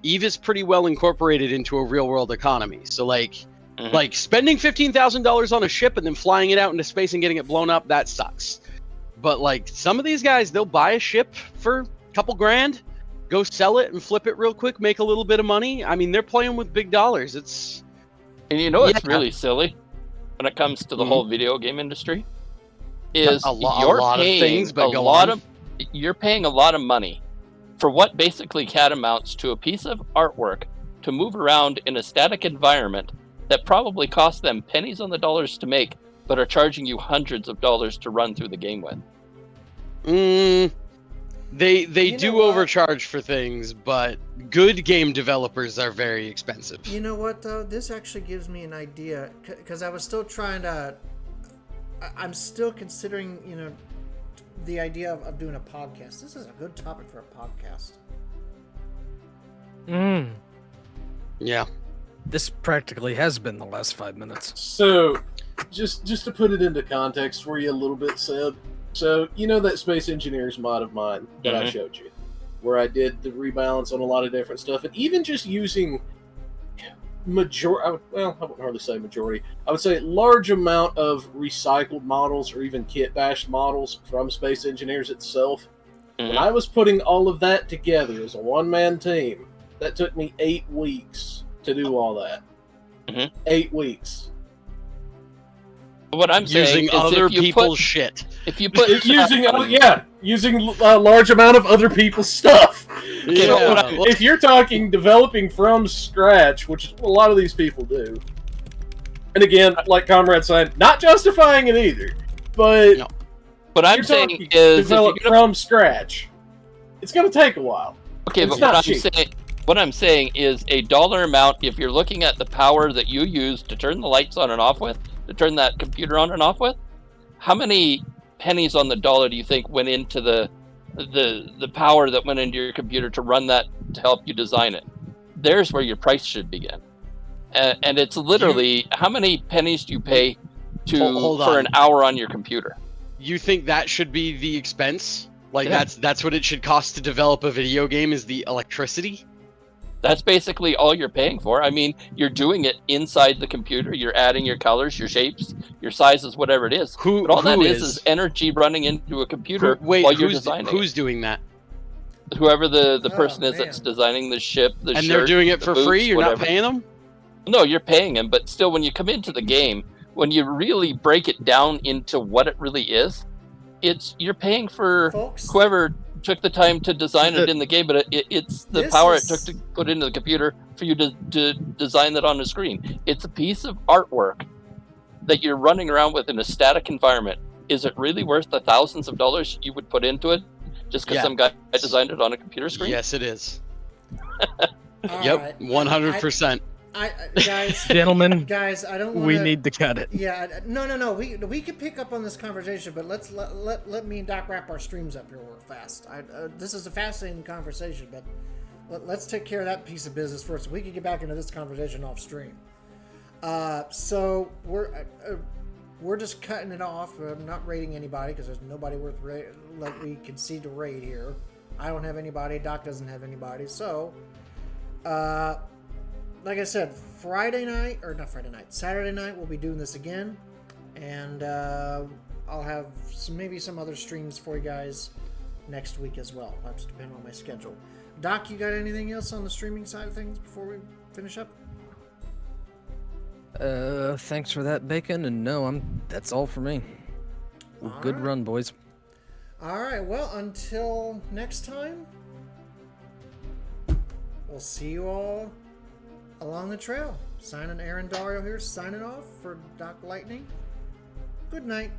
Eve is pretty well incorporated into a real world economy. So like spending $15,000 on a ship and then flying it out into space and getting it blown up, that sucks. But like some of these guys, they'll buy a ship for a couple grand, go sell it and flip it real quick, make a little bit of money. I mean, they're playing with big dollars. It's it's really silly when it comes to the whole video game industry. Is you're paying a lot of money for what basically catamounts to a piece of artwork to move around in a static environment that probably cost them pennies on the dollars to make, but are charging you hundreds of dollars to run through the game with. They do overcharge for things, but good game developers are very expensive. You know what, though? This actually gives me an idea, because I was still trying to... I'm still considering, the idea of doing a podcast. This is a good topic for a podcast. Yeah. This practically has been the last 5 minutes. So, just to put it into context for you a little bit, Seb. So, that Space Engineers mod of mine that I showed you, where I did the rebalance on a lot of different stuff, and even just using I wouldn't hardly say majority. I would say large amount of recycled models or even kit bashed models from Space Engineers itself. When I was putting all of that together as a one-man team, that took me 8 weeks to do all that. 8 weeks. What I'm saying using other people's shit. If you put using a large amount of other people's stuff. If you're talking developing from scratch, which a lot of these people do, and again, like Comrade said, not justifying it either, but what I'm saying is develop from scratch. It's going to take a while. Okay, but what I'm saying is a dollar amount. If you're looking at the power that you use to turn the lights on and off with, to turn that computer on and off with, how many pennies on the dollar do you think went into the power that went into your computer to run that to help you design it? There's where your price should begin. And it's literally how many pennies do you pay for an hour on your computer? You think that should be the expense? Like that's what it should cost to develop a video game, is the electricity? That's basically all you're paying for. I mean, you're doing it inside the computer. You're adding your colors, your shapes, your sizes, whatever it is. But all that is energy running into a computer while you're designing who's doing that? Whoever the person is that's designing the ship, the and shirt, they're doing it for boots, free? You're whatever. not paying them? No, you're paying them. But still, when you come into the game, when you really break it down into what it really is, you're paying for whoever took the time to design it in the game, but it's the power it took to put into the computer for you to design that on the screen. It's a piece of artwork that you're running around with in a static environment. Is it really worth the thousands of dollars you would put into it just because some guy designed it on a computer screen? Yes, it is. Yep, 100%. Guys, gentlemen, guys, I don't. We need to cut it. Yeah, no. We can pick up on this conversation, but let's let me and Doc wrap our streams up here real fast. This is a fascinating conversation, but let's take care of that piece of business first. We can get back into this conversation off stream. So we're just cutting it off. I'm not rating anybody because there's nobody worth like we concede to raid here. I don't have anybody. Doc doesn't have anybody. So, like I said, Saturday night, we'll be doing this again. And I'll have maybe some other streams for you guys next week as well. I'll have to depend on my schedule. Doc, you got anything else on the streaming side of things before we finish up? Thanks for that, Bacon, and no, that's all for me. Good run, boys. Alright, well, until next time, we'll see you all along the trail. Aaron Dario here, signing off for Doc Lightning. Good night.